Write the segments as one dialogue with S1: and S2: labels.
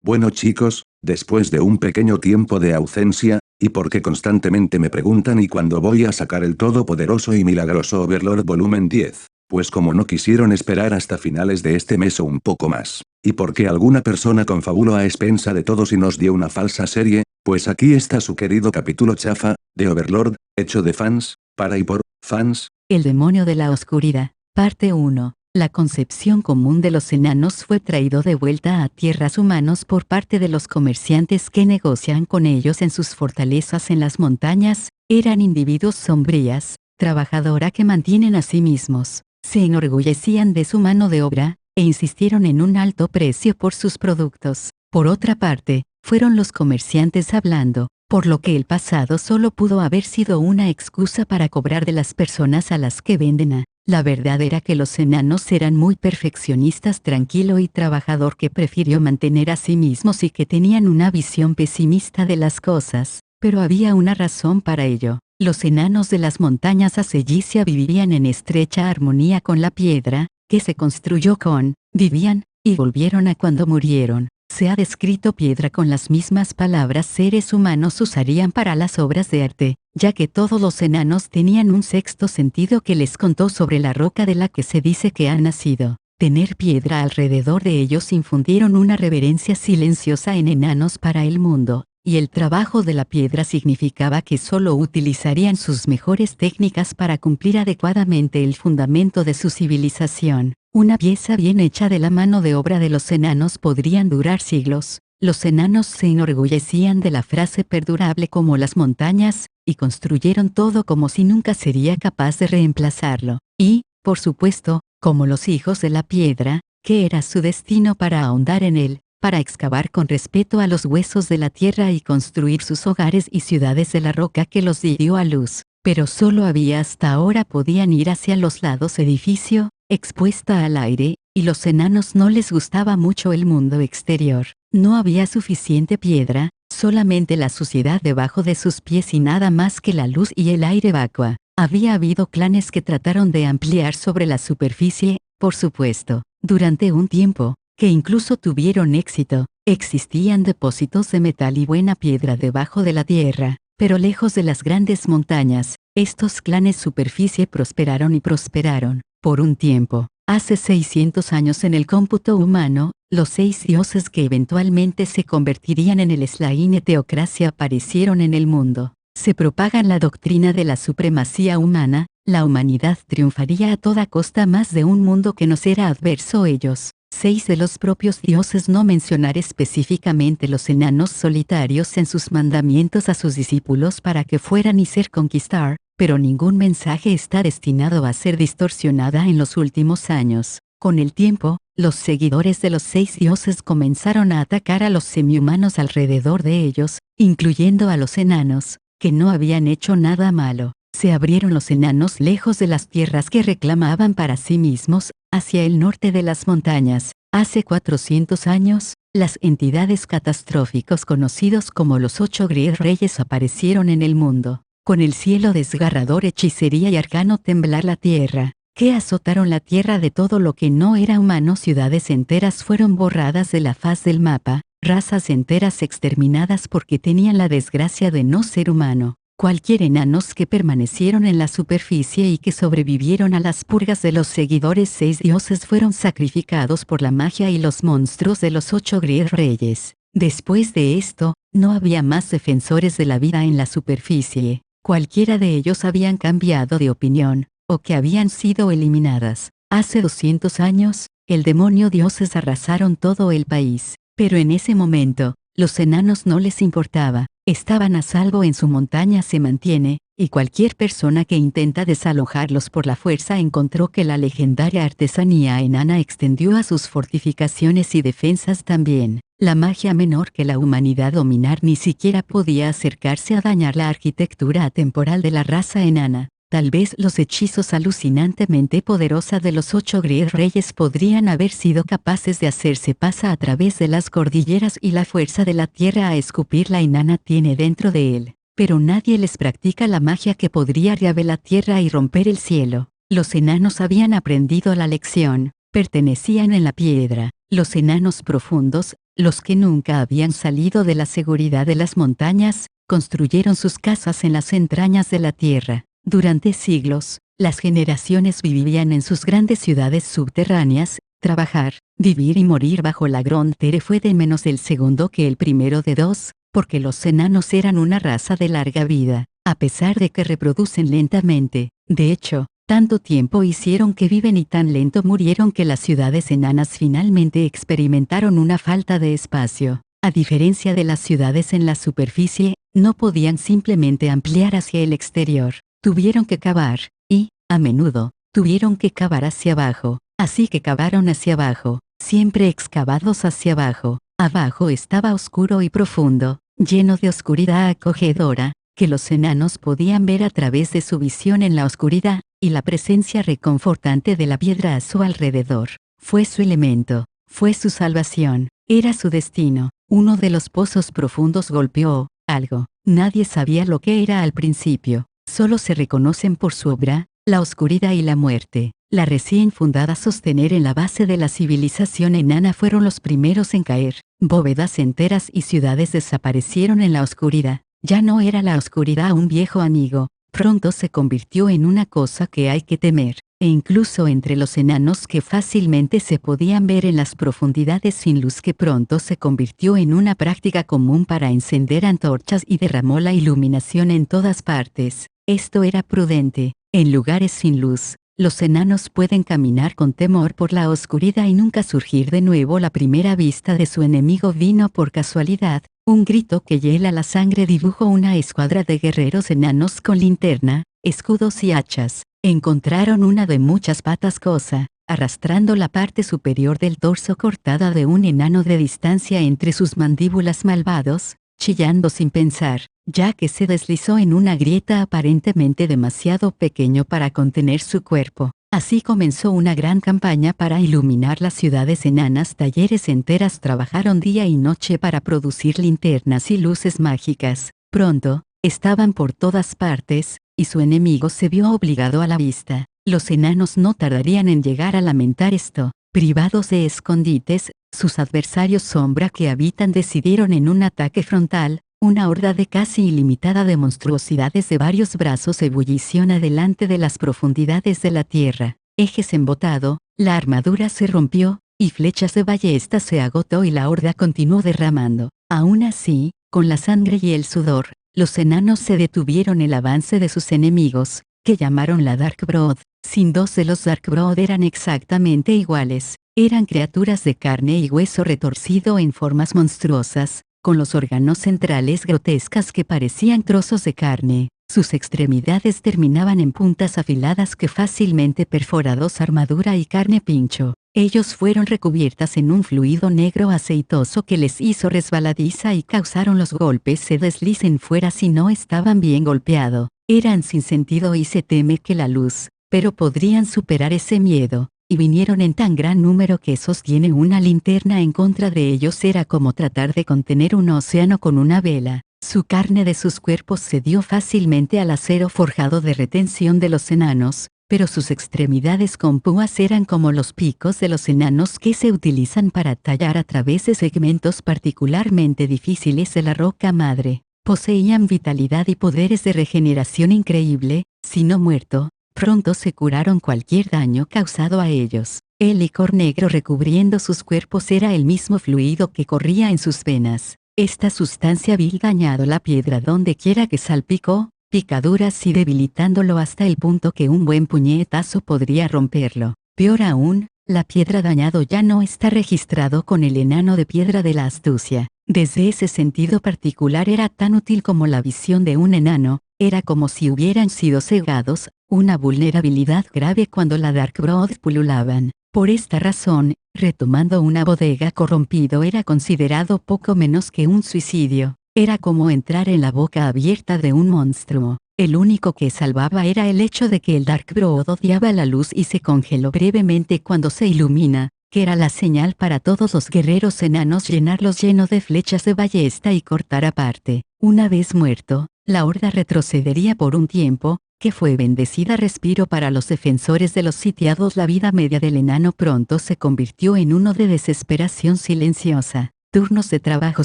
S1: Bueno chicos, después de un pequeño tiempo de ausencia, y porque constantemente me preguntan y cuándo voy a sacar el todopoderoso y milagroso Overlord volumen 10, pues como no quisieron esperar hasta finales de este mes o un poco más, y porque alguna persona confabuló a expensa de todos y nos dio una falsa serie, pues aquí está su querido capítulo chafa, de Overlord, hecho de fans, para y por, fans.
S2: El demonio de la oscuridad, parte 1. La concepción común de los enanos fue traído de vuelta a tierras humanos por parte de los comerciantes que negocian con ellos en sus fortalezas en las montañas. Eran individuos sombrías, trabajadora que mantienen a sí mismos, se enorgullecían de su mano de obra, e insistieron en un alto precio por sus productos. Por otra parte, fueron los comerciantes hablando, por lo que el pasado solo pudo haber sido una excusa para cobrar de las personas a las que venden a. La verdad era que los enanos eran muy perfeccionistas, tranquilo y trabajador que prefirió mantener a sí mismos y que tenían una visión pesimista de las cosas, pero había una razón para ello. Los enanos de las montañas Asellisia vivían en estrecha armonía con la piedra, que se construyó con, vivían, y volvieron a cuando murieron. Se ha descrito piedra con las mismas palabras seres humanos usarían para las obras de arte, ya que todos los enanos tenían un sexto sentido que les contó sobre la roca de la que se dice que han nacido. Tener piedra alrededor de ellos infundieron una reverencia silenciosa en enanos para el mundo, y el trabajo de la piedra significaba que solo utilizarían sus mejores técnicas para cumplir adecuadamente el fundamento de su civilización. Una pieza bien hecha de la mano de obra de los enanos podrían durar siglos. Los enanos se enorgullecían de la frase perdurable como las montañas, y construyeron todo como si nunca sería capaz de reemplazarlo. Y, por supuesto, como los hijos de la piedra, que era su destino para ahondar en él, para excavar con respeto a los huesos de la tierra y construir sus hogares y ciudades de la roca que los dio a luz. Pero solo había hasta ahora podían ir hacia los lados edificio, expuesta al aire, y los enanos no les gustaba mucho el mundo exterior. No había suficiente piedra, solamente la suciedad debajo de sus pies y nada más que la luz y el aire vacua. Había habido clanes que trataron de ampliar sobre la superficie, por supuesto, durante un tiempo, que incluso tuvieron éxito. Existían depósitos de metal y buena piedra debajo de la tierra, pero lejos de las grandes montañas, estos clanes superficie prosperaron y prosperaron. Por un tiempo, hace 600 años en el cómputo humano, los 6 dioses que eventualmente se convertirían en el Slaine teocracia aparecieron en el mundo. Se propaga la doctrina de la supremacía humana, la humanidad triunfaría a toda costa más de un mundo que nos era adverso ellos. 6 de los propios dioses, no mencionar específicamente los enanos solitarios en sus mandamientos a sus discípulos para que fueran y ser conquistar, pero ningún mensaje está destinado a ser distorsionada en los últimos años. Con el tiempo, los seguidores de los 6 dioses comenzaron a atacar a los semihumanos alrededor de ellos, incluyendo a los enanos, que no habían hecho nada malo. Se abrieron los enanos lejos de las tierras que reclamaban para sí mismos, hacia el norte de las montañas. Hace 400 años, las entidades catastróficos conocidos como los 8 reyes aparecieron en el mundo, con el cielo desgarrador, hechicería y arcano temblar la tierra, que azotaron la tierra de todo lo que no era humano. Ciudades enteras fueron borradas de la faz del mapa, razas enteras exterminadas porque tenían la desgracia de no ser humano. Cualquier enanos que permanecieron en la superficie y que sobrevivieron a las purgas de los seguidores 6 dioses fueron sacrificados por la magia y los monstruos de los 8 reyes. Después de esto, no había más defensores de la vida en la superficie. Cualquiera de ellos habían cambiado de opinión, o que habían sido eliminadas. Hace 200 años, el demonio dioses arrasaron todo el país. Pero en ese momento, los enanos no les importaba. Estaban a salvo en su montaña, se mantiene, y cualquier persona que intenta desalojarlos por la fuerza encontró que la legendaria artesanía enana extendió a sus fortificaciones y defensas también. La magia menor que la humanidad dominar ni siquiera podía acercarse a dañar la arquitectura atemporal de la raza enana. Tal vez los hechizos alucinantemente poderosos de los 8 reyes podrían haber sido capaces de hacerse pasar a través de las cordilleras y la fuerza de la tierra a escupir la enana tiene dentro de él. Pero nadie les practica la magia que podría reaver la tierra y romper el cielo. Los enanos habían aprendido la lección, pertenecían en la piedra. Los enanos profundos, Los que nunca habían salido de la seguridad de las montañas, construyeron sus casas en las entrañas de la tierra. Durante siglos, las generaciones vivían en sus grandes ciudades subterráneas. Trabajar, vivir y morir bajo la Grande Terre fue de menos el segundo que el primero de dos, porque los enanos eran una raza de larga vida, a pesar de que reproducen lentamente. De hecho, tanto tiempo hicieron que viven y tan lento murieron que las ciudades enanas finalmente experimentaron una falta de espacio. A diferencia de las ciudades en la superficie, no podían simplemente ampliar hacia el exterior. Tuvieron que cavar, y, a menudo, tuvieron que cavar hacia abajo. Así que cavaron hacia abajo, siempre excavados hacia abajo. Abajo estaba oscuro y profundo, lleno de oscuridad acogedora, que los enanos podían ver a través de su visión en la oscuridad, y la presencia reconfortante de la piedra a su alrededor. Fue su elemento, fue su salvación, era su destino. Uno de los pozos profundos golpeó algo. Nadie sabía lo que era al principio, solo se reconocen por su obra, la oscuridad y la muerte. La recién fundada sostener en la base de la civilización enana fueron los primeros en caer. Bóvedas enteras y ciudades desaparecieron en la oscuridad. Ya no era la oscuridad un viejo amigo, pronto se convirtió en una cosa que hay que temer. E incluso entre los enanos que fácilmente se podían ver en las profundidades sin luz que pronto se convirtió en una práctica común para encender antorchas y derramó la iluminación en todas partes. Esto era prudente. En lugares sin luz, los enanos pueden caminar con temor por la oscuridad y nunca surgir de nuevo. La primera vista de su enemigo vino por casualidad. Un grito que hiela la sangre dibujó una escuadra de guerreros enanos con linterna, escudos y hachas. Encontraron una de muchas patas cosa, arrastrando la parte superior del torso cortada de un enano de distancia entre sus mandíbulas malvados, chillando sin pensar, ya que se deslizó en una grieta aparentemente demasiado pequeño para contener su cuerpo. Así comenzó una gran campaña para iluminar las ciudades enanas. Talleres enteras trabajaron día y noche para producir linternas y luces mágicas. Pronto, estaban por todas partes, y su enemigo se vio obligado a la vista. Los enanos no tardarían en llegar a lamentar esto. Privados de escondites, sus adversarios sombra que habitan decidieron en un ataque frontal. Una horda de casi ilimitada de monstruosidades de varios brazos ebullición adelante de las profundidades de la tierra. Ejes embotado, la armadura se rompió, y flechas de ballesta se agotó y la horda continuó derramando. Aún así, con la sangre y el sudor, los enanos se detuvieron el avance de sus enemigos, que llamaron la Dark Brood. Sin dos de los Dark Brood eran exactamente iguales. Eran criaturas de carne y hueso retorcido en formas monstruosas, con los órganos centrales grotescas que parecían trozos de carne. Sus extremidades terminaban en puntas afiladas que fácilmente perforados armadura y carne pincho. Ellos fueron recubiertas en un fluido negro aceitoso que les hizo resbaladiza y causaron los golpes se deslicen fuera si no estaban bien golpeado. Eran sin sentido y se teme que la luz, pero podrían superar ese miedo. Y vinieron en tan gran número que sostiene una linterna en contra de ellos era como tratar de contener un océano con una vela. Su carne de sus cuerpos cedió fácilmente al acero forjado de retención de los enanos, pero sus extremidades con púas eran como los picos de los enanos que se utilizan para tallar a través de segmentos particularmente difíciles de la roca madre. Poseían vitalidad y poderes de regeneración increíble, si no muerto. Pronto se curaron cualquier daño causado a ellos. El licor negro recubriendo sus cuerpos era el mismo fluido que corría en sus venas. Esta sustancia vil dañado la piedra donde quiera que salpicó, picaduras y debilitándolo hasta el punto que un buen puñetazo podría romperlo. Peor aún, la piedra dañado ya no está registrado con el enano de piedra de la astucia. Desde ese sentido particular era tan útil como la visión de un enano, era como si hubieran sido cegados, una vulnerabilidad grave cuando la Dark Brood pululaban. Por esta razón, retomando una bodega corrompido era considerado poco menos que un suicidio. Era como entrar en la boca abierta de un monstruo. El único que salvaba era el hecho de que el Dark Brood odiaba la luz y se congeló brevemente cuando se ilumina, que era la señal para todos los guerreros enanos llenarlos llenos de flechas de ballesta y cortar aparte. Una vez muerto, la horda retrocedería por un tiempo, que fue bendecida respiro para los defensores de los sitiados. La vida media del enano pronto se convirtió en uno de desesperación silenciosa. turnos de trabajo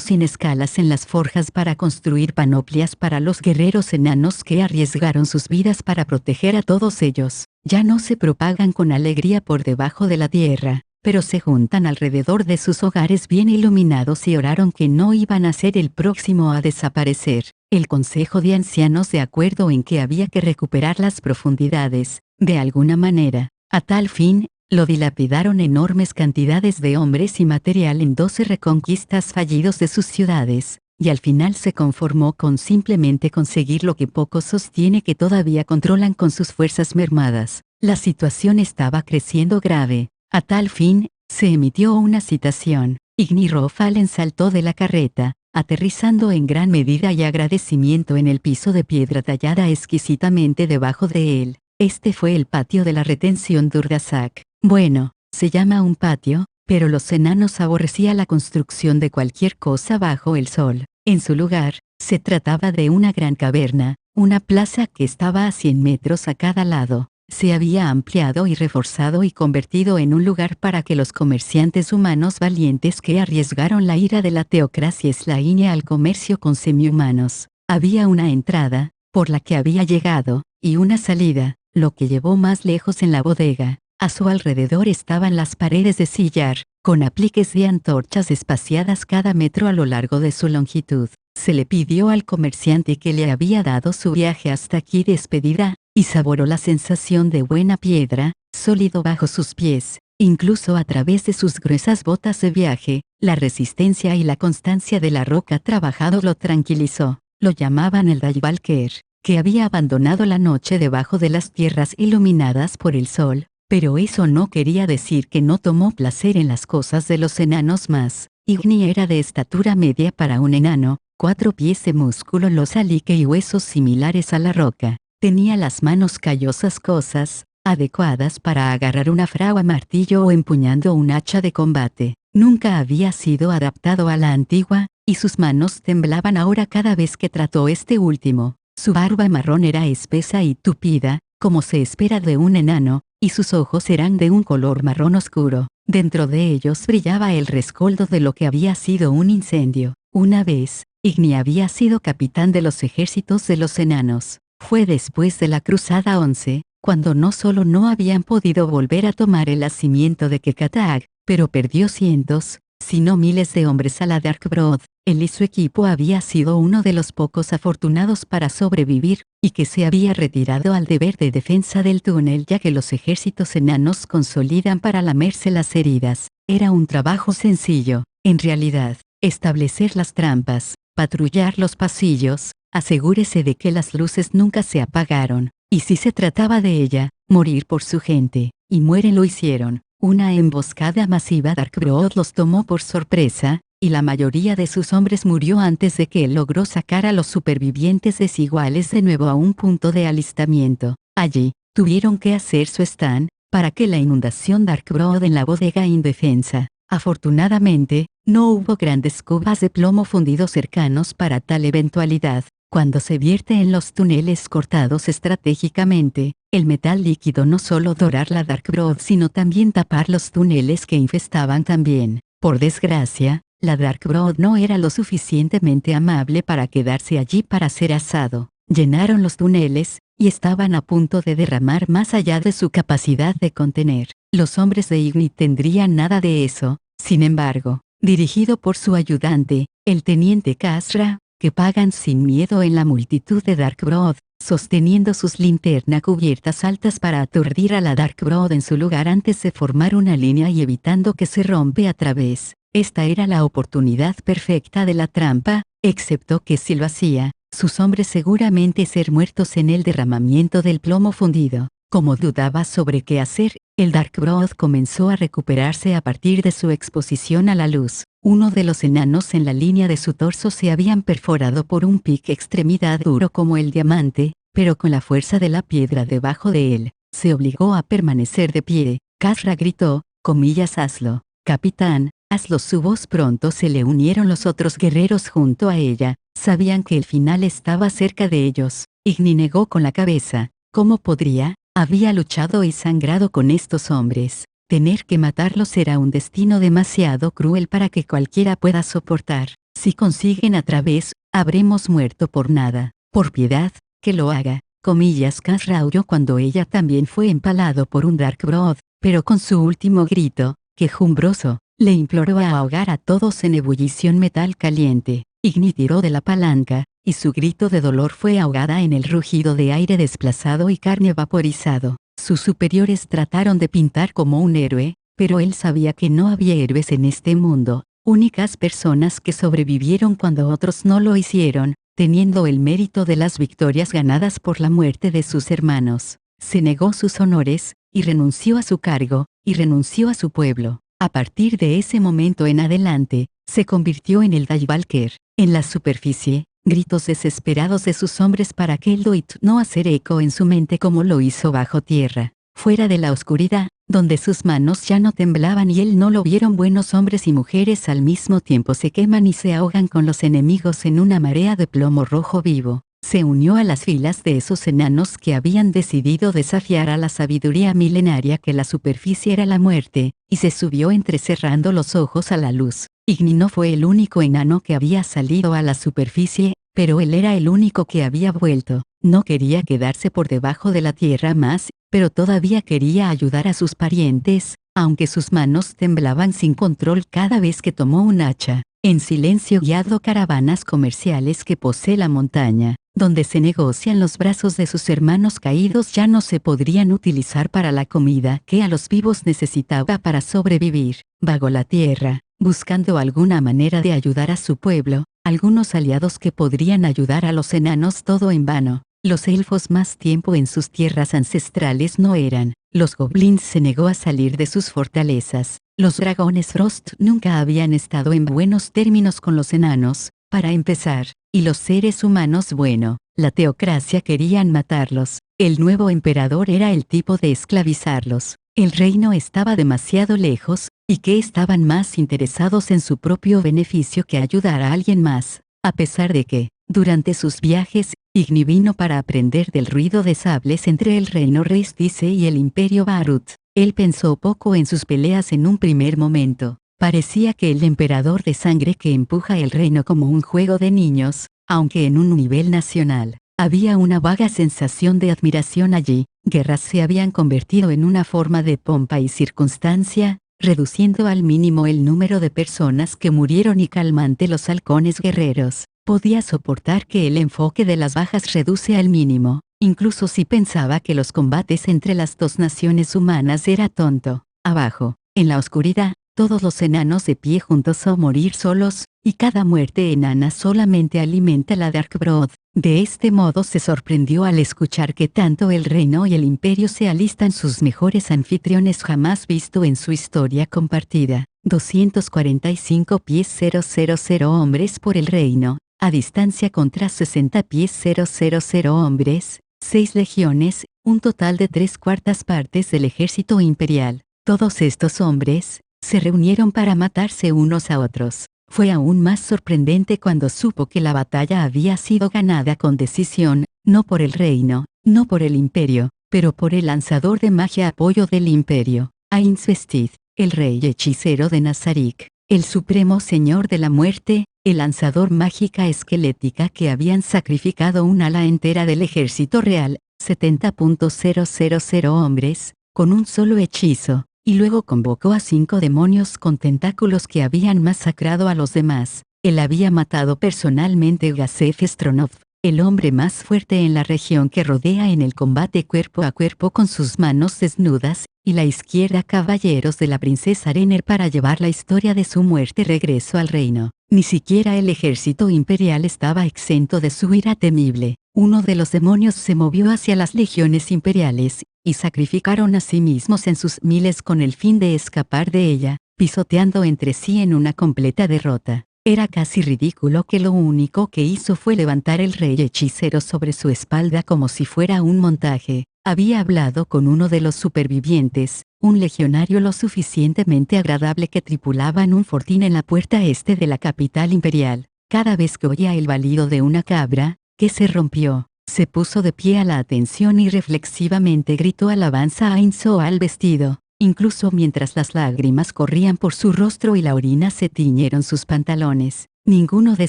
S2: sin escalas en las forjas para construir panoplias para los guerreros enanos que arriesgaron sus vidas para proteger a todos ellos. Ya no se propagan con alegría por debajo de la tierra, pero se juntan alrededor de sus hogares bien iluminados y oraron que no iban a ser el próximo a desaparecer. El consejo de ancianos de acuerdo en que había que recuperar las profundidades, de alguna manera. A tal fin, lo dilapidaron enormes cantidades de hombres y material en 12 reconquistas fallidos de sus ciudades, y al final se conformó con simplemente conseguir lo que poco sostiene que todavía controlan con sus fuerzas mermadas. La situación estaba creciendo grave. A tal fin, se emitió una citación. Igni Fallen saltó de la carreta, aterrizando en gran medida y agradecimiento en el piso de piedra tallada exquisitamente debajo de él. Este fue el patio de la retención Durdasak. Bueno, se llama un patio, pero los enanos aborrecían la construcción de cualquier cosa bajo el sol. En su lugar, se trataba de una gran caverna, una plaza que estaba a 100 metros a cada lado. Se había ampliado y reforzado y convertido en un lugar para que los comerciantes humanos valientes que arriesgaron la ira de la teocracia eslaína al comercio con semihumanos. Había una entrada, por la que había llegado, y una salida, lo que llevó más lejos en la bodega. A su alrededor estaban las paredes de sillar, con apliques de antorchas espaciadas cada metro a lo largo de su longitud. Se le pidió al comerciante que le había dado su viaje hasta aquí despedida, y saboró la sensación de buena piedra, sólido bajo sus pies, incluso a través de sus gruesas botas de viaje. La resistencia y la constancia de la roca trabajado lo tranquilizó. Lo llamaban el Dayvalker, que había abandonado la noche debajo de las tierras iluminadas por el sol. Pero eso no quería decir que no tomó placer en las cosas de los enanos más. Igni era de estatura media para un enano, 4 pies de músculo losalique y huesos similares a la roca. Tenía las manos callosas cosas, adecuadas para agarrar una fragua martillo o empuñando un hacha de combate. Nunca había sido adaptado a la antigua, y sus manos temblaban ahora cada vez que trató este último. Su barba marrón era espesa y tupida, como se espera de un enano, y sus ojos eran de un color marrón oscuro. Dentro de ellos brillaba el rescoldo de lo que había sido un incendio. Una vez, Igni había sido capitán de los ejércitos de los enanos. Fue después de la Cruzada 11, cuando no solo no habían podido volver a tomar el nacimiento de Kekatag, pero perdió cientos, sino miles de hombres a la Darkbrood. Él y su equipo había sido uno de los pocos afortunados para sobrevivir, y que se había retirado al deber de defensa del túnel ya que los ejércitos enanos consolidan para lamerse las heridas. Era un trabajo sencillo, en realidad, establecer las trampas, patrullar los pasillos, asegúrese de que las luces nunca se apagaron, y si se trataba de ella, morir por su gente, y mueren lo hicieron. Una emboscada masiva Darkbrood los tomó por sorpresa, y la mayoría de sus hombres murió antes de que él logró sacar a los supervivientes desiguales de nuevo a un punto de alistamiento. Allí, tuvieron que hacer su stand, para que la inundación Darkbrood en la bodega indefensa. Afortunadamente, no hubo grandes cubas de plomo fundido cercanos para tal eventualidad. Cuando se vierte en los túneles cortados estratégicamente, el metal líquido no solo dorar la Darkbrood sino también tapar los túneles que infestaban también. Por desgracia, la Darkbrood no era lo suficientemente amable para quedarse allí para ser asado. Llenaron los túneles, y estaban a punto de derramar más allá de su capacidad de contener. Los hombres de Igni tendrían nada de eso. Sin embargo, dirigido por su ayudante, el teniente Kasra, que pagan sin miedo en la multitud de Darkbrood, sosteniendo sus linternas cubiertas altas para aturdir a la Darkbrood en su lugar antes de formar una línea y evitando que se rompe a través. Esta era la oportunidad perfecta de la trampa, excepto que si lo hacía, sus hombres seguramente ser muertos en el derramamiento del plomo fundido. Como dudaba sobre qué hacer, el Darkbrood comenzó a recuperarse a partir de su exposición a la luz. Uno de los enanos en la línea de su torso se habían perforado por un pic extremidad duro como el diamante, pero con la fuerza de la piedra debajo de él, se obligó a permanecer de pie. Kasra gritó, comillas, hazlo, capitán, hazlo. Su voz pronto se le unieron los otros guerreros junto a ella, sabían que el final estaba cerca de ellos. Igni negó con la cabeza, ¿cómo podría? Había luchado y sangrado con estos hombres. Tener que matarlos era un destino demasiado cruel para que cualquiera pueda soportar. Si consiguen a través, habremos muerto por nada. Por piedad, que lo haga. Comillas Khazra huyó cuando ella también fue empalado por un Darkblood, pero con su último grito, quejumbroso, le imploró a ahogar a todos en ebullición metal caliente. Igni tiró de la palanca, y su grito de dolor fue ahogada en el rugido de aire desplazado y carne vaporizado. Sus superiores trataron de pintar como un héroe, pero él sabía que no había héroes en este mundo, únicas personas que sobrevivieron cuando otros no lo hicieron, teniendo el mérito de las victorias ganadas por la muerte de sus hermanos. Se negó sus honores, y renunció a su cargo, y renunció a su pueblo. A partir de ese momento en adelante, se convirtió en el Dayvalker. En la superficie, gritos desesperados de sus hombres para que el Doit no hacer eco en su mente como lo hizo bajo tierra. Fuera de la oscuridad, donde sus manos ya no temblaban y él no lo vieron, buenos hombres y mujeres al mismo tiempo se queman y se ahogan con los enemigos en una marea de plomo rojo vivo. Se unió a las filas de esos enanos que habían decidido desafiar a la sabiduría milenaria que la superficie era la muerte, y se subió entrecerrando los ojos a la luz. Igni no fue el único enano que había salido a la superficie, pero él era el único que había vuelto. No quería quedarse por debajo de la tierra más, pero todavía quería ayudar a sus parientes, aunque sus manos temblaban sin control cada vez que tomó un hacha. En silencio guiado caravanas comerciales que posee la montaña, donde se negocian los brazos de sus hermanos caídos, ya no se podrían utilizar para la comida que a los vivos necesitaba para sobrevivir. Vagó la tierra, buscando alguna manera de ayudar a su pueblo, algunos aliados que podrían ayudar a los enanos, todo en vano. Los elfos más tiempo en sus tierras ancestrales no eran. Los goblins se negó a salir de sus fortalezas. Los dragones Frost nunca habían estado en buenos términos con los enanos, para empezar, y los seres humanos, bueno, la teocracia querían matarlos. El nuevo emperador era el tipo de esclavizarlos. El reino estaba demasiado lejos, y que estaban más interesados en su propio beneficio que ayudar a alguien más, a pesar de que, durante sus viajes, Igni vino para aprender del ruido de sables entre el reino Restice y el imperio Barut. Él pensó poco en sus peleas en un primer momento. Parecía que el emperador de sangre que empuja el reino como un juego de niños, aunque en un nivel nacional, había una vaga sensación de admiración allí. Guerras se habían convertido en una forma de pompa y circunstancia, reduciendo al mínimo el número de personas que murieron y calmante los halcones guerreros. Podía soportar que el enfoque de las bajas reduce al mínimo, incluso si pensaba que los combates entre las dos naciones humanas era tonto. Abajo, en la oscuridad, todos los enanos de pie juntos o morir solos, y cada muerte enana solamente alimenta la Darkblood. De este modo se sorprendió al escuchar que tanto el reino y el imperio se alistan sus mejores anfitriones jamás visto en su historia compartida. 245 pies 000 hombres por el reino, a distancia contra 60 pies 000 hombres, 6 legiones, un total de 3/4 partes del ejército imperial. Todos estos hombres se reunieron para matarse unos a otros. Fue aún más sorprendente cuando supo que la batalla había sido ganada con decisión, no por el reino, no por el imperio, pero por el lanzador de magia apoyo del imperio, Ainsvestid, el rey hechicero de Nazarik, el supremo señor de la muerte, el lanzador mágica esquelética que habían sacrificado un ala entera del ejército real, 70.000 hombres, con un solo hechizo, y luego convocó a 5 demonios con tentáculos que habían masacrado a los demás. Él había matado personalmente a Gazef Stronov, el hombre más fuerte en la región que rodea en el combate cuerpo a cuerpo con sus manos desnudas, y la izquierda caballeros de la princesa Renner para llevar la historia de su muerte regreso al reino. Ni siquiera el ejército imperial estaba exento de su ira temible. Uno de los demonios se movió hacia las legiones imperiales, y sacrificaron a sí mismos en sus miles con el fin de escapar de ella, pisoteando entre sí en una completa derrota. Era casi ridículo que lo único que hizo fue levantar el rey hechicero sobre su espalda como si fuera un montaje. Había hablado con uno de los supervivientes, un legionario lo suficientemente agradable que tripulaba en un fortín en la puerta este de la capital imperial. Cada vez que oía el balido de una cabra, que se rompió, se puso de pie a la atención y reflexivamente gritó alabanza a Ainzo al vestido. incluso mientras las lágrimas corrían por su rostro y la orina se tiñeron sus pantalones. Ninguno de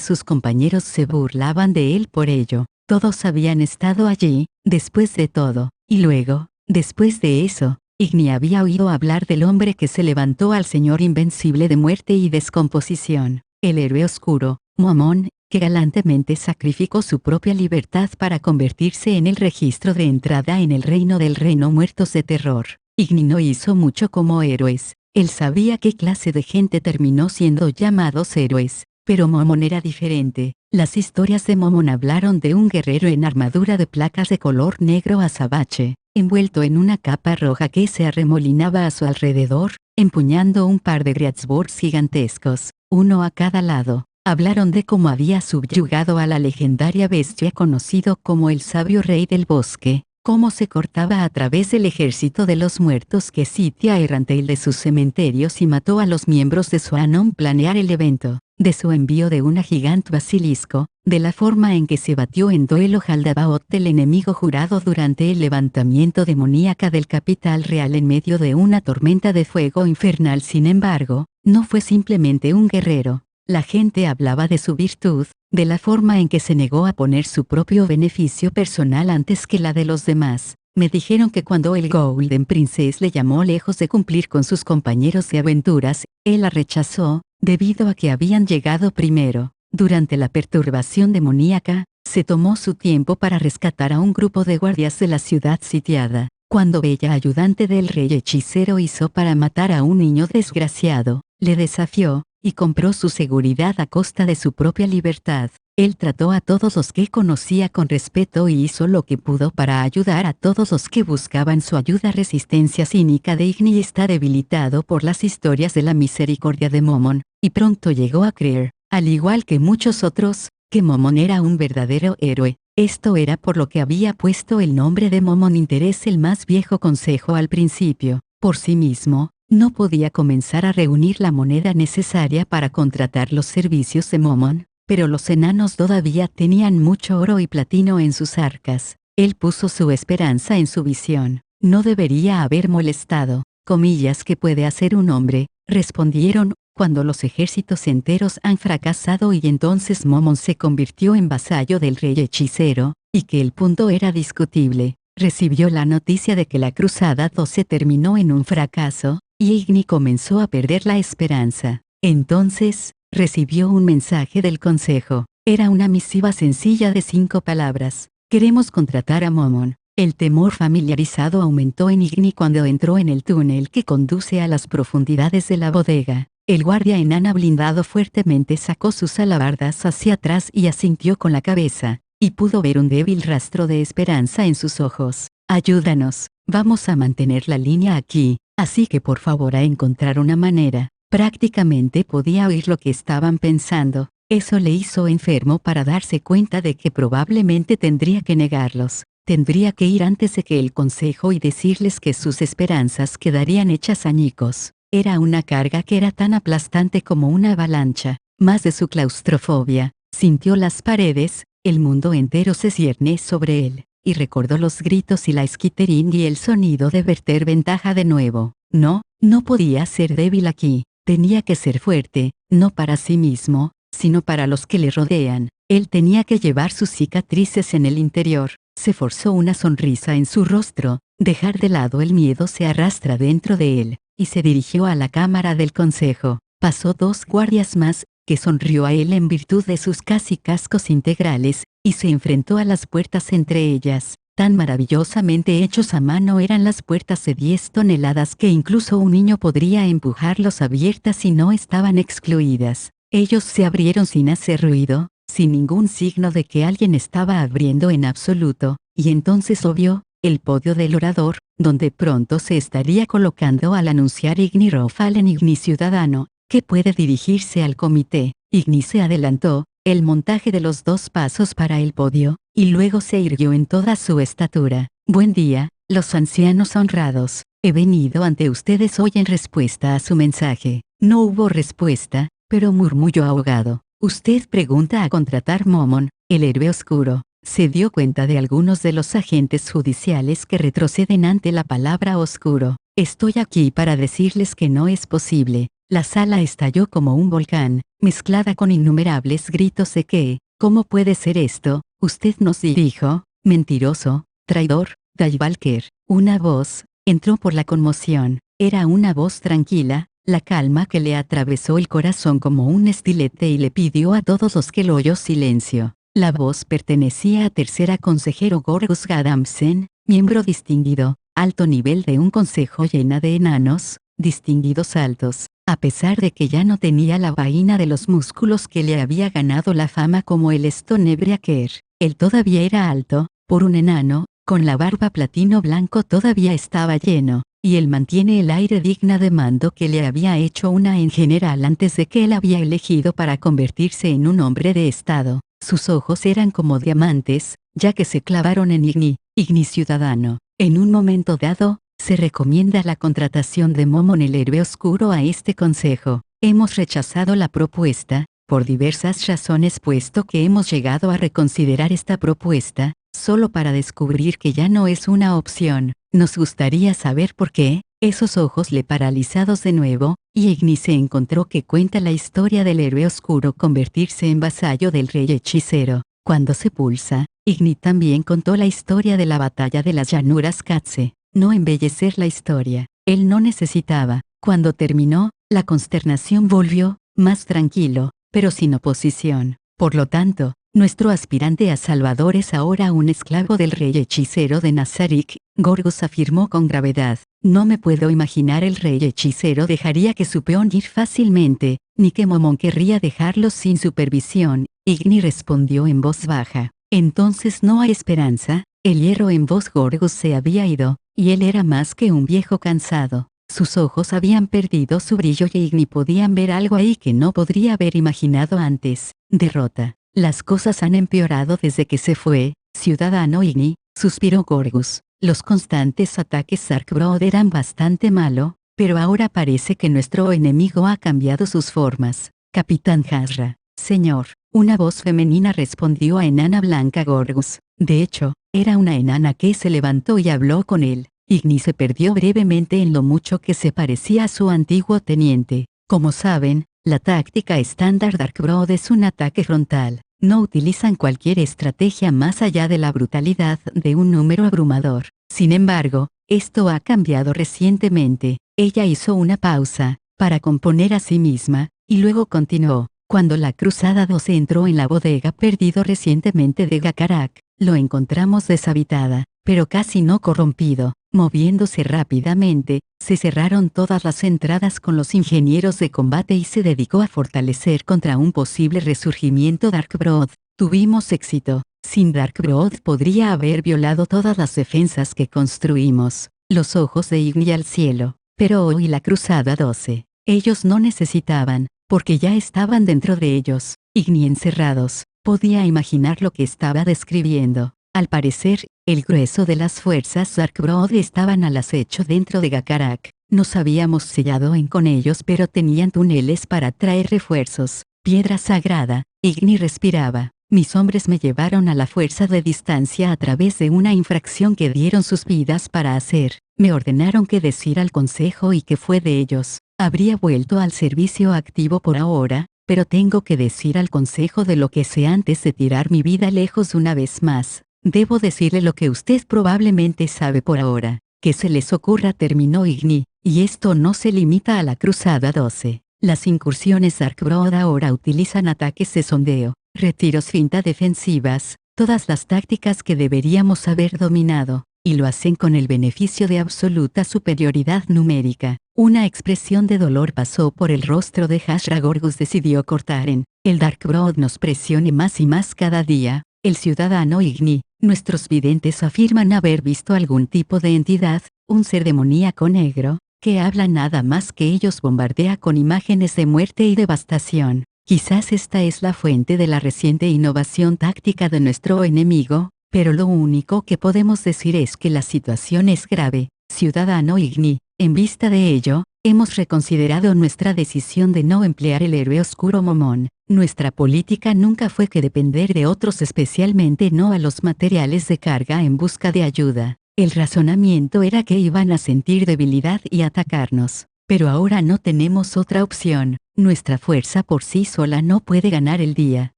S2: sus compañeros se burlaban de él por ello. Todos habían estado allí, después de todo. Y luego, después de eso, Igni había oído hablar del hombre que se levantó al Señor invencible de muerte y descomposición, el héroe oscuro, Momon, que galantemente sacrificó su propia libertad para convertirse en el registro de entrada en el reino del reino muertos de terror. Igni no hizo mucho como héroes. Él sabía qué clase de gente terminó siendo llamados héroes. Pero Momon era diferente. Las historias de Momon hablaron de un guerrero en armadura de placas de color negro azabache, envuelto en una capa roja que se arremolinaba a su alrededor, empuñando un par de greatswords gigantescos, uno a cada lado. Hablaron de cómo había subyugado a la legendaria bestia conocido como el sabio rey del bosque, cómo se cortaba a través del ejército de los muertos que sitia Errantail de sus cementerios y mató a los miembros de su Anon planear el evento, de su envío de una gigante basilisco, de la forma en que se batió en duelo Haldabaoth del enemigo jurado durante el levantamiento demoníaca del capital real en medio de una tormenta de fuego infernal. Sin embargo, no fue simplemente un guerrero. La gente hablaba de su virtud, de la forma en que se negó a poner su propio beneficio personal antes que la de los demás. Me dijeron que cuando el Golden Princess le llamó lejos de cumplir con sus compañeros de aventuras, él la rechazó, debido a que habían llegado primero. Durante la perturbación demoníaca, se tomó su tiempo para rescatar a un grupo de guardias de la ciudad sitiada. Cuando Bella, ayudante del rey hechicero, hizo para matar a un niño desgraciado, le desafió, y compró su seguridad a costa de su propia libertad. Él trató a todos los que conocía con respeto y hizo lo que pudo para ayudar a todos los que buscaban su ayuda. Resistencia cínica de Igni está debilitado por las historias de la misericordia de Momon, y pronto llegó a creer, al igual que muchos otros, que Momon era un verdadero héroe. Esto era por lo que había puesto el nombre de Momon Interés, el más viejo consejo. Al principio, por sí mismo, no podía comenzar a reunir la moneda necesaria para contratar los servicios de Momon, pero los enanos todavía tenían mucho oro y platino en sus arcas. Él puso su esperanza en su visión. No debería haber molestado, comillas, que puede hacer un hombre, respondieron, cuando los ejércitos enteros han fracasado y entonces Momon se convirtió en vasallo del rey hechicero, y que el punto era discutible. Recibió la noticia de que la Cruzada 12 terminó en un fracaso, y Igni comenzó a perder la esperanza. Entonces, recibió un mensaje del consejo. Era una misiva sencilla de 5 palabras. Queremos contratar a Momon. El temor familiarizado aumentó en Igni cuando entró en el túnel que conduce a las profundidades de la bodega. El guardia enana blindado fuertemente sacó sus alabardas hacia atrás y asintió con la cabeza, y pudo ver un débil rastro de esperanza en sus ojos. Ayúdanos, vamos a mantener la línea aquí. Así que por favor, a encontrar una manera. Prácticamente podía oír lo que estaban pensando. Eso le hizo enfermo para darse cuenta de que probablemente tendría que negarlos. Tendría que ir antes de que el consejo y decirles que sus esperanzas quedarían hechas añicos. Era una carga que era tan aplastante como una avalancha. Más de su claustrofobia. Sintió las paredes, el mundo entero se cierne sobre él. Y recordó los gritos y la esquiterín y el sonido de verter ventaja de nuevo. No podía ser débil aquí. Tenía que ser fuerte, no para sí mismo, sino para los que le rodean. Él tenía que llevar sus cicatrices en el interior. Se forzó una sonrisa en su rostro. Dejar de lado el miedo se arrastra dentro de él, y se dirigió a la cámara del consejo. Pasó 2 guardias más, que sonrió a él en virtud de sus casi cascos integrales, y se enfrentó a las puertas entre ellas. Tan maravillosamente hechos a mano eran las puertas de 10 toneladas que incluso un niño podría empujarlos abiertas y no estaban excluidas. Ellos se abrieron sin hacer ruido, sin ningún signo de que alguien estaba abriendo en absoluto, y entonces vio el podio del orador, donde pronto se estaría colocando al anunciar Igni Rofalen, Igni ciudadano, que puede dirigirse al comité. Igni se adelantó, el montaje de los 2 pasos para el podio, y luego se irguió en toda su estatura. Buen día, los ancianos honrados. He venido ante ustedes hoy en respuesta a su mensaje. No hubo respuesta, pero murmulló ahogado. Usted pregunta a contratar Momon, el héroe oscuro. Se dio cuenta de algunos de los agentes judiciales que retroceden ante la palabra oscuro. Estoy aquí para decirles que no es posible. La sala estalló como un volcán, mezclada con innumerables gritos de que, ¿cómo puede ser esto? Usted nos dijo, mentiroso, traidor, Dayvalker. Una voz entró por la conmoción. Era una voz tranquila, la calma que le atravesó el corazón como un estilete y le pidió a todos los que lo oyó silencio. La voz pertenecía a tercera consejero Gorgus Gadamsen, miembro distinguido, alto nivel de un consejo llena de enanos, distinguidos altos. A pesar de que ya no tenía la vaina de los músculos que le había ganado la fama como el Stonebriaker, él todavía era alto, por un enano, con la barba platino blanco todavía estaba lleno, y él mantiene el aire digna de mando que le había hecho una en general antes de que él había elegido para convertirse en un hombre de estado. Sus ojos eran como diamantes, ya que se clavaron en Igni ciudadano. En un momento dado, se recomienda la contratación de Momon el héroe oscuro a este consejo. Hemos rechazado la propuesta, por diversas razones puesto que hemos llegado a reconsiderar esta propuesta, solo para descubrir que ya no es una opción. Nos gustaría saber por qué. Esos ojos le paralizados de nuevo, y Igni se encontró que cuenta la historia del héroe oscuro convertirse en vasallo del rey hechicero. Cuando se pulsa, Igni también contó la historia de la batalla de las llanuras Katse. No embellecer la historia. Él no necesitaba. Cuando terminó, la consternación volvió, más tranquilo, pero sin oposición. Por lo tanto, nuestro aspirante a Salvador es ahora un esclavo del rey hechicero de Nazarik, Gorgus afirmó con gravedad. No me puedo imaginar el rey hechicero dejaría que su peón ir fácilmente, ni que Momon querría dejarlo sin supervisión. Igni respondió en voz baja. Entonces no hay esperanza. El hierro en voz Gorgus se había ido, y él era más que un viejo cansado. Sus ojos habían perdido su brillo y Igni podían ver algo ahí que no podría haber imaginado antes. Derrota. Las cosas han empeorado desde que se fue, ciudadano Igni, suspiró Gorgus. Los constantes ataques Arkbrod eran bastante malo, pero ahora parece que nuestro enemigo ha cambiado sus formas. Capitán Hazra. Señor, una voz femenina respondió a enana blanca Gorgus. De hecho, era una enana que se levantó y habló con él. Igni se perdió brevemente en lo mucho que se parecía a su antiguo teniente. Como saben, la táctica estándar Darkbrood es un ataque frontal. No utilizan cualquier estrategia más allá de la brutalidad de un número abrumador. Sin embargo, esto ha cambiado recientemente. Ella hizo una pausa, para componer a sí misma, y luego continuó. Cuando la Cruzada 12 entró en la bodega perdido recientemente de Gakarak, lo encontramos deshabitada, pero casi no corrompido. Moviéndose rápidamente, se cerraron todas las entradas con los ingenieros de combate y se dedicó a fortalecer contra un posible resurgimiento Darkbrood. Tuvimos éxito. Sin Darkbrood podría haber violado todas las defensas que construimos. Los ojos de Igni al cielo. Pero hoy la Cruzada 12. Ellos no necesitaban, porque ya estaban dentro de ellos. Igni encerrados. Podía imaginar lo que estaba describiendo. Al parecer, el grueso de las fuerzas Darkbrood estaban al acecho dentro de Gakarak. Nos habíamos sellado con ellos pero tenían túneles para traer refuerzos. Piedra sagrada. Igni respiraba. Mis hombres me llevaron a la fuerza de distancia a través de una infracción que dieron sus vidas para hacer. Me ordenaron qué decir al consejo y qué fue de ellos. Habría vuelto al servicio activo por ahora, pero tengo que decir al consejo de lo que sé antes de tirar mi vida lejos una vez más. Debo decirle lo que usted probablemente sabe por ahora. Que se les ocurra, terminó Igni, y esto no se limita a la Cruzada 12. Las incursiones Darkbrood ahora utilizan ataques de sondeo, retiros finta defensivas, todas las tácticas que deberíamos haber dominado, y lo hacen con el beneficio de absoluta superioridad numérica. Una expresión de dolor pasó por el rostro de Hazra. Gorgus decidió cortar en, el Darkbrood nos presione más y más cada día. El ciudadano Igni, nuestros videntes afirman haber visto algún tipo de entidad, un ser demoníaco negro, que habla nada más que ellos bombardea con imágenes de muerte y devastación. Quizás esta es la fuente de la reciente innovación táctica de nuestro enemigo, pero lo único que podemos decir es que la situación es grave, ciudadano Igni. En vista de ello, hemos reconsiderado nuestra decisión de no emplear el héroe oscuro Momon. Nuestra política nunca fue que depender de otros, especialmente no a los materiales de carga en busca de ayuda. El razonamiento era que iban a sentir debilidad y atacarnos. Pero ahora no tenemos otra opción. Nuestra fuerza por sí sola no puede ganar el día.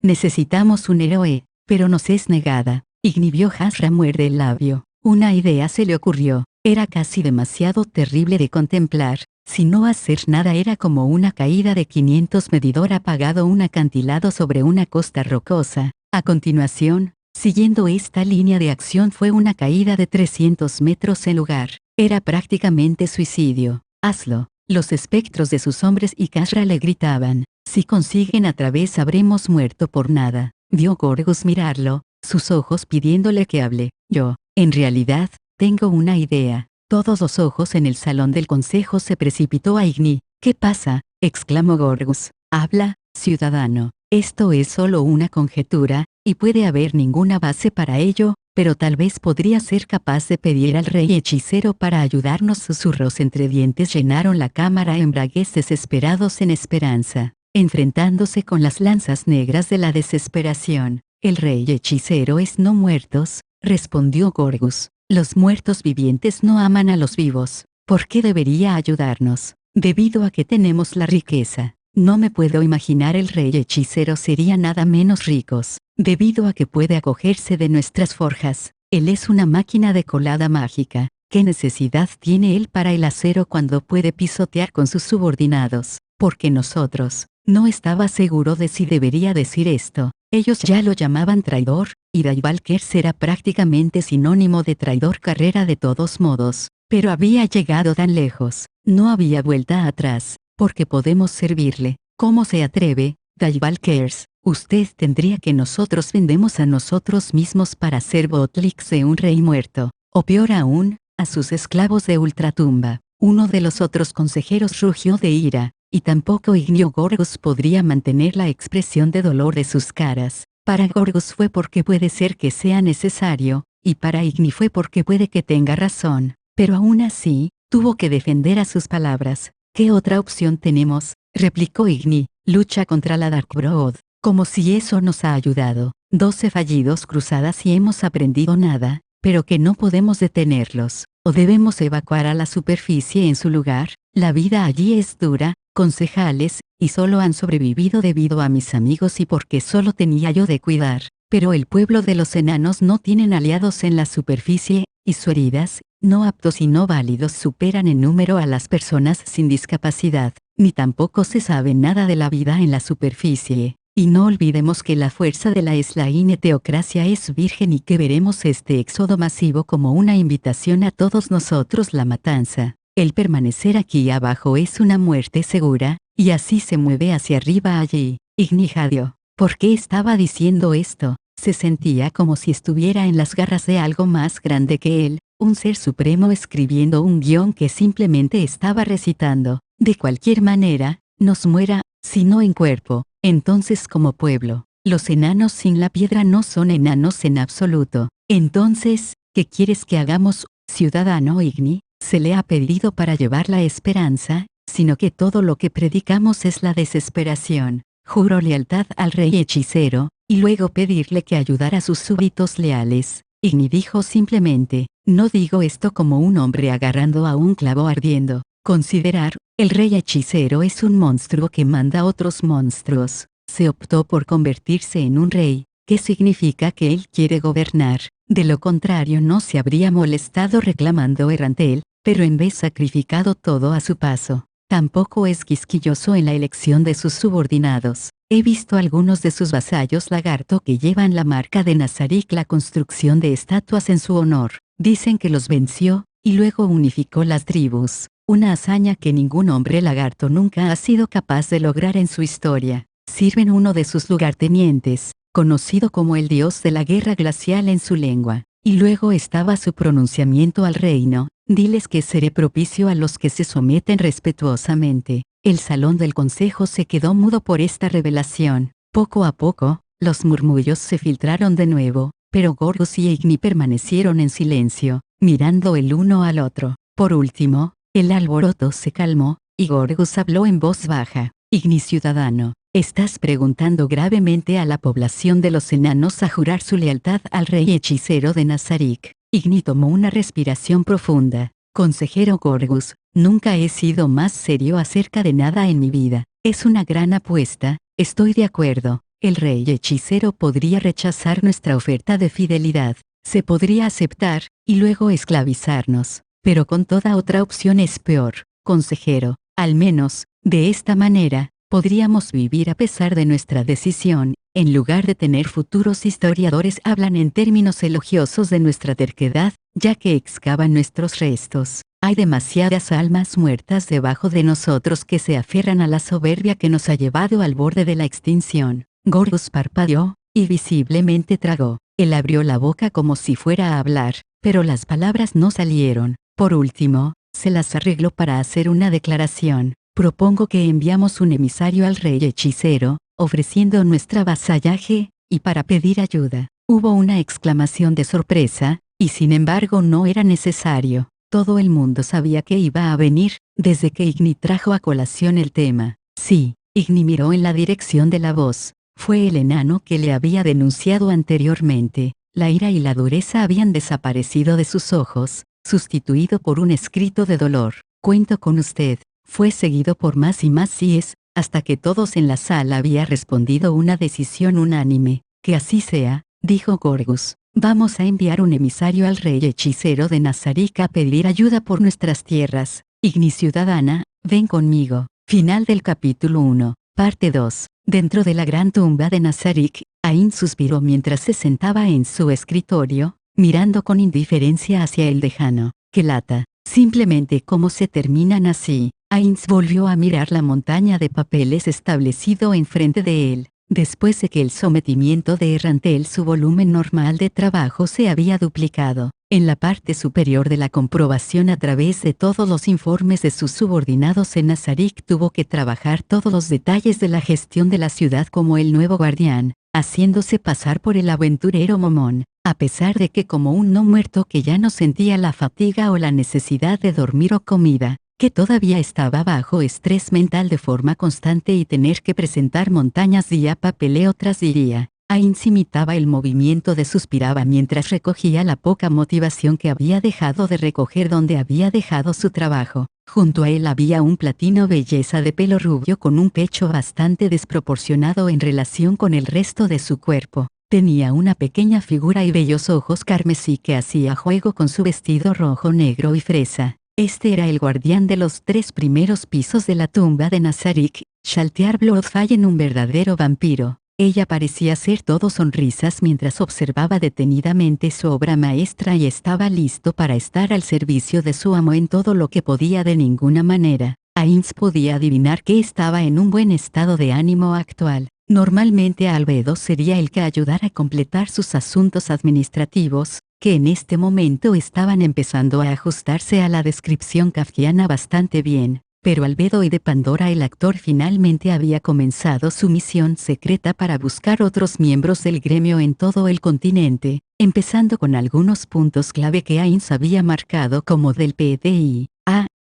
S2: Necesitamos un héroe, pero nos es negada. Igni vio Hasra muerde el labio. Una idea se le ocurrió. Era casi demasiado terrible de contemplar. Si no hacer nada era como una caída de 500 medidor apagado un acantilado sobre una costa rocosa. A continuación, siguiendo esta línea de acción fue una caída de 300 metros en lugar. Era prácticamente suicidio. Hazlo. Los espectros de sus hombres y Khazra le gritaban. Si consiguen a través habremos muerto por nada. Vio Gorgus mirarlo, sus ojos pidiéndole que hable. Yo, en realidad, tengo una idea. Todos los ojos en el salón del consejo se precipitó a Igni. ¿Qué pasa? Exclamó Gorgus. Habla, ciudadano. Esto es solo una conjetura, y puede haber ninguna base para ello, pero tal vez podría ser capaz de pedir al rey hechicero para ayudarnos. Susurros entre dientes llenaron la cámara. Embragues desesperados en esperanza, enfrentándose con las lanzas negras de la desesperación. El rey hechicero es no muertos, respondió Gorgus. Los muertos vivientes no aman a los vivos. ¿Por qué debería ayudarnos? Debido a que tenemos la riqueza. No me puedo imaginar el rey hechicero sería nada menos ricos. Debido a que puede acogerse de nuestras forjas. Él es una máquina de colada mágica. ¿Qué necesidad tiene él para el acero cuando puede pisotear con sus subordinados? Porque nosotros. No estaba seguro de si debería decir esto. Ellos ya lo llamaban traidor, y Daivalkers era prácticamente sinónimo de traidor. Carrera de todos modos. Pero había llegado tan lejos. No había vuelta atrás. Porque podemos servirle. ¿Cómo se atreve, Daivalkers? Usted tendría que nosotros vendemos a nosotros mismos para ser botlix de un rey muerto. O peor aún, a sus esclavos de ultratumba. Uno de los otros consejeros rugió de ira, y tampoco Igni o Gorgus podría mantener la expresión de dolor de sus caras. Para Gorgus fue porque puede ser que sea necesario, y para Igni fue porque puede que tenga razón. Pero aún así, tuvo que defender a sus palabras. ¿Qué otra opción tenemos? Replicó Igni. Lucha contra la Darkbrood. Como si eso nos ha ayudado. 12 fallidos cruzadas y hemos aprendido nada, pero que no podemos detenerlos. O debemos evacuar a la superficie en su lugar. La vida allí es dura, concejales, y solo han sobrevivido debido a mis amigos y porque solo tenía yo de cuidar. Pero el pueblo de los enanos no tienen aliados en la superficie, y sus heridas, no aptos y no válidos superan en número a las personas sin discapacidad, ni tampoco se sabe nada de la vida en la superficie. Y no olvidemos que la fuerza de la Slaine teocracia es virgen y que veremos este éxodo masivo como una invitación a todos nosotros. La matanza, el permanecer aquí abajo es una muerte segura, y así se mueve hacia arriba allí. Igni jadeó. ¿Por qué estaba diciendo esto? Se sentía como si estuviera en las garras de algo más grande que él, un ser supremo escribiendo un guión que simplemente estaba recitando. De cualquier manera, nos muera, si no en cuerpo, entonces como pueblo. Los enanos sin la piedra no son enanos en absoluto. Entonces, ¿qué quieres que hagamos, ciudadano Igni? Se le ha pedido para llevar la esperanza, sino que todo lo que predicamos es la desesperación. Juró lealtad al rey hechicero, y luego pedirle que ayudara a sus súbditos leales. Igni dijo simplemente, no digo esto como un hombre agarrando a un clavo ardiendo. Considerar, el rey hechicero es un monstruo que manda a otros monstruos. Se optó por convertirse en un rey, que significa que él quiere gobernar. De lo contrario no se habría molestado reclamando Errantel, pero en vez sacrificado todo a su paso. Tampoco es quisquilloso en la elección de sus subordinados. He visto algunos de sus vasallos lagarto que llevan la marca de Nazarik, la construcción de estatuas en su honor. Dicen que los venció, y luego unificó las tribus. Una hazaña que ningún hombre lagarto nunca ha sido capaz de lograr en su historia. Sirven uno de sus lugartenientes, conocido como el dios de la guerra glacial en su lengua. Y luego estaba su pronunciamiento al reino. Diles que seré propicio a los que se someten respetuosamente. El salón del consejo se quedó mudo por esta revelación. Poco a poco, los murmullos se filtraron de nuevo, pero Gorgus y Igni permanecieron en silencio, mirando el uno al otro. Por último, el alboroto se calmó, y Gorgus habló en voz baja. Igni ciudadano, estás preguntando gravemente a la población de los enanos a jurar su lealtad al rey hechicero de Nazarik. Igni tomó una respiración profunda. Consejero Gorgus, nunca he sido más serio acerca de nada en mi vida. Es una gran apuesta, estoy de acuerdo. El rey hechicero podría rechazar nuestra oferta de fidelidad. Se podría aceptar, y luego esclavizarnos. Pero con toda otra opción es peor, consejero. Al menos, de esta manera, podríamos vivir a pesar de nuestra decisión. En lugar de tener futuros historiadores hablan en términos elogiosos de nuestra terquedad, ya que excavan nuestros restos. Hay demasiadas almas muertas debajo de nosotros que se aferran a la soberbia que nos ha llevado al borde de la extinción. Gorgus parpadeó, y visiblemente tragó. Él abrió la boca como si fuera a hablar, pero las palabras no salieron. Por último, se las arregló para hacer una declaración. Propongo que enviamos un emisario al rey hechicero, ofreciendo nuestra vasallaje, y para pedir ayuda. Hubo una exclamación de sorpresa, y sin embargo no era necesario. Todo el mundo sabía que iba a venir, desde que Igni trajo a colación el tema. Sí, Igni miró en la dirección de la voz. Fue el enano que le había denunciado anteriormente. La ira y la dureza habían desaparecido de sus ojos, sustituido por un escrito de dolor. Cuento con usted. Fue seguido por más y más síes, hasta que todos en la sala había respondido una decisión unánime. Que así sea, dijo Gorgus. Vamos a enviar un emisario al rey hechicero de Nazarick a pedir ayuda por nuestras tierras. Igni ciudadana, ven conmigo. Final del capítulo 1, parte 2. Dentro de la gran tumba de Nazarick, Ain suspiró mientras se sentaba en su escritorio, mirando con indiferencia hacia el lejano. ¡Qué lata! Simplemente cómo se terminan así. Ainz volvió a mirar la montaña de papeles establecido enfrente de él. Después de que el sometimiento de Errantel su volumen normal de trabajo se había duplicado. En la parte superior de la comprobación a través de todos los informes de sus subordinados en Nazarick tuvo que trabajar todos los detalles de la gestión de la ciudad como el nuevo guardián, haciéndose pasar por el aventurero Momón, a pesar de que como un no muerto que ya no sentía la fatiga o la necesidad de dormir o comida, que todavía estaba bajo estrés mental de forma constante y tener que presentar montañas día papeleo tras día. Ainz imitaba el movimiento de suspiraba mientras recogía la poca motivación que había dejado de recoger donde había dejado su trabajo. Junto a él había un platino belleza de pelo rubio con un pecho bastante desproporcionado en relación con el resto de su cuerpo. Tenía una pequeña figura y bellos ojos carmesí que hacía juego con su vestido rojo, negro y fresa. Este era el guardián de los 3 primeros pisos de la tumba de Nazarick, Shaltiar Bloodfallen, un verdadero vampiro. Ella parecía ser todo sonrisas mientras observaba detenidamente su obra maestra y estaba listo para estar al servicio de su amo en todo lo que podía. De ninguna manera, Ainz podía adivinar que estaba en un buen estado de ánimo actual. Normalmente Albedo sería el que ayudara a completar sus asuntos administrativos, que en este momento estaban empezando a ajustarse a la descripción kafkiana bastante bien, pero Albedo y de Pandora el actor finalmente había comenzado su misión secreta para buscar otros miembros del gremio en todo el continente, empezando con algunos puntos clave que Ainz había marcado como del PDI.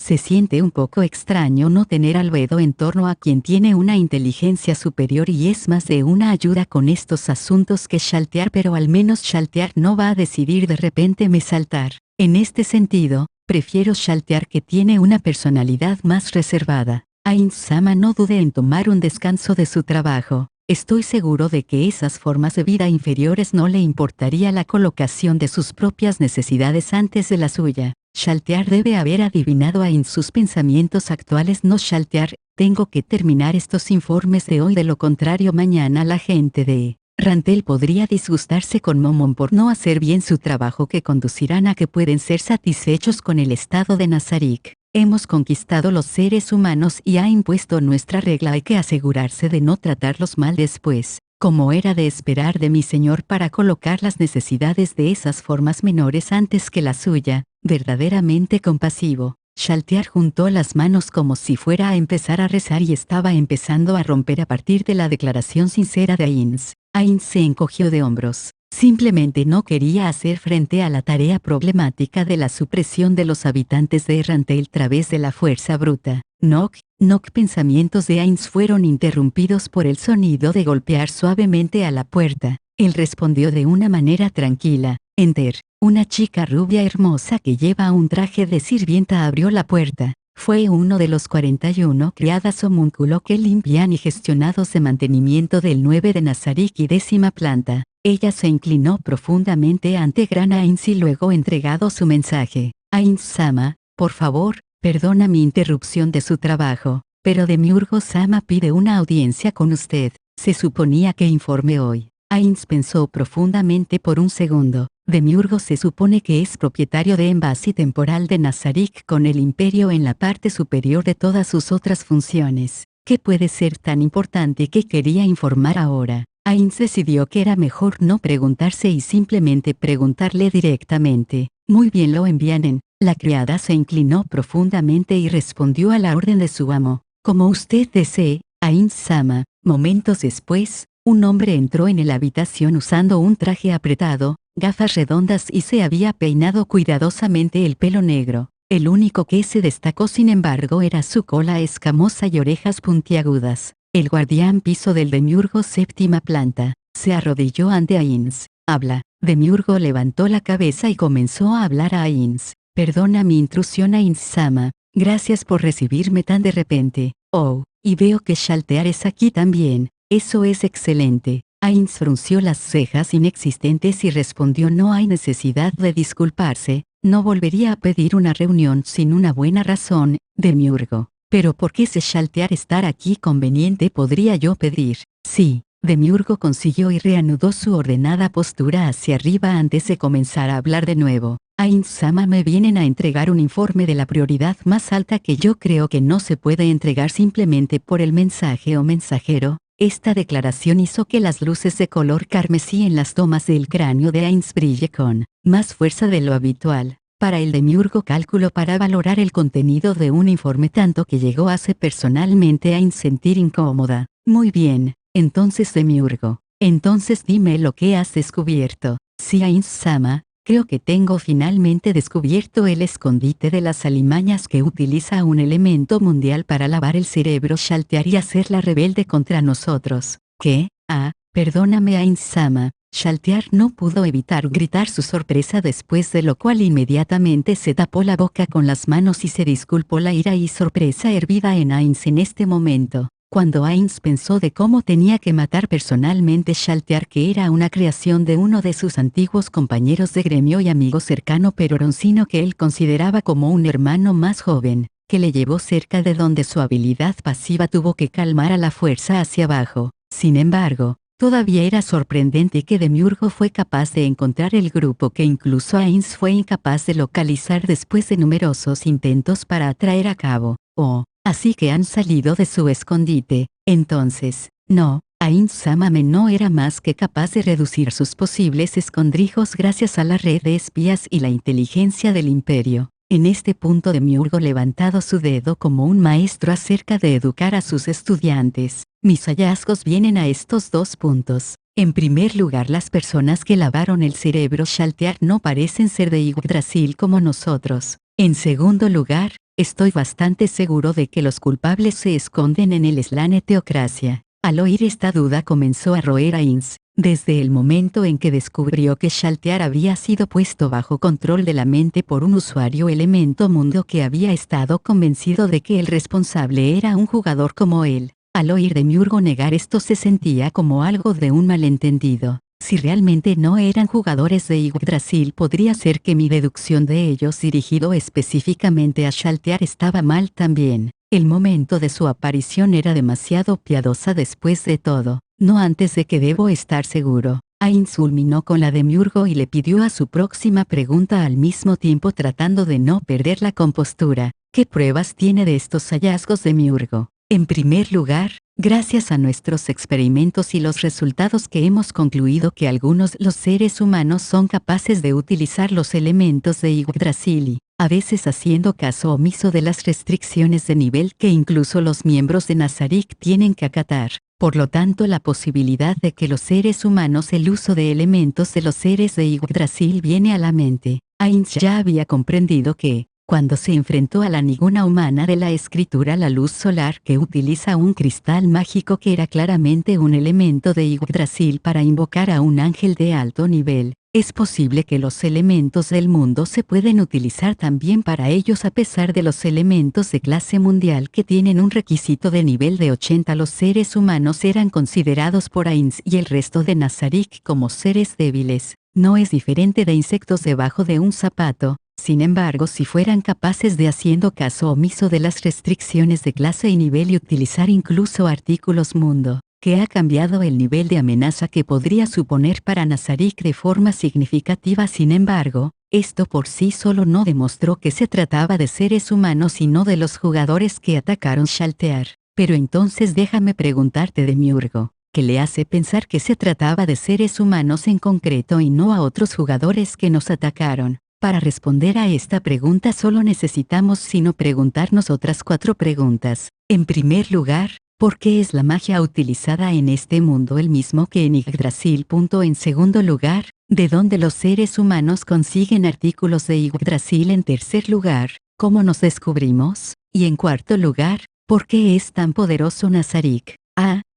S2: Se siente un poco extraño no tener Albedo en torno a quien tiene una inteligencia superior y es más de una ayuda con estos asuntos que Shaltiar, pero al menos Shaltiar no va a decidir de repente me saltar. En este sentido, prefiero Shaltiar, que tiene una personalidad más reservada. Ainz-sama no dude en tomar un descanso de su trabajo. Estoy seguro de que esas formas de vida inferiores no le importaría la colocación de sus propias necesidades antes de la suya. Shaltiar debe haber adivinado a sus pensamientos actuales. No, Shaltiar, tengo que terminar estos informes de hoy, de lo contrario mañana la gente de Rantel podría disgustarse con Momon por no hacer bien su trabajo, que conducirán a que pueden ser satisfechos con el estado de Nazarick. Hemos conquistado los seres humanos y ha impuesto nuestra regla. Hay que asegurarse de no tratarlos mal después, como era de esperar de mi señor, para colocar las necesidades de esas formas menores antes que la suya. Verdaderamente compasivo. Shaltiar juntó las manos como si fuera a empezar a rezar y estaba empezando a romper a partir de la declaración sincera de Ainz. Ainz se encogió de hombros. Simplemente no quería hacer frente a la tarea problemática de la supresión de los habitantes de Rantel a través de la fuerza bruta. Knock, knock. Pensamientos de Ainz fueron interrumpidos por el sonido de golpear suavemente a la puerta. Él respondió de una manera tranquila. Enter. Una chica rubia hermosa que lleva un traje de sirvienta abrió la puerta. Fue uno de los 41 criadas homúnculo que limpian y gestionados de mantenimiento del 9 de Nazarik y 10ª planta. Ella se inclinó profundamente ante Gran Ainz y luego entregado su mensaje. Ainz-sama, por favor, perdona mi interrupción de su trabajo, pero Demiurgo-sama pide una audiencia con usted. Se suponía que informe hoy. Ainz pensó profundamente por un segundo. Demiurgo se supone que es propietario de Embassy temporal de Nazarik con el imperio en la parte superior de todas sus otras funciones. ¿Qué puede ser tan importante que quería informar ahora? Ainz decidió que era mejor no preguntarse y simplemente preguntarle directamente. Muy bien, lo envían. La criada se inclinó profundamente y respondió a la orden de su amo. Como usted desee, Ainz-sama. Momentos después, un hombre entró en la habitación usando un traje apretado, gafas redondas y se había peinado cuidadosamente el pelo negro. El único que se destacó sin embargo era su cola escamosa y orejas puntiagudas. El guardián piso del Demiurgo 7ª planta. Se arrodilló ante Ainz. Habla. Demiurgo levantó la cabeza y comenzó a hablar a Ainz. Perdona mi intrusión, Ainz-sama. Gracias por recibirme tan de repente. Oh, y veo que Shaltear es aquí también. Eso es excelente. Ainz frunció las cejas inexistentes y respondió: no hay necesidad de disculparse, no volvería a pedir una reunión sin una buena razón, Demiurgo. Pero ¿por qué se Shaltear estar aquí conveniente podría yo pedir? Sí. Demiurgo consiguió y reanudó su ordenada postura hacia arriba antes de comenzar a hablar de nuevo. Ainz-sama, me vienen a entregar un informe de la prioridad más alta que yo creo que no se puede entregar simplemente por el mensaje o mensajero. Esta declaración hizo que las luces de color carmesí en las tomas del cráneo de Ainz brille con más fuerza de lo habitual. Para el Demiurgo cálculo para valorar el contenido de un informe tanto que llegó a hacer personalmente a Ainz sentir incómoda. Muy bien, entonces Demiurgo. Entonces dime lo que has descubierto. Sí, Ainz-sama, creo que tengo finalmente descubierto el escondite de las alimañas que utiliza un elemento mundial para lavar el cerebro Shaltear y hacerla rebelde contra nosotros. ¿Qué? Ah, perdóname, Ainz-sama. Shaltear no pudo evitar gritar su sorpresa, después de lo cual inmediatamente se tapó la boca con las manos y se disculpó. La ira y sorpresa hervida en Ainz en este momento. Cuando Ainz pensó de cómo tenía que matar personalmente Shaltear, que era una creación de uno de sus antiguos compañeros de gremio y amigo cercano pero roncino que él consideraba como un hermano más joven, que le llevó cerca de donde su habilidad pasiva tuvo que calmar a la fuerza hacia abajo. Sin embargo, todavía era sorprendente que Demiurgo fue capaz de encontrar el grupo que incluso Ainz fue incapaz de localizar después de numerosos intentos para atraer a cabo. Oh, así que han salido de su escondite. Entonces, no, Ainz-sama no era más que capaz de reducir sus posibles escondrijos gracias a la red de espías y la inteligencia del imperio. En este punto Demiurgo levantado su dedo como un maestro acerca de educar a sus estudiantes. Mis hallazgos vienen a estos 2 puntos. En primer lugar, las personas que lavaron el cerebro Shaltear no parecen ser de Yggdrasil como nosotros. En segundo lugar, estoy bastante seguro de que los culpables se esconden en el Slane Teocracia. Al oír esta duda comenzó a roer a Ainz. Desde el momento en que descubrió que Shaltear había sido puesto bajo control de la mente por un usuario elemento mundo que había estado convencido de que el responsable era un jugador como él. Al oír Demiurgo negar esto se sentía como algo de un malentendido. Si realmente no eran jugadores de Yggdrasil, podría ser que mi deducción de ellos dirigido específicamente a Shaltear estaba mal también. El momento de su aparición era demasiado piadosa después de todo. No antes de que debo estar seguro. Ainz culminó con la Demiurgo y le pidió a su próxima pregunta al mismo tiempo tratando de no perder la compostura. ¿Qué pruebas tiene de estos hallazgos, Demiurgo? En primer lugar, gracias a nuestros experimentos y los resultados que hemos concluido que algunos los seres humanos son capaces de utilizar los elementos de Yggdrasil, a veces haciendo caso omiso de las restricciones de nivel que incluso los miembros de Nazarik tienen que acatar. Por lo tanto, la posibilidad de que los seres humanos el uso de elementos de los seres de Yggdrasil viene a la mente. Ainz ya había comprendido que, cuando se enfrentó a la ninguna humana de la escritura, la luz solar que utiliza un cristal mágico que era claramente un elemento de Yggdrasil para invocar a un ángel de alto nivel, Es posible que los elementos del mundo se pueden utilizar también para ellos a pesar de los elementos de clase mundial que tienen un requisito de nivel de 80. Los seres humanos eran considerados por Ainz y el resto de Nazarick como seres débiles. No es diferente de insectos debajo de un zapato. Sin embargo, si fueran capaces de haciendo caso omiso de las restricciones de clase y nivel y utilizar incluso artículos mundo, que ha cambiado el nivel de amenaza que podría suponer para Nazarick de forma significativa. Sin embargo, esto por sí solo no demostró que se trataba de seres humanos sino de los jugadores que atacaron Shaltear. Pero entonces déjame preguntarte, Demiurgo, ¿qué le hace pensar que se trataba de seres humanos en concreto y no a otros jugadores que nos atacaron? Para responder a esta pregunta solo necesitamos sino preguntarnos otras 4 preguntas. En primer lugar, ¿por qué es la magia utilizada en este mundo el mismo que en Yggdrasil? En segundo lugar, ¿de dónde los seres humanos consiguen artículos de Yggdrasil? En tercer lugar, ¿cómo nos descubrimos? Y en cuarto lugar, ¿por qué es tan poderoso Nazarick?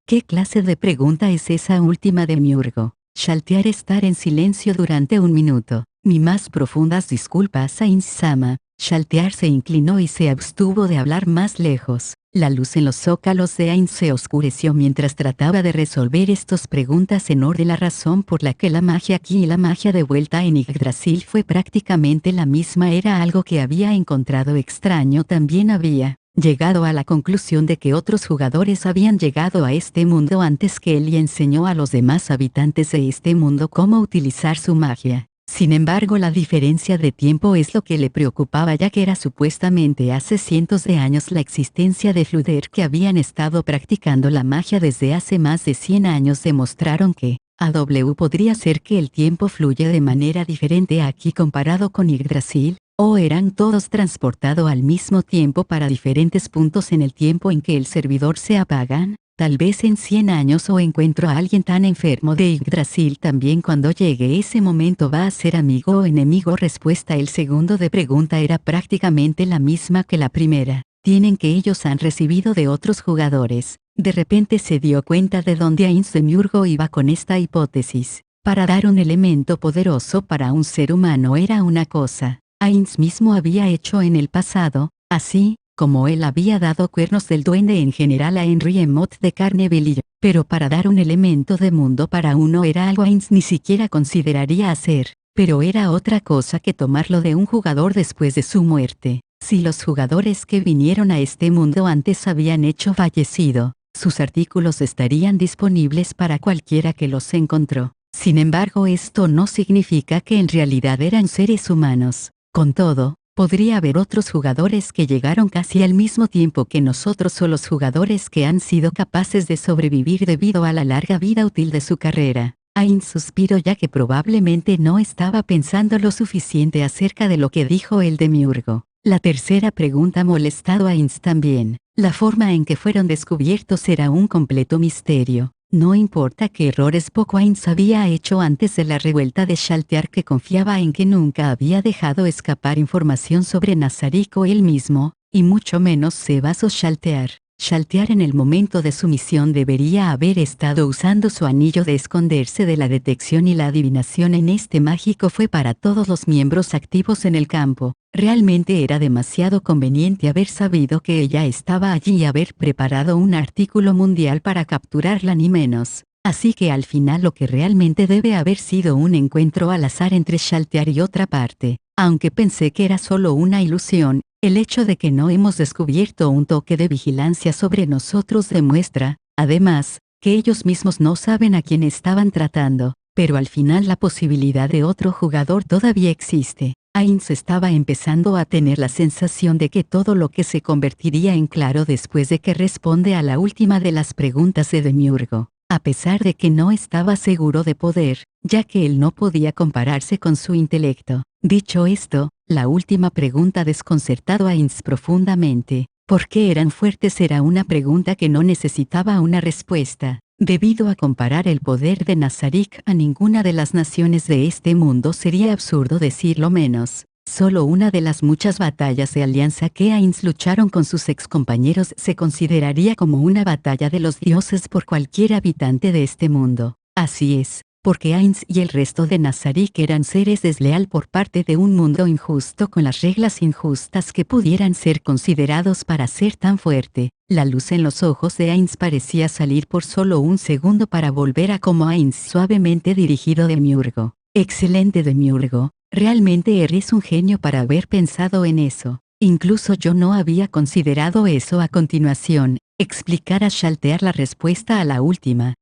S2: ¿Qué clase de pregunta es esa última, Demiurgo? Shaltear estar en silencio durante un minuto. Mi más profundas disculpas, Ainz-sama. Shaltear se inclinó y se abstuvo de hablar más lejos. La luz en los zócalos de Ainz se oscureció mientras trataba de resolver estas preguntas en orden. La razón por la que la magia aquí y la magia de vuelta en Yggdrasil fue prácticamente la misma era algo que había encontrado extraño. También había llegado a la conclusión de que otros jugadores habían llegado a este mundo antes que él y enseñó a los demás habitantes de este mundo cómo utilizar su magia. Sin embargo, la diferencia de tiempo es lo que le preocupaba, ya que era supuestamente hace cientos de años la existencia de Fluder que habían estado practicando la magia desde hace más de 100 años demostraron que AW podría ser que el tiempo fluye de manera diferente aquí comparado con Yggdrasil, o eran todos transportados al mismo tiempo para diferentes puntos en el tiempo en que el servidor se apagan. Tal vez en 100 años o encuentro a alguien tan enfermo de Yggdrasil también cuando llegue ese momento va a ser amigo o enemigo. Respuesta: el segundo de pregunta era prácticamente la misma que la primera. Tienen que ellos han recibido de otros jugadores. De repente se dio cuenta de dónde Ainz Demiurgo iba con esta hipótesis. Para dar un elemento poderoso para un ser humano era una cosa. Ainz mismo había hecho en el pasado, así como él había dado cuernos del duende en general a Henry Emmott de Carneville, pero para dar un elemento de mundo para uno era algo Ainz ni siquiera consideraría hacer, pero era otra cosa que tomarlo de un jugador después de su muerte. Si los jugadores que vinieron a este mundo antes habían hecho fallecido, sus artículos estarían disponibles para cualquiera que los encontró. Sin embargo, esto no significa que en realidad eran seres humanos. Con todo, podría haber otros jugadores que llegaron casi al mismo tiempo que nosotros o los jugadores que han sido capaces de sobrevivir debido a la larga vida útil de su carrera. Ainz suspiró ya que probablemente no estaba pensando lo suficiente acerca de lo que dijo el Demiurgo. La tercera pregunta molestado a Ainz también. La forma en que fueron descubiertos era un completo misterio. No importa qué errores poco Ainz había hecho antes de la revuelta de Shaltear, que confiaba en que nunca había dejado escapar información sobre Nazarick o él mismo, y mucho menos Sebas o Shaltear. Shaltear en el momento de su misión debería haber estado usando su anillo de esconderse de la detección y la adivinación en este mágico fue para todos los miembros activos en el campo. Realmente era demasiado conveniente haber sabido que ella estaba allí y haber preparado un artículo mundial para capturarla ni menos. Así que al final lo que realmente debe haber sido un encuentro al azar entre Shaltear y otra parte. Aunque pensé que era solo una ilusión, el hecho de que no hemos descubierto un toque de vigilancia sobre nosotros demuestra, además, que ellos mismos no saben a quién estaban tratando, pero al final la posibilidad de otro jugador todavía existe. Ainz estaba empezando a tener la sensación de que todo lo que se convertiría en claro después de que responde a la última de las preguntas de Demiurgo, a pesar de que no estaba seguro de poder, ya que él no podía compararse con su intelecto. Dicho esto, la última pregunta desconcertó a Ainz profundamente. ¿Por qué eran fuertes? Era una pregunta que no necesitaba una respuesta. Debido a comparar el poder de Nazarick a ninguna de las naciones de este mundo sería absurdo decirlo menos. Solo una de las muchas batallas de alianza que Ainz lucharon con sus excompañeros se consideraría como una batalla de los dioses por cualquier habitante de este mundo. Así es, porque Ainz y el resto de Nazarik eran seres desleal por parte de un mundo injusto con las reglas injustas que pudieran ser considerados para ser tan fuerte. La luz en los ojos de Ainz parecía salir por solo un segundo para volver a como Ainz suavemente dirigido Demiurgo. Excelente Demiurgo, realmente eres un genio para haber pensado en eso. Incluso yo no había considerado eso. A continuación, explicar a Shaltear la respuesta a la última.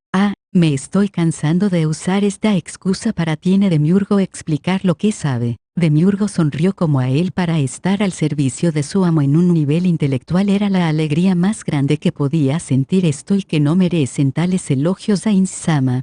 S2: Me estoy cansando de usar esta excusa para tiene Demiurgo explicar lo que sabe. Demiurgo sonrió como a él para estar al servicio de su amo en un nivel intelectual era la alegría más grande que podía sentir esto y que no merecen tales elogios Ainz-sama.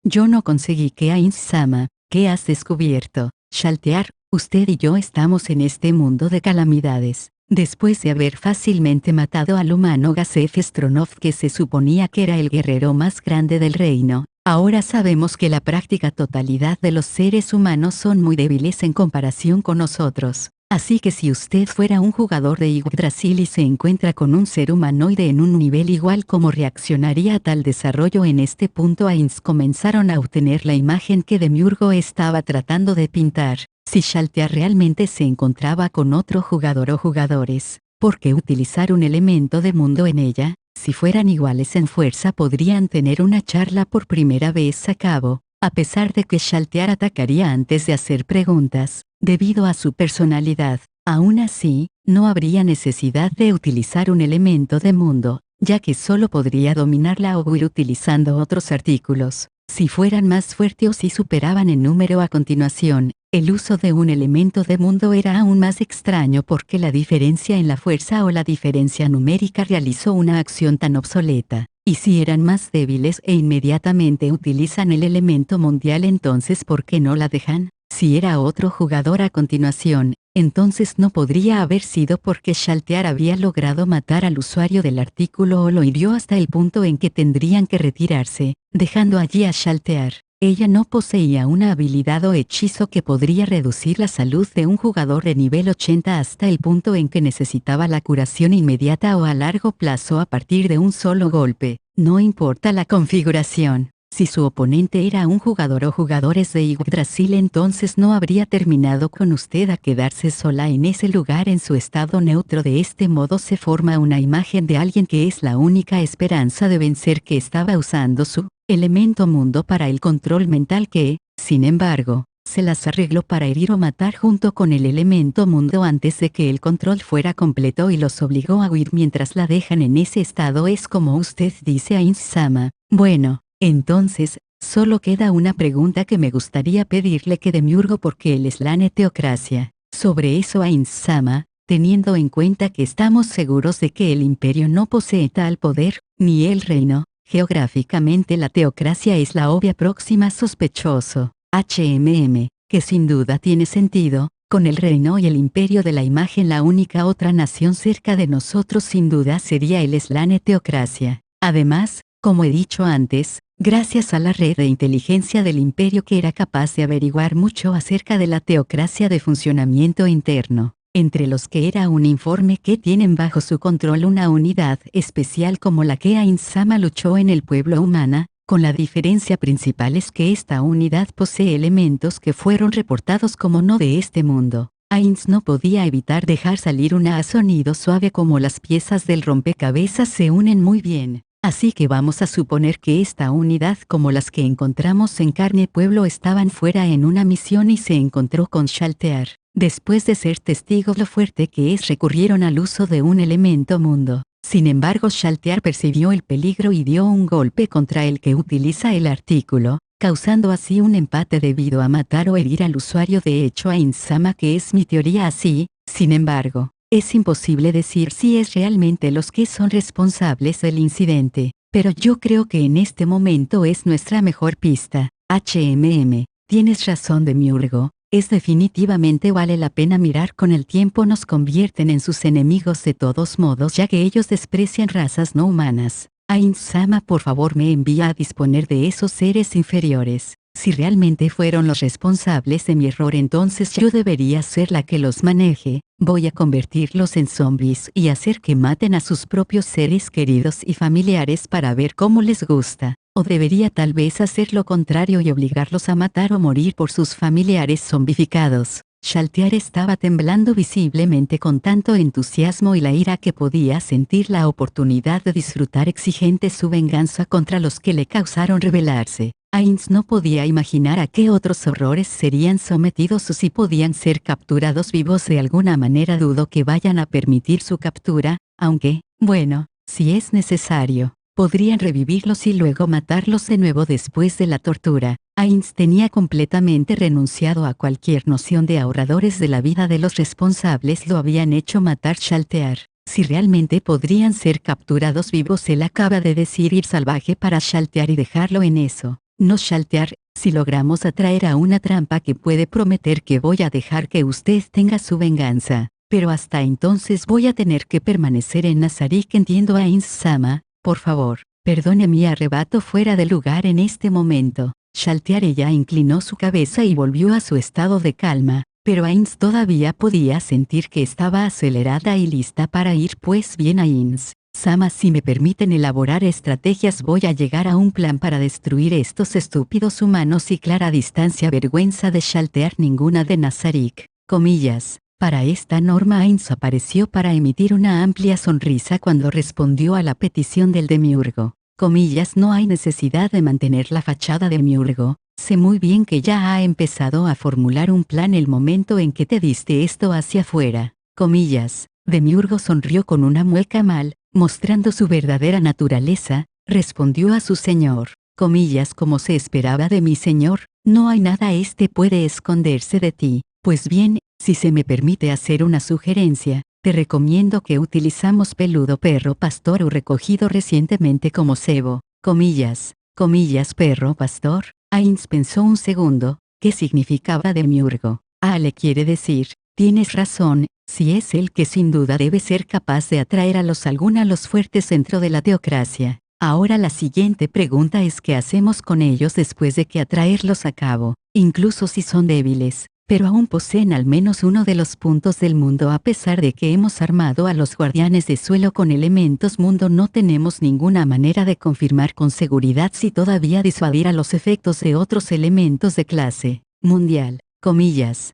S2: Yo no conseguí que Ainz-sama, ¿qué has descubierto? Shaltear, usted y yo estamos en este mundo de calamidades. Después de haber fácilmente matado al humano Gazef Stronov que se suponía que era el guerrero más grande del reino, ahora sabemos que la práctica totalidad de los seres humanos son muy débiles en comparación con nosotros. Así que si usted fuera un jugador de Yggdrasil y se encuentra con un ser humanoide en un nivel igual, ¿cómo reaccionaría a tal desarrollo? En este punto Ainz comenzaron a obtener la imagen que Demiurgo estaba tratando de pintar. Si Shaltear realmente se encontraba con otro jugador o jugadores, ¿por qué utilizar un elemento de mundo en ella? Si fueran iguales en fuerza podrían tener una charla por primera vez a cabo, a pesar de que Shaltear atacaría antes de hacer preguntas, debido a su personalidad. Aún así, no habría necesidad de utilizar un elemento de mundo, ya que solo podría dominarla o huir utilizando otros artículos. Si fueran más fuertes o si superaban en número a continuación, el uso de un elemento de mundo era aún más extraño porque la diferencia en la fuerza o la diferencia numérica realizó una acción tan obsoleta. Y si eran más débiles e inmediatamente utilizan el elemento mundial, entonces ¿por qué no la dejan? Si era otro jugador a continuación, entonces no podría haber sido porque Shaltear había logrado matar al usuario del artículo o lo hirió hasta el punto en que tendrían que retirarse, dejando allí a Shaltear. Ella no poseía una habilidad o hechizo que podría reducir la salud de un jugador de nivel 80 hasta el punto en que necesitaba la curación inmediata o a largo plazo a partir de un solo golpe. No importa la configuración. Si su oponente era un jugador o jugadores de Yggdrasil, entonces no habría terminado con usted a quedarse sola en ese lugar en su estado neutro. De este modo se forma una imagen de alguien que es la única esperanza de vencer, que estaba usando su elemento mundo para el control mental que, sin embargo, se las arregló para herir o matar junto con el elemento mundo antes de que el control fuera completo y los obligó a huir mientras la dejan en ese estado. Es como usted dice, Ainz-sama. Bueno, entonces, solo queda una pregunta que me gustaría pedirle que Demiurgo, porque él es la teocracia. Sobre eso, Ainz-sama, teniendo en cuenta que estamos seguros de que el imperio no posee tal poder, ni el reino. Geográficamente la teocracia es la obvia próxima sospechoso, que sin duda tiene sentido, con el reino y el imperio de la imagen la única otra nación cerca de nosotros sin duda sería el Slane teocracia. Además, como he dicho antes, gracias a la red de inteligencia del imperio que era capaz de averiguar mucho acerca de la teocracia de funcionamiento interno, entre los que era un informe que tienen bajo su control una unidad especial como la que Ainz-sama luchó en el pueblo humana, con la diferencia principal es que esta unidad posee elementos que fueron reportados como no de este mundo. Ainz no podía evitar dejar salir un sonido suave como las piezas del rompecabezas se unen muy bien. Así que vamos a suponer que esta unidad, como las que encontramos en Carne Pueblo, estaban fuera en una misión y se encontró con Shaltear. Después de ser testigos lo fuerte que es, recurrieron al uso de un elemento mundo. Sin embargo, Shaltear percibió el peligro y dio un golpe contra el que utiliza el artículo, causando así un empate debido a matar o herir al usuario. De hecho, Ainz-sama, que es mi teoría así, sin embargo, es imposible decir si es realmente los que son responsables del incidente, pero yo creo que en este momento es nuestra mejor pista. Tienes razón, Demiurgo, es definitivamente vale la pena mirar. Con el tiempo nos convierten en sus enemigos de todos modos, ya que ellos desprecian razas no humanas. Ainz-sama, por favor, me envía a disponer de esos seres inferiores. Si realmente fueron los responsables de mi error, entonces yo debería ser la que los maneje. Voy a convertirlos en zombies y hacer que maten a sus propios seres queridos y familiares para ver cómo les gusta. O debería tal vez hacer lo contrario y obligarlos a matar o morir por sus familiares zombificados. Shaltear estaba temblando visiblemente con tanto entusiasmo y la ira que podía sentir la oportunidad de disfrutar exigente su venganza contra los que le causaron rebelarse. Ainz no podía imaginar a qué otros horrores serían sometidos o si podían ser capturados vivos de alguna manera. Dudo que vayan a permitir su captura, aunque, bueno, si es necesario, podrían revivirlos y luego matarlos de nuevo después de la tortura. Ainz tenía completamente renunciado a cualquier noción de ahorradores de la vida de los responsables. Lo habían hecho matar Shaltear. Si realmente podrían ser capturados vivos, él acaba de decir ir salvaje para Shaltear y dejarlo en eso. No Shaltear, si logramos atraer a una trampa que puede prometer que voy a dejar que usted tenga su venganza. Pero hasta entonces voy a tener que permanecer en Nazarik. Entiendo, Ainz-sama, por favor, perdone mi arrebato fuera de lugar en este momento. Shaltear ella inclinó su cabeza y volvió a su estado de calma, pero Ainz todavía podía sentir que estaba acelerada y lista para ir. Pues bien, Ainz-sama, si me permiten elaborar estrategias, voy a llegar a un plan para destruir estos estúpidos humanos y clara distancia. Vergüenza de Shaltear ninguna de Nazarik. Comillas. Para esta norma, Ainz apareció para emitir una amplia sonrisa cuando respondió a la petición del demiurgo. Comillas, no hay necesidad de mantener la fachada de demiurgo. Sé muy bien que ya ha empezado a formular un plan el momento en que te diste esto hacia afuera. Comillas. Demiurgo sonrió con una mueca mal, mostrando su verdadera naturaleza, respondió a su señor. Comillas, como se esperaba de mi señor, no hay nada puede esconderse de ti. Pues bien, si se me permite hacer una sugerencia, te recomiendo que utilizamos peludo perro pastor o recogido recientemente como cebo. Comillas, perro pastor. Ainz pensó un segundo. ¿Qué significaba demiurgo? Le quiere decir, tienes razón, si es él que sin duda debe ser capaz de atraer a los fuertes dentro de la teocracia. Ahora la siguiente pregunta es ¿qué hacemos con ellos después de que atraerlos a cabo? Incluso si son débiles, pero aún poseen al menos uno de los puntos del mundo. A pesar de que hemos armado a los guardianes de suelo con elementos mundo, no tenemos ninguna manera de confirmar con seguridad si todavía disuadir a los efectos de otros elementos de clase mundial. Comillas,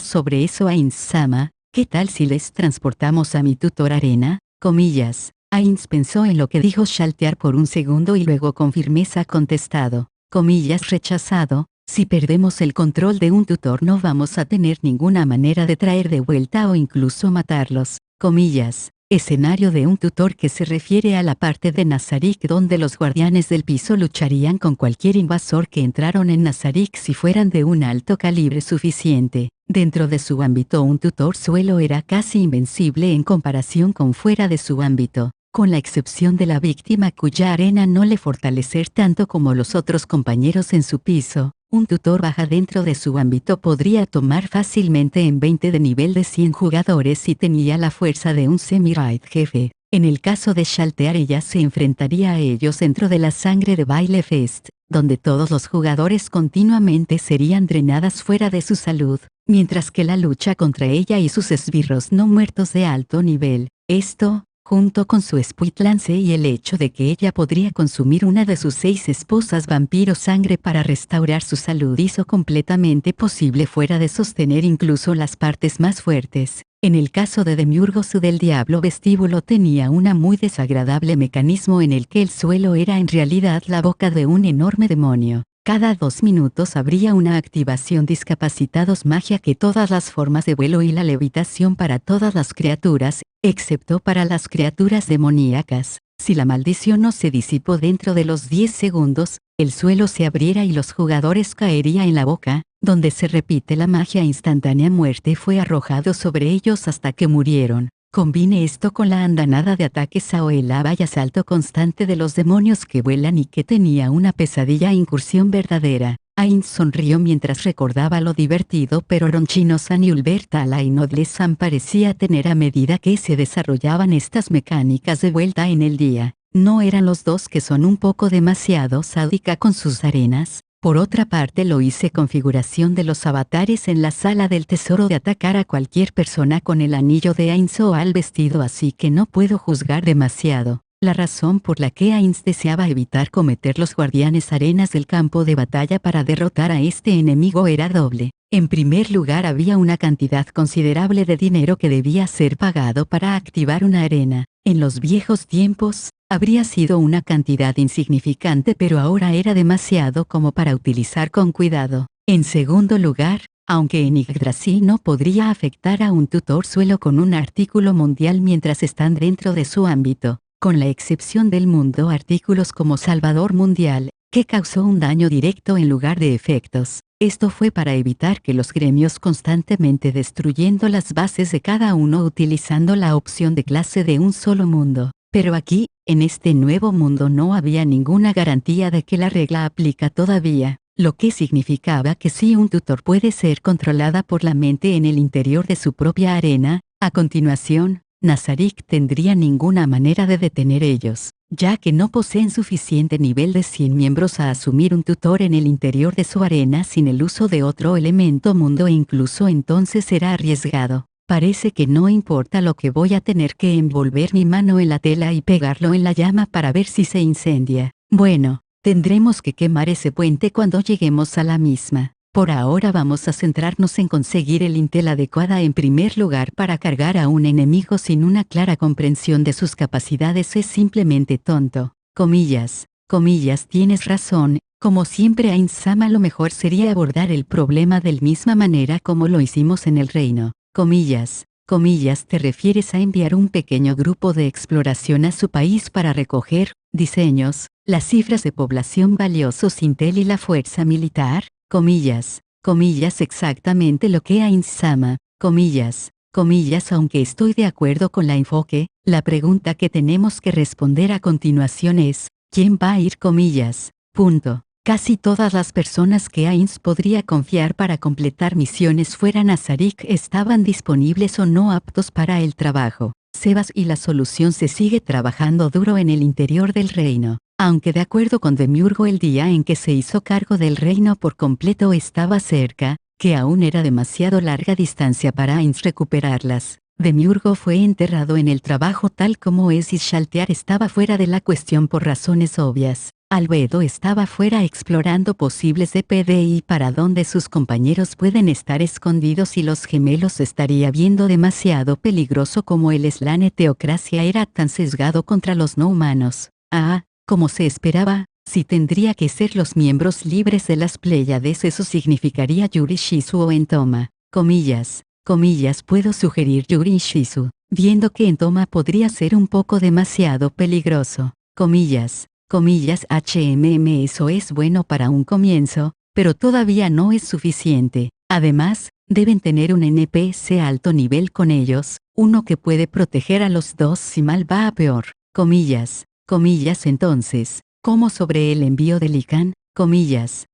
S2: sobre eso, Ainz-sama, ¿qué tal si les transportamos a mi tutor arena? Comillas. Ainz pensó en lo que dijo Shaltear por un segundo y luego con firmeza contestado. Comillas, rechazado. Si perdemos el control de un tutor, no vamos a tener ninguna manera de traer de vuelta o incluso matarlos. Comillas. Escenario de un tutor que se refiere a la parte de Nazarik donde los guardianes del piso lucharían con cualquier invasor que entraron en Nazarik si fueran de un alto calibre suficiente. Dentro de su ámbito, un tutor suelo era casi invencible en comparación con fuera de su ámbito, con la excepción de la víctima cuya arena no le fortalecer tanto como los otros compañeros en su piso. Un tutor baja dentro de su ámbito podría tomar fácilmente en 20 de nivel de 100 jugadores si tenía la fuerza de un semi-raid jefe. En el caso de Shaltear, ella se enfrentaría a ellos dentro de la sangre de Baile Fest, donde todos los jugadores continuamente serían drenadas fuera de su salud, mientras que la lucha contra ella y sus esbirros no muertos de alto nivel. Esto, junto con su split lance y el hecho de que ella podría consumir una de sus 6 esposas vampiro sangre para restaurar su salud, hizo completamente posible fuera de sostener incluso las partes más fuertes. En el caso de Demiurgo, su del diablo vestíbulo tenía una muy desagradable mecanismo en el que el suelo era en realidad la boca de un enorme demonio. Cada 2 minutos habría una activación discapacitados magia que todas las formas de vuelo y la levitación para todas las criaturas, excepto para las criaturas demoníacas. Si la maldición no se disipó dentro de los 10 segundos, el suelo se abriera y los jugadores caería en la boca, donde se repite la magia instantánea. Muerte fue arrojado sobre ellos hasta que murieron. Combine esto con la andanada de ataques a Oelaba y asalto constante de los demonios que vuelan y que tenía una pesadilla incursión verdadera. Ainz sonrió mientras recordaba lo divertido pero ronchinosa y Ulbertala y Nodlesan parecía tener a medida que se desarrollaban estas mecánicas de vuelta en el día. ¿No eran los dos que son un poco demasiado sádica con sus arenas? Por otra parte, lo hice configuración de los avatares en la sala del tesoro de atacar a cualquier persona con el anillo de Ainz o al vestido, así que no puedo juzgar demasiado. La razón por la que Ainz deseaba evitar cometer los guardianes arenas del campo de batalla para derrotar a este enemigo era doble. En primer lugar, había una cantidad considerable de dinero que debía ser pagado para activar una arena. En los viejos tiempos, habría sido una cantidad insignificante, pero ahora era demasiado como para utilizar con cuidado. En segundo lugar, aunque en Yggdrasil no podría afectar a un tutor solo con un artículo mundial mientras están dentro de su ámbito, con la excepción del mundo, artículos como Salvador Mundial, que causó un daño directo en lugar de efectos. Esto fue para evitar que los gremios constantemente destruyendo las bases de cada uno utilizando la opción de clase de un solo mundo. Pero aquí, en este nuevo mundo no había ninguna garantía de que la regla aplica todavía, lo que significaba que si un tutor puede ser controlada por la mente en el interior de su propia arena, a continuación, Nazarick tendría ninguna manera de detener ellos, ya que no poseen suficiente nivel de 100 miembros a asumir un tutor en el interior de su arena sin el uso de otro elemento mundo, e incluso entonces será arriesgado. Parece que no importa lo que voy a tener que envolver mi mano en la tela y pegarlo en la llama para ver si se incendia. Bueno, tendremos que quemar ese puente cuando lleguemos a la misma. Por ahora vamos a centrarnos en conseguir el intel adecuada en primer lugar. Para cargar a un enemigo sin una clara comprensión de sus capacidades es simplemente tonto. Comillas, tienes razón. Como siempre, Ainz-sama, lo mejor sería abordar el problema de la misma manera como lo hicimos en el reino. Comillas, ¿te refieres a enviar un pequeño grupo de exploración a su país para recoger diseños, las cifras de población valiosos, intel y la fuerza militar? Comillas, exactamente lo que Ainz-sama. Comillas, aunque estoy de acuerdo con la enfoque, la pregunta que tenemos que responder a continuación es, ¿quién va a ir? Comillas, punto. Casi todas las personas que Ainz podría confiar para completar misiones fuera Nazarick estaban disponibles o no aptos para el trabajo. Sebas, y la solución: se sigue trabajando duro en el interior del reino. Aunque de acuerdo con Demiurgo, el día en que se hizo cargo del reino por completo estaba cerca, que aún era demasiado larga distancia para Ainz recuperarlas. Demiurgo fue enterrado en el trabajo tal como es, y Shaltear estaba fuera de la cuestión por razones obvias. Albedo estaba fuera explorando posibles DPDI para donde sus compañeros pueden estar escondidos, y los gemelos estaría viendo demasiado peligroso como el Slane Teocracia era tan sesgado contra los no humanos. Como se esperaba, si tendría que ser los miembros libres de las Pléyades, eso significaría Yuri, Shizu o Entoma. Comillas, puedo sugerir Yuri y Shizu, viendo que Entoma podría ser un poco demasiado peligroso. Comillas, eso es bueno para un comienzo, pero todavía no es suficiente. Además, deben tener un NPC alto nivel con ellos, uno que puede proteger a los dos si mal va a peor. Comillas, entonces, ¿cómo sobre el envío de Lycan? Comillas,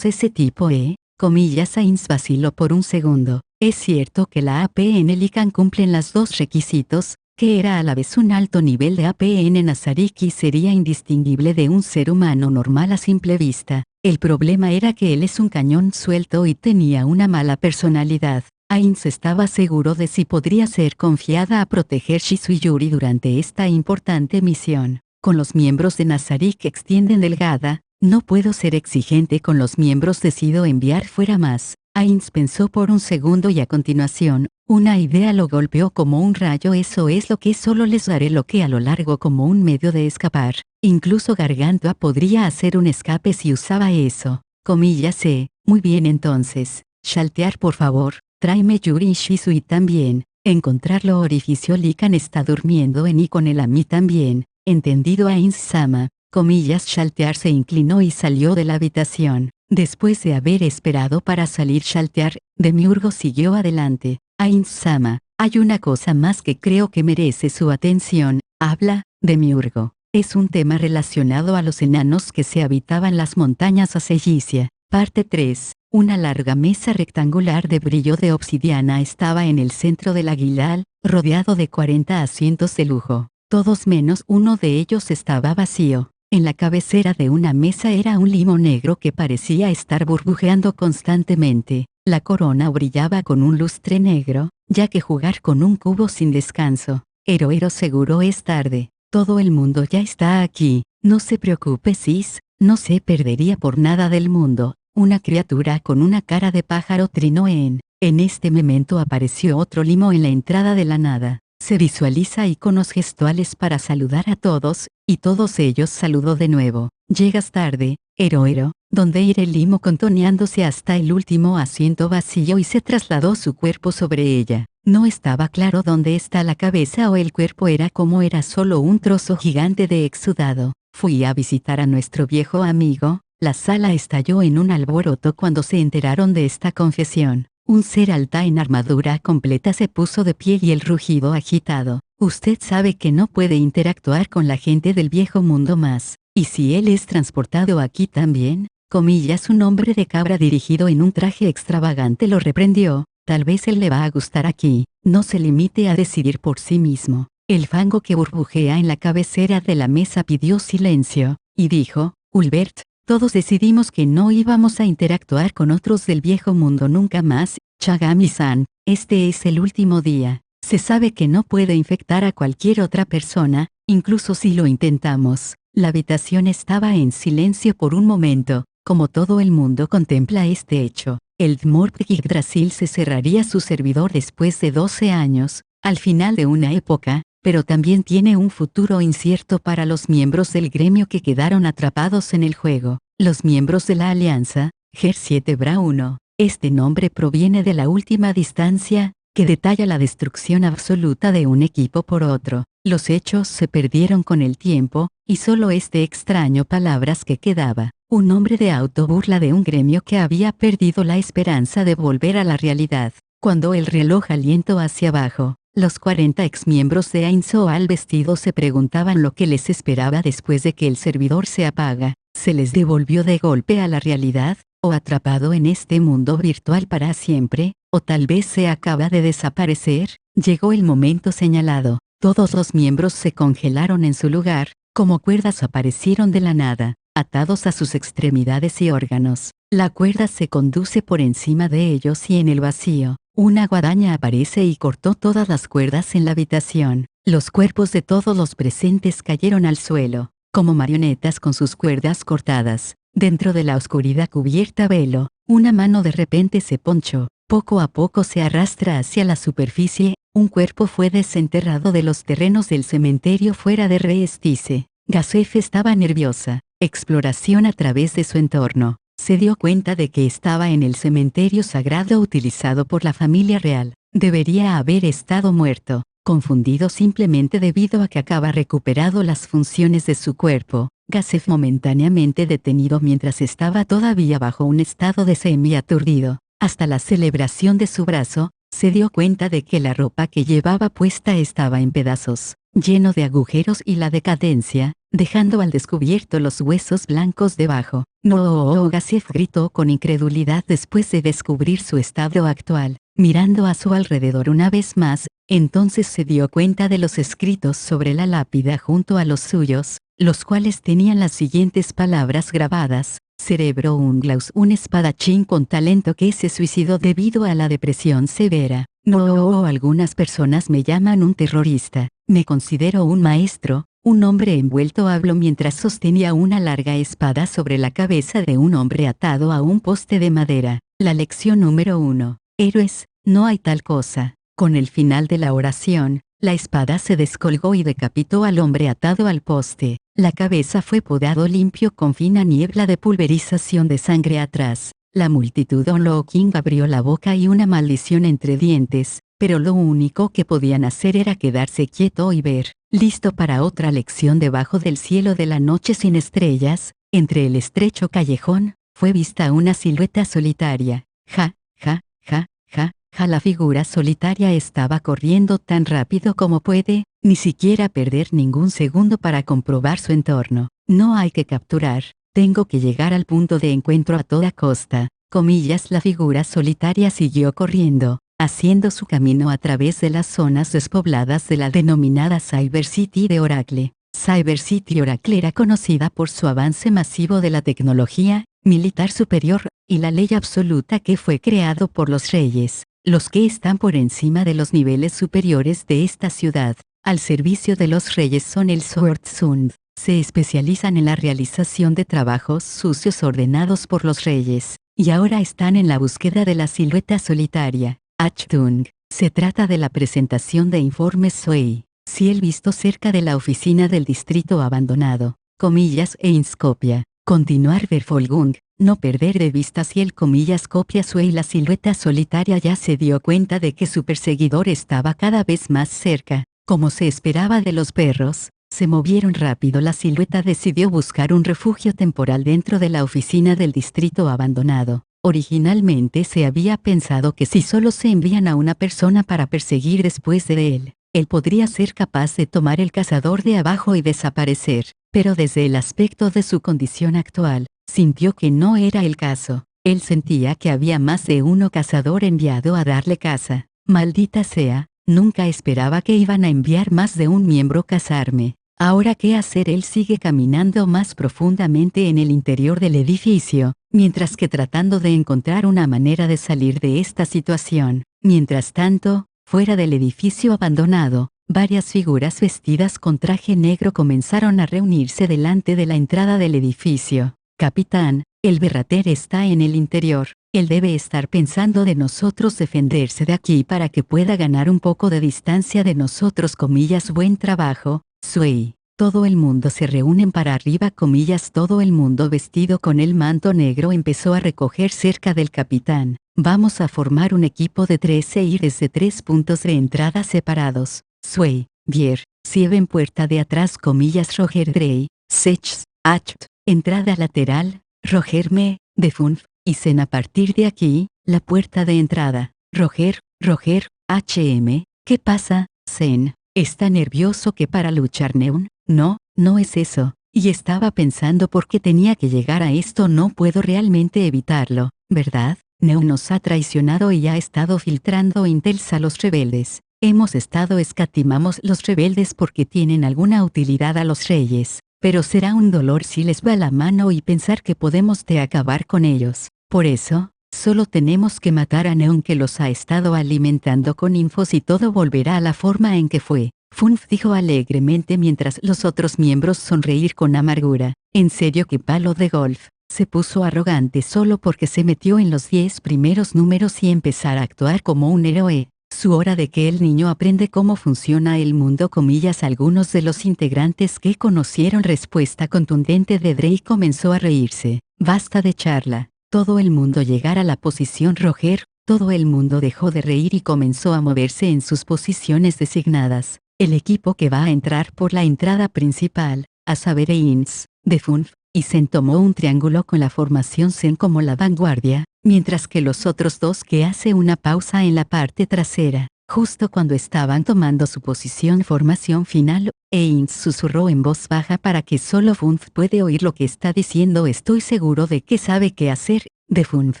S2: ese tipo Ainz vaciló por un segundo. Es cierto que la APN Lycan cumplen los dos requisitos, que era a la vez un alto nivel de APN Nazarick y sería indistinguible de un ser humano normal a simple vista. El problema era que él es un cañón suelto y tenía una mala personalidad. Ainz estaba seguro de si podría ser confiada a proteger Shizu y Yuri durante esta importante misión. Con los miembros de Nazarick extienden delgada, no puedo ser exigente con los miembros, decido enviar fuera más. Ainz pensó por un segundo y a continuación, una idea lo golpeó como un rayo: eso es lo que solo les daré lo que a lo largo como un medio de escapar. Incluso Gargantua podría hacer un escape si usaba eso. Comillas, muy bien, entonces, Shaltear, por favor, tráeme Yuri y Shizu, y también, encontrarlo. Orificio: Lycan está durmiendo y con él a mí también. Entendido, Ainz-sama. Comillas. Shaltear se inclinó y salió de la habitación. Después de haber esperado para salir Shaltear, Demiurgo siguió adelante. Ainz-sama, hay una cosa más que creo que merece su atención. Habla, Demiurgo. Es un tema relacionado a los enanos que se habitaban las montañas Asellisia. Parte 3. Una larga mesa rectangular de brillo de obsidiana estaba en el centro del aguilar, rodeado de 40 asientos de lujo. Todos menos uno de ellos estaba vacío. En la cabecera de una mesa era un limo negro que parecía estar burbujeando constantemente. La corona brillaba con un lustre negro, ya que jugar con un cubo sin descanso. Ero seguro es tarde. Todo el mundo ya está aquí. No se preocupe Sis, no se perdería por nada del mundo. Una criatura con una cara de pájaro trinó en este momento apareció otro limo en la entrada de la nada. Se visualiza iconos gestuales para saludar a todos, y todos ellos saludó de nuevo. Llegas tarde, Ero. Donde ir el limo contoneándose hasta el último asiento vacío y se trasladó su cuerpo sobre ella. No estaba claro dónde está la cabeza o el cuerpo era como era solo un trozo gigante de exudado. Fui a visitar a nuestro viejo amigo. La sala estalló en un alboroto cuando se enteraron de esta confesión. Un ser alta en armadura completa se puso de pie y el rugido agitado. Usted sabe que no puede interactuar con la gente del viejo mundo más. ¿Y si él es transportado aquí también? Comillas, un hombre de cabra dirigido en un traje extravagante lo reprendió. Tal vez él le va a gustar aquí. No se limite a decidir por sí mismo. El fango que burbujea en la cabecera de la mesa pidió silencio, y dijo, Ulbert, todos decidimos que no íbamos a interactuar con otros del viejo mundo nunca más. Chagami-san, este es el último día. Se sabe que no puede infectar a cualquier otra persona, incluso si lo intentamos. La habitación estaba en silencio por un momento, como todo el mundo contempla este hecho. El Dmorp Yggdrasil se cerraría su servidor después de 12 años, al final de una época, pero también tiene un futuro incierto para los miembros del gremio que quedaron atrapados en el juego. Los miembros de la Alianza, Ger-7 Bra 1. Este nombre proviene de la última distancia, que detalla la destrucción absoluta de un equipo por otro. Los hechos se perdieron con el tiempo, y solo este extraño palabras que quedaba. Un hombre de autoburla de un gremio que había perdido la esperanza de volver a la realidad. Cuando el reloj alientó hacia abajo, los 40 exmiembros de Ainzoal vestidos se preguntaban lo que les esperaba después de que el servidor se apaga. ¿Se les devolvió de golpe a la realidad, o atrapado en este mundo virtual para siempre, o tal vez se acaba de desaparecer? Llegó el momento señalado. Todos los miembros se congelaron en su lugar, como cuerdas aparecieron de la nada, atados a sus extremidades y órganos. La cuerda se conduce por encima de ellos y en el vacío, una guadaña aparece y cortó todas las cuerdas en la habitación. Los cuerpos de todos los presentes cayeron al suelo, como marionetas con sus cuerdas cortadas. Dentro de la oscuridad cubierta velo, una mano de repente se ponchó. Poco a poco se arrastra hacia la superficie. Un cuerpo fue desenterrado de los terrenos del cementerio fuera de Reestice. Gasef estaba nerviosa. Exploración a través de su entorno. Se dio cuenta de que estaba en el cementerio sagrado utilizado por la familia real. Debería haber estado muerto, confundido simplemente debido a que acaba recuperado las funciones de su cuerpo. Gasef momentáneamente detenido mientras estaba todavía bajo un estado de semi-aturdido. Hasta la celebración de su brazo, se dio cuenta de que la ropa que llevaba puesta estaba en pedazos, lleno de agujeros y la decadencia, dejando al descubierto los huesos blancos debajo. No, Gasef gritó con incredulidad después de descubrir su estado actual. Mirando a su alrededor una vez más, entonces se dio cuenta de los escritos sobre la lápida junto a los suyos, los cuales tenían las siguientes palabras grabadas: Cerebro Unglaus, un espadachín con talento que se suicidó debido a la depresión severa. No, algunas personas me llaman un terrorista. Me considero un maestro. Un hombre envuelto habló mientras sostenía una larga espada sobre la cabeza de un hombre atado a un poste de madera. La lección número 1. Héroes, no hay tal cosa. Con el final de la oración, la espada se descolgó y decapitó al hombre atado al poste. La cabeza fue podado limpio con fina niebla de pulverización de sangre atrás. La multitud Onlooking abrió la boca y una maldición entre dientes, pero lo único que podían hacer era quedarse quieto y ver. Listo para otra lección debajo del cielo de la noche sin estrellas, entre el estrecho callejón, fue vista una silueta solitaria. Ja, ja, ja, ja, ja. La figura solitaria estaba corriendo tan rápido como puede, ni siquiera perder ningún segundo para comprobar su entorno. No hay que capturar, tengo que llegar al punto de encuentro a toda costa. Comillas, la figura solitaria siguió corriendo, haciendo su camino a través de las zonas despobladas de la denominada Cyber City de Oracle. Cyber City Oracle era conocida por su avance masivo de la tecnología militar superior y la ley absoluta que fue creado por los reyes, los que están por encima de los niveles superiores de esta ciudad. Al servicio de los reyes son el Swordsund. Se especializan en la realización de trabajos sucios ordenados por los reyes, y ahora están en la búsqueda de la silueta solitaria. Achtung. Se trata de la presentación de informes Sway. Ciel visto cerca de la oficina del distrito abandonado. Comillas Einscopia. Continuar Verfolgung. No perder de vista Ciel comillas copia Sway. La silueta solitaria ya se dio cuenta de que su perseguidor estaba cada vez más cerca. Como se esperaba de los perros, se movieron rápido. La silueta decidió buscar un refugio temporal dentro de la oficina del distrito abandonado. Originalmente se había pensado que si solo se envían a una persona para perseguir después de él podría ser capaz de tomar el cazador de abajo y desaparecer, pero desde el aspecto de su condición actual, sintió que no era el caso. Él sentía que había más de uno cazador enviado a darle caza. Maldita sea, nunca esperaba que iban a enviar más de un miembro a cazarme. Ahora qué hacer. Él sigue caminando más profundamente en el interior del edificio, mientras que tratando de encontrar una manera de salir de esta situación. Mientras tanto, fuera del edificio abandonado, varias figuras vestidas con traje negro comenzaron a reunirse delante de la entrada del edificio. Capitán, el Berrater está en el interior. Él debe estar pensando de nosotros defenderse de aquí para que pueda ganar un poco de distancia de nosotros comillas buen trabajo, Sway. Todo el mundo se reúnen para arriba comillas todo el mundo vestido con el manto negro empezó a recoger cerca del capitán. Vamos a formar un equipo de 13 y desde 3 puntos de entrada separados. Sway, Bier, Sieven puerta de atrás comillas Roger Drey, Sechs, Acht, entrada lateral, Roger Me, Defunf, y Sen a partir de aquí, la puerta de entrada. Roger, HM, ¿qué pasa, Sen? ¿Está nervioso que para luchar Neun? No, no es eso. Y estaba pensando por qué tenía que llegar a esto no puedo realmente evitarlo, ¿verdad? Neun nos ha traicionado y ha estado filtrando intels a los rebeldes. Escatimamos los rebeldes porque tienen alguna utilidad a los reyes, pero será un dolor si les va la mano y pensar que podemos acabar con ellos. Por eso, solo tenemos que matar a Neun que los ha estado alimentando con infos y todo volverá a la forma en que fue. Funf dijo alegremente mientras los otros miembros sonreír con amargura. En serio que palo de golf. Se puso arrogante solo porque se metió en los 10 primeros números y empezar a actuar como un héroe. Su hora de que el niño aprende cómo funciona el mundo comillas algunos de los integrantes que conocieron respuesta contundente de Drake comenzó a reírse. Basta de charla. Todo el mundo llegar a la posición Roger. Todo el mundo dejó de reír y comenzó a moverse en sus posiciones designadas. El equipo que va a entrar por la entrada principal, a saber Eins, Defunf, y Sen tomó un triángulo con la formación Sen como la vanguardia, mientras que los otros dos que hace una pausa en la parte trasera. Justo cuando estaban tomando su posición formación final, Eins susurró en voz baja para que solo Funf puede oír lo que está diciendo estoy seguro de que sabe qué hacer, Defunf,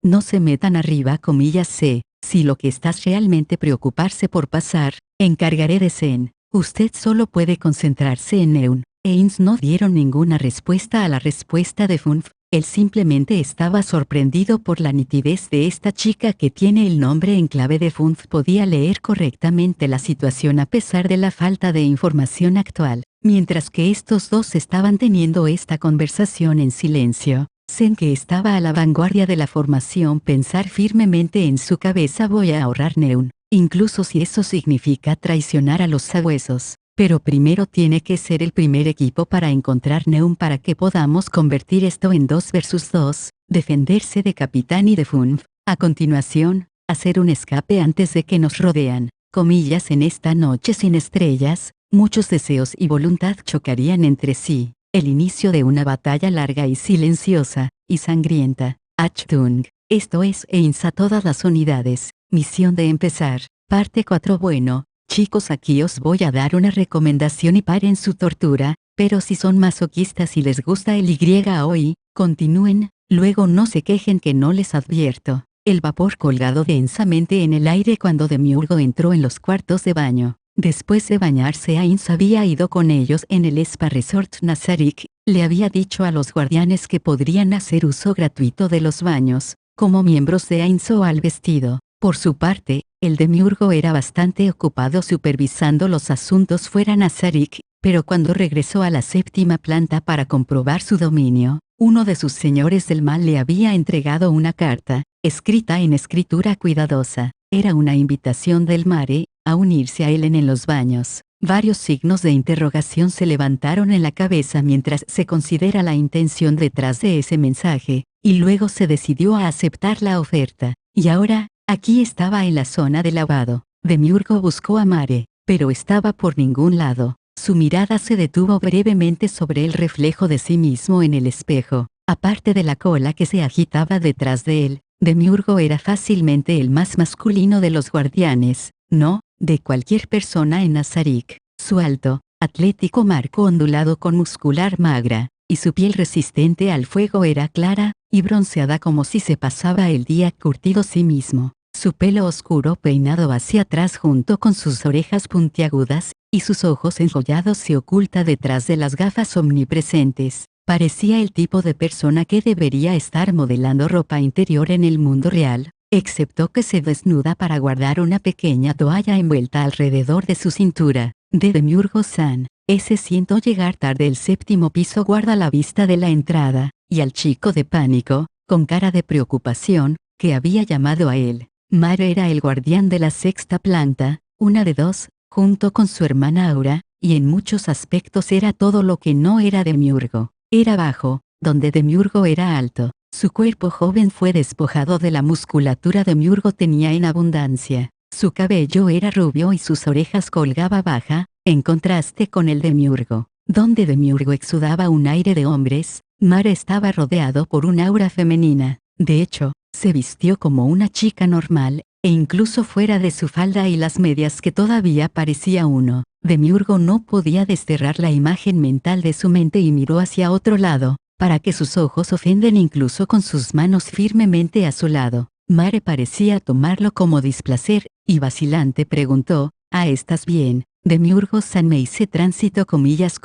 S2: no se metan arriba comillas C. Si lo que estás realmente preocuparse por pasar, encargaré de Sen. Usted solo puede concentrarse en Neun. Eins no dieron ninguna respuesta a la respuesta de Funf. Él simplemente estaba sorprendido por la nitidez de esta chica que tiene el nombre en clave de Funf. Podía leer correctamente la situación a pesar de la falta de información actual. Mientras que estos dos estaban teniendo esta conversación en silencio, Sen que estaba a la vanguardia de la formación pensar firmemente en su cabeza voy a ahorrar Neun, incluso si eso significa traicionar a los sabuesos. Pero primero tiene que ser el primer equipo para encontrar Neun para que podamos convertir esto en 2 versus 2, defenderse de Capitán y de Funf. A continuación, hacer un escape antes de que nos rodean. Comillas en esta noche sin estrellas, muchos deseos y voluntad chocarían entre sí. El inicio de una batalla larga y silenciosa, y sangrienta. Achtung. Esto es Eins a todas las unidades. Misión de empezar. Parte 4 Bueno. Chicos aquí os voy a dar una recomendación y paren su tortura, pero si son masoquistas y les gusta el hoy, continúen, luego no se quejen que no les advierto. El vapor colgado densamente en el aire cuando Demiurgo entró en los cuartos de baño. Después de bañarse, Ainz había ido con ellos en el Spa Resort Nazarik. Le había dicho a los guardianes que podrían hacer uso gratuito de los baños, como miembros de Ainz o al vestido. Por su parte, el demiurgo era bastante ocupado supervisando los asuntos fuera Nazarik, pero cuando regresó a la 7ª planta para comprobar su dominio, uno de sus señores del mal le había entregado una carta, escrita en escritura cuidadosa. Era una invitación del mare a unirse a él en los baños. Varios signos de interrogación se levantaron en la cabeza mientras se considera la intención detrás de ese mensaje, y luego se decidió a aceptar la oferta. Y ahora, aquí estaba en la zona de lavado. Demiurgo buscó a Mare, pero estaba por ningún lado. Su mirada se detuvo brevemente sobre el reflejo de sí mismo en el espejo. Aparte de la cola que se agitaba detrás de él, Demiurgo era fácilmente el más masculino de los guardianes, no, de cualquier persona en Nazarik. Su alto, atlético marco ondulado con muscular magra, y su piel resistente al fuego era clara y bronceada como si se pasaba el día curtido sí mismo. Su pelo oscuro peinado hacia atrás junto con sus orejas puntiagudas, y sus ojos enrollados se oculta detrás de las gafas omnipresentes. Parecía el tipo de persona que debería estar modelando ropa interior en el mundo real, excepto que se desnuda para guardar una pequeña toalla envuelta alrededor de su cintura. De Demiurgo-san, ese siento llegar tarde. El 7º piso guarda la vista de la entrada, y al chico de pánico, con cara de preocupación, que había llamado a él. Mare era el guardián de la 6ª planta, una de dos, junto con su hermana Aura, y en muchos aspectos era todo lo que no era Demiurgo. Era bajo, donde Demiurgo era alto. Su cuerpo joven fue despojado de la musculatura Demiurgo tenía en abundancia. Su cabello era rubio y sus orejas colgaba baja, en contraste con el Demiurgo. Donde Demiurgo exudaba un aire de hombres, Mare estaba rodeado por un aura femenina. De hecho, se vistió como una chica normal, e incluso fuera de su falda y las medias que todavía parecía uno. Demiurgo no podía desterrar la imagen mental de su mente y miró hacia otro lado, para que sus ojos ofenden incluso con sus manos firmemente a su lado. Mare parecía tomarlo como displacer, y vacilante preguntó, «¿Ah, estás bien?» Demiurgo-san me hice tránsito comillas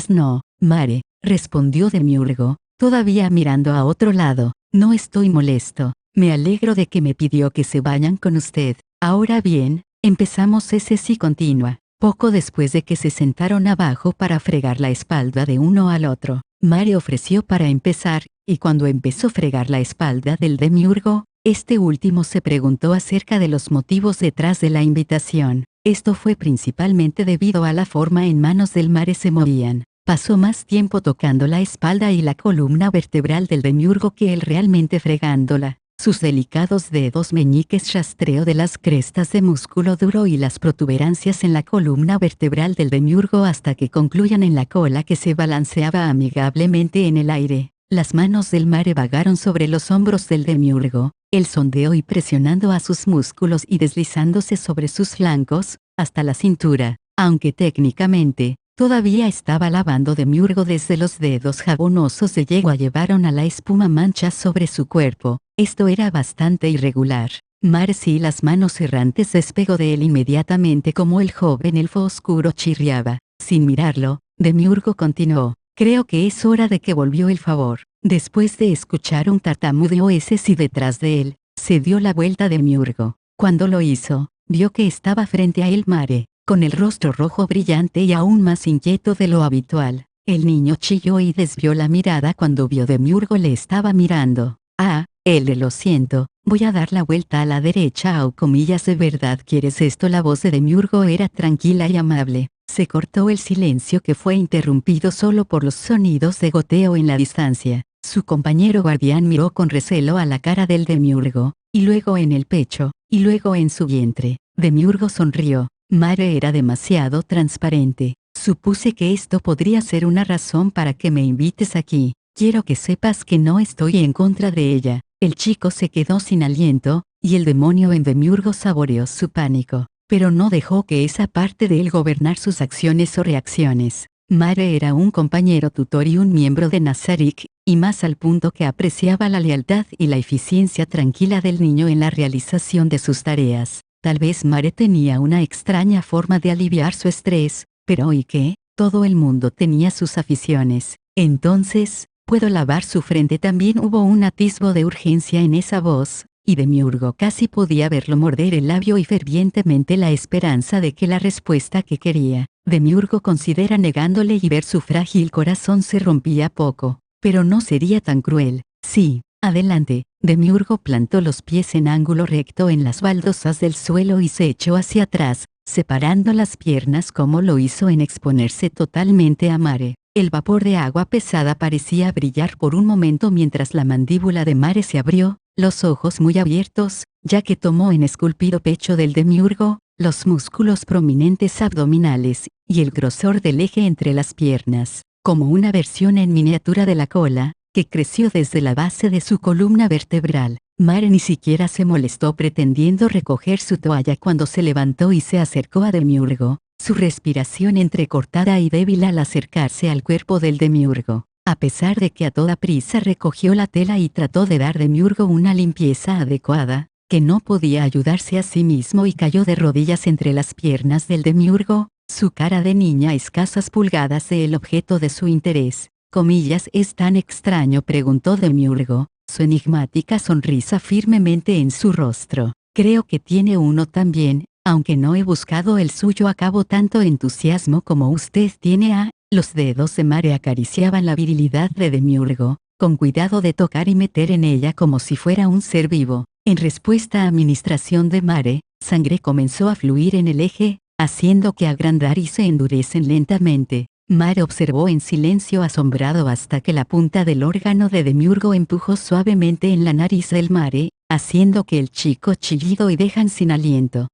S2: no. Mare, respondió Demiurgo, todavía mirando a otro lado, no estoy molesto. Me alegro de que me pidió que se vayan con usted. Ahora bien, empezamos. Ese sí continúa. Poco después de que se sentaron abajo para fregar la espalda de uno al otro, Mare ofreció para empezar, y cuando empezó a fregar la espalda del Demiurgo, este último se preguntó acerca de los motivos detrás de la invitación. Esto fue principalmente debido a la forma en manos del Mare se movían. Pasó más tiempo tocando la espalda y la columna vertebral del Demiurgo que él realmente fregándola. Sus delicados dedos meñiques rastreo de las crestas de músculo duro y las protuberancias en la columna vertebral del Demiurgo hasta que concluyan en la cola que se balanceaba amigablemente en el aire. Las manos del Mare vagaron sobre los hombros del Demiurgo, él sondeó y presionando a sus músculos y deslizándose sobre sus flancos, hasta la cintura, aunque técnicamente, todavía estaba lavando Demiurgo desde los dedos jabonosos de yegua llevaron a la espuma manchas sobre su cuerpo. Esto era bastante irregular. Mare sí las manos errantes despegó de él inmediatamente como el joven elfo oscuro chirriaba. Sin mirarlo, Demiurgo continuó. Creo que es hora de que volvió el favor. Después de escuchar un tartamudeo ese sí detrás de él, se dio la vuelta Demiurgo. Cuando lo hizo, vio que estaba frente a él Mare, con el rostro rojo brillante y aún más inquieto de lo habitual. El niño chilló y desvió la mirada cuando vio Demiurgo le estaba mirando. Ah, lo siento, voy a dar la vuelta a la derecha o comillas ¿de verdad quieres esto? La voz de Demiurgo era tranquila y amable. Se cortó el silencio que fue interrumpido solo por los sonidos de goteo en la distancia. Su compañero guardián miró con recelo a la cara del Demiurgo, y luego en el pecho, y luego en su vientre. Demiurgo sonrió. Mare era demasiado transparente. Supuse que esto podría ser una razón para que me invites aquí. Quiero que sepas que no estoy en contra de ella. El chico se quedó sin aliento, y el demonio en Demiurgo saboreó su pánico, pero no dejó que esa parte de él gobernar sus acciones o reacciones. Mare era un compañero tutor y un miembro de Nazarik, y más al punto que apreciaba la lealtad y la eficiencia tranquila del niño en la realización de sus tareas. Tal vez Mare tenía una extraña forma de aliviar su estrés, pero ¿y qué? Todo el mundo tenía sus aficiones. Entonces, ¿puedo lavar su frente? También hubo un atisbo de urgencia en esa voz, y Demiurgo casi podía verlo morder el labio y fervientemente la esperanza de que la respuesta que quería. Demiurgo considera negándole y ver su frágil corazón se rompía poco. Pero no sería tan cruel. Sí, adelante. Demiurgo plantó los pies en ángulo recto en las baldosas del suelo y se echó hacia atrás, separando las piernas como lo hizo en exponerse totalmente a Mare. El vapor de agua pesada parecía brillar por un momento mientras la mandíbula de Mare se abrió, los ojos muy abiertos, ya que tomó en esculpido pecho del Demiurgo, los músculos prominentes abdominales, y el grosor del eje entre las piernas, como una versión en miniatura de la cola, que creció desde la base de su columna vertebral. Mare ni siquiera se molestó pretendiendo recoger su toalla cuando se levantó y se acercó a Demiurgo, su respiración entrecortada y débil al acercarse al cuerpo del Demiurgo. A pesar de que a toda prisa recogió la tela y trató de dar Demiurgo una limpieza adecuada, que no podía ayudarse a sí mismo y cayó de rodillas entre las piernas del Demiurgo, su cara de niña a escasas pulgadas del objeto de su interés. Comillas, ¿es tan extraño?, preguntó Demiurgo, su enigmática sonrisa firmemente en su rostro. Creo que tiene uno también, aunque no he buscado el suyo. Acabo tanto entusiasmo como usted tiene. Los dedos de Mare acariciaban la virilidad de Demiurgo, con cuidado de tocar y meter en ella como si fuera un ser vivo. En respuesta a administración de Mare, sangre comenzó a fluir en el eje, haciendo que agrandar y se endurecen lentamente. Mare observó en silencio asombrado hasta que la punta del órgano de Demiurgo empujó suavemente en la nariz del Mare, haciendo que el chico chillido y dejan sin aliento.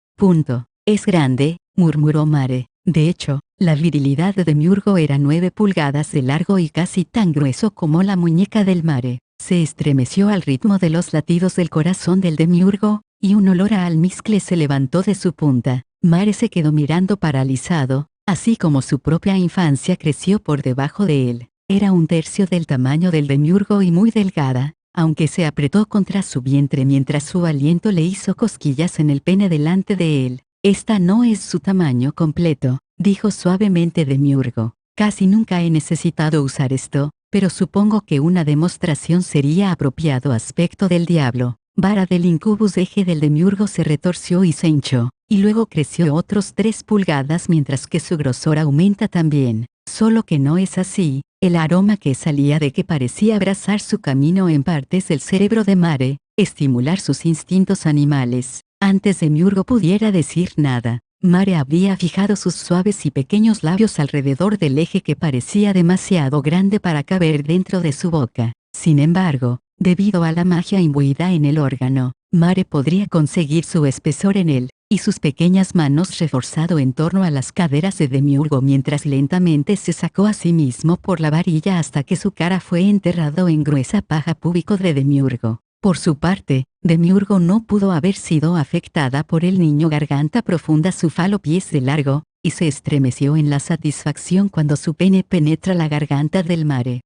S2: Es grande, murmuró Mare. De hecho, la virilidad de Demiurgo era 9 pulgadas de largo y casi tan grueso como la muñeca del Mare. Se estremeció al ritmo de los latidos del corazón del Demiurgo, y un olor a almizcle se levantó de su punta. Mare se quedó mirando paralizado, así como su propia infancia creció por debajo de él. Era 1/3 del tamaño del Demiurgo y muy delgada, aunque se apretó contra su vientre mientras su aliento le hizo cosquillas en el pene delante de él. Esta no es su tamaño completo, dijo suavemente Demiurgo. Casi nunca he necesitado usar esto, pero supongo que una demostración sería apropiado. Aspecto del diablo. Vara del incubus. Eje del Demiurgo se retorció y se hinchó, y luego creció otros 3 pulgadas mientras que su grosor aumenta también. Solo que no es así. El aroma que salía de que parecía abrazar su camino en partes del cerebro de Mare, estimular sus instintos animales. Antes Demiurgo pudiera decir nada, Mare había fijado sus suaves y pequeños labios alrededor del eje que parecía demasiado grande para caber dentro de su boca. Sin embargo, debido a la magia imbuida en el órgano, Mare podría conseguir su espesor en él, y sus pequeñas manos reforzado en torno a las caderas de Demiurgo mientras lentamente se sacó a sí mismo por la varilla hasta que su cara fue enterrado en gruesa paja púbico de Demiurgo. Por su parte, Demiurgo no pudo haber sido afectada por el niño. Garganta profunda. Su falo pies de largo, y se estremeció en la satisfacción cuando su pene penetra la garganta del Mare.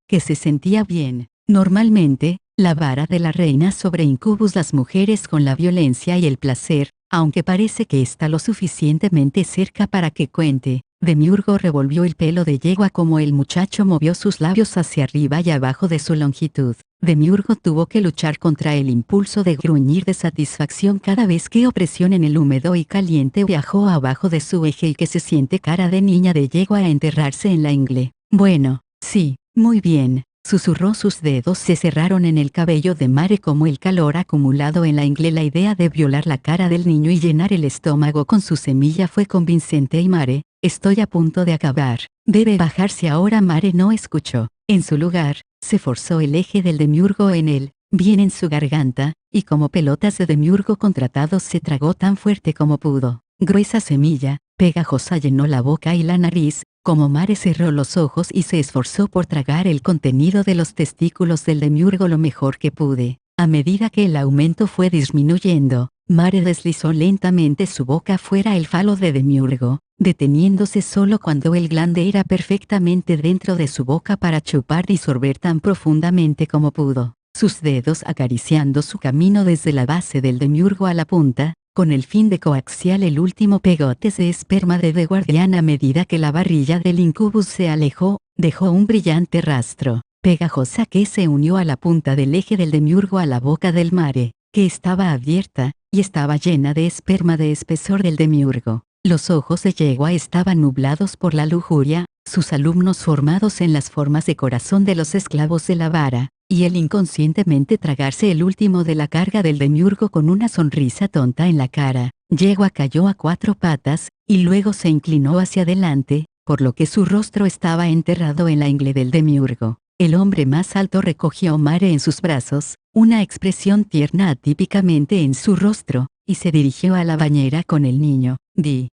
S2: Que se sentía bien. Normalmente, la vara de la reina sobre incubus las mujeres con la violencia y el placer, aunque parece que está lo suficientemente cerca para que cuente. Demiurgo revolvió el pelo de yegua como el muchacho movió sus labios hacia arriba y abajo de su longitud. Demiurgo tuvo que luchar contra el impulso de gruñir de satisfacción cada vez que opresión en el húmedo y caliente viajó abajo de su eje y que se siente cara de niña de yegua a enterrarse en la ingle. Bueno, sí, muy bien, susurró. Sus dedos se cerraron en el cabello de Mare como el calor acumulado en la ingle. La idea de violar la cara del niño y llenar el estómago con su semilla fue convincente y Mare, estoy a punto de acabar. Debe bajarse ahora. Mare no escuchó. En su lugar, se forzó el eje del Demiurgo en él, bien en su garganta, y como pelotas de Demiurgo contratados se tragó tan fuerte como pudo. Gruesa semilla, pegajosa, llenó la boca y la nariz, como Mare cerró los ojos y se esforzó por tragar el contenido de los testículos del Demiurgo lo mejor que pude. A medida que el aumento fue disminuyendo, Mare deslizó lentamente su boca fuera el falo de Demiurgo, deteniéndose solo cuando el glande era perfectamente dentro de su boca para chupar y sorber tan profundamente como pudo. sus dedos acariciando su camino desde la base del demiurgo a la punta, con el fin de coaxiar el último pegote de esperma de The Guardian. A medida que la barrilla del incubus se alejó, dejó un brillante rastro pegajosa que se unió a la punta del eje del demiurgo a la boca del mare, que estaba abierta, y estaba llena de esperma de espesor del demiurgo. Los ojos de yegua estaban nublados por la lujuria, sus alumnos formados en las formas de corazón de los esclavos de la vara, y él inconscientemente tragarse el último de la carga del demiurgo con una sonrisa tonta en la cara. Yegua cayó a 4 patas, y luego se inclinó hacia adelante, por lo que su rostro estaba enterrado en la ingle del demiurgo. El hombre más alto recogió a Mare en sus brazos, una expresión tierna atípicamente en su rostro, y se dirigió a la bañera con el niño.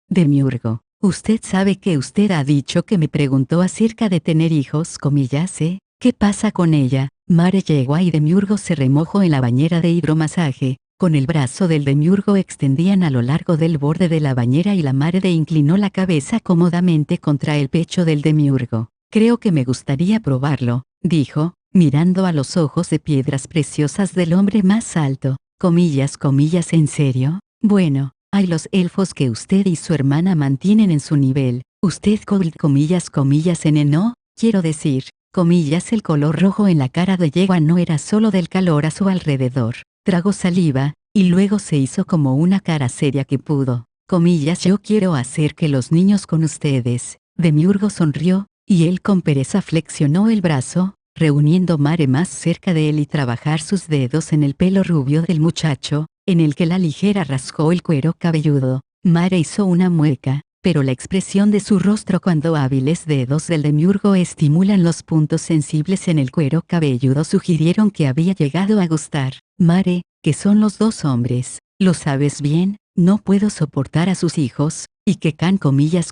S2: Demiurgo, usted sabe que usted ha dicho que me preguntó acerca de tener hijos, comillas, ¿eh? ¿Qué pasa con ella? Mare llegó y Demiurgo se remojó en la bañera de hidromasaje. Con el brazo del Demiurgo extendían a lo largo del borde de la bañera y la Mare inclinó la cabeza cómodamente contra el pecho del Demiurgo. Creo que me gustaría probarlo, dijo, mirando a los ojos de piedras preciosas del hombre más alto. Comillas, ¿en serio? Bueno, hay los elfos que usted y su hermana mantienen en su nivel. Usted comillas, no, quiero decir, comillas, el color rojo en la cara de yegua no era solo del calor a su alrededor. Tragó saliva, y luego se hizo como una cara seria que pudo. Comillas, yo quiero hacer que los niños con ustedes. Demiurgo sonrió, y él con pereza flexionó el brazo, reuniendo Mare más cerca de él y trabajar sus dedos en el pelo rubio del muchacho, en el que la ligera rascó el cuero cabelludo. Mare hizo una mueca, pero la expresión de su rostro cuando hábiles dedos del Demiurgo estimulan los puntos sensibles en el cuero cabelludo sugirieron que había llegado a gustar. Mare, que son los dos hombres, ¿lo sabes bien? No puedo soportar a sus hijos, y que Can comillas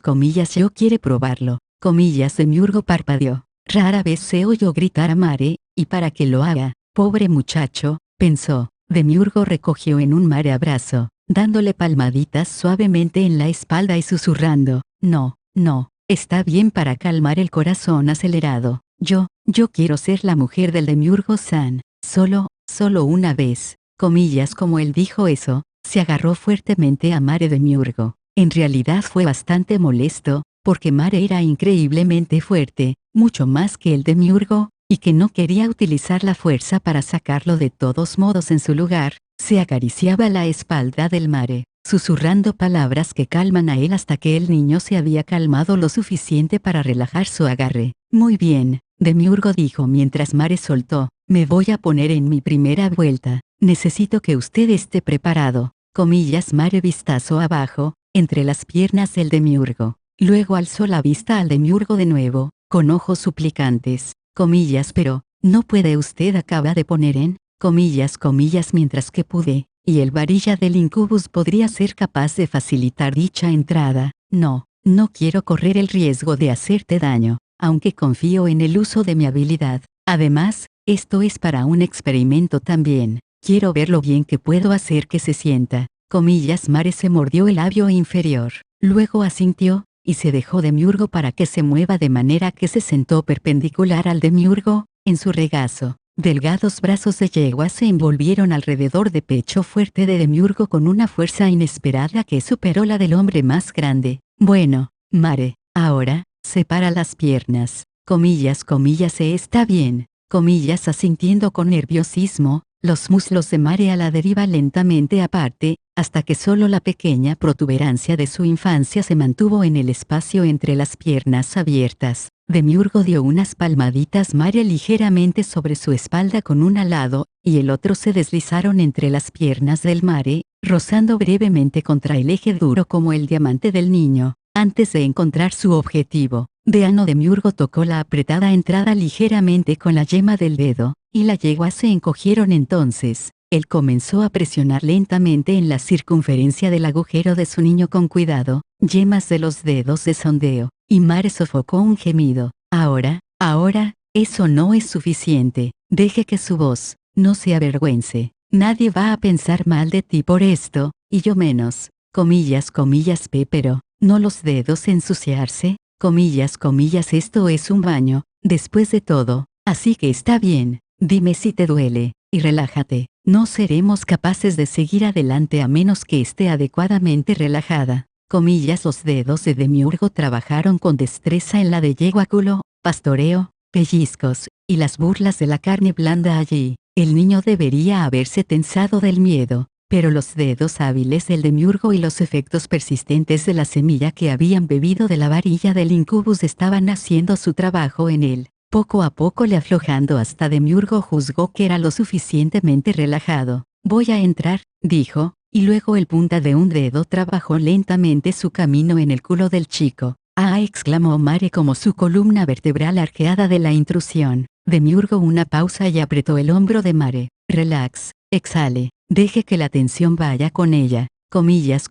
S2: yo quiere probarlo. Comillas, Demiurgo parpadeó. Rara vez se oyó gritar a Mare, y para que lo haga, pobre muchacho, pensó. Demiurgo recogió en un Mare abrazo, dándole palmaditas suavemente en la espalda y susurrando, no, está bien, para calmar el corazón acelerado. Yo quiero ser la mujer del Demiurgo-san, solo una vez. Comillas, como él dijo eso, se agarró fuertemente a Mare Demiurgo. En realidad fue bastante molesto, porque Mare era increíblemente fuerte, mucho más que el Demiurgo, y que no quería utilizar la fuerza para sacarlo de todos modos en su lugar. Se acariciaba la espalda del Mare, susurrando palabras que calman a él hasta que el niño se había calmado lo suficiente para relajar su agarre. Muy bien, Demiurgo dijo mientras Mare soltó, me voy a poner en mi primera vuelta, necesito que usted esté preparado. Comillas, Mare vistazo abajo, entre las piernas del Demiurgo. Luego alzó la vista al Demiurgo de nuevo, con ojos suplicantes. Comillas, pero, ¿no puede usted? Acaba de poner en, comillas mientras que pude, y el varilla del incubus podría ser capaz de facilitar dicha entrada. No quiero correr el riesgo de hacerte daño, aunque confío en el uso de mi habilidad. Además, esto es para un experimento también. Quiero ver lo bien que puedo hacer que se sienta. Comillas, Mare se mordió el labio inferior. Luego asintió, y se dejó Demiurgo para que se mueva de manera que se sentó perpendicular al Demiurgo, en su regazo. Delgados brazos de yegua se envolvieron alrededor de pecho fuerte de Demiurgo con una fuerza inesperada que superó la del hombre más grande. Bueno, Mare, ahora, separa las piernas. Comillas, está bien. Comillas, asintiendo con nerviosismo, los muslos de Mare a la deriva lentamente aparte, hasta que solo la pequeña protuberancia de su infancia se mantuvo en el espacio entre las piernas abiertas. Demiurgo dio unas palmaditas Mare ligeramente sobre su espalda con un lado, y el otro se deslizaron entre las piernas del Mare, rozando brevemente contra el eje duro como el diamante del niño, antes de encontrar su objetivo. Demiurgo tocó la apretada entrada ligeramente con la yema del dedo, y la yegua se encogieron entonces. Él comenzó a presionar lentamente en la circunferencia del agujero de su niño con cuidado, yemas de los dedos de sondeo, y Mare sofocó un gemido. Ahora, eso no es suficiente. Deje que su voz no se avergüence. Nadie va a pensar mal de ti por esto, y yo menos. Comillas, pero, ¿no los dedos ensuciarse? Comillas, esto es un baño, después de todo, así que está bien. Dime si te duele. y relájate. No seremos capaces de seguir adelante a menos que esté adecuadamente relajada. Comillas. Los dedos de Demiurgo trabajaron con destreza en la de yegua. Culo, pastoreo, pellizcos, y las burlas de la carne blanda allí. El niño debería haberse tensado del miedo, pero los dedos hábiles del Demiurgo y los efectos persistentes de la semilla que habían bebido de la varilla del incubus estaban haciendo su trabajo en él, poco a poco le aflojando hasta Demiurgo juzgó que era lo suficientemente relajado. Voy a entrar, dijo, y luego el punta de un dedo trabajó lentamente su camino en el culo del chico. ¡Ah! Exclamó Mare como su columna vertebral arqueada de la intrusión. Demiurgo una pausa y apretó el hombro de Mare. Relax, exhale, deje que la tensión vaya con ella. Comillas,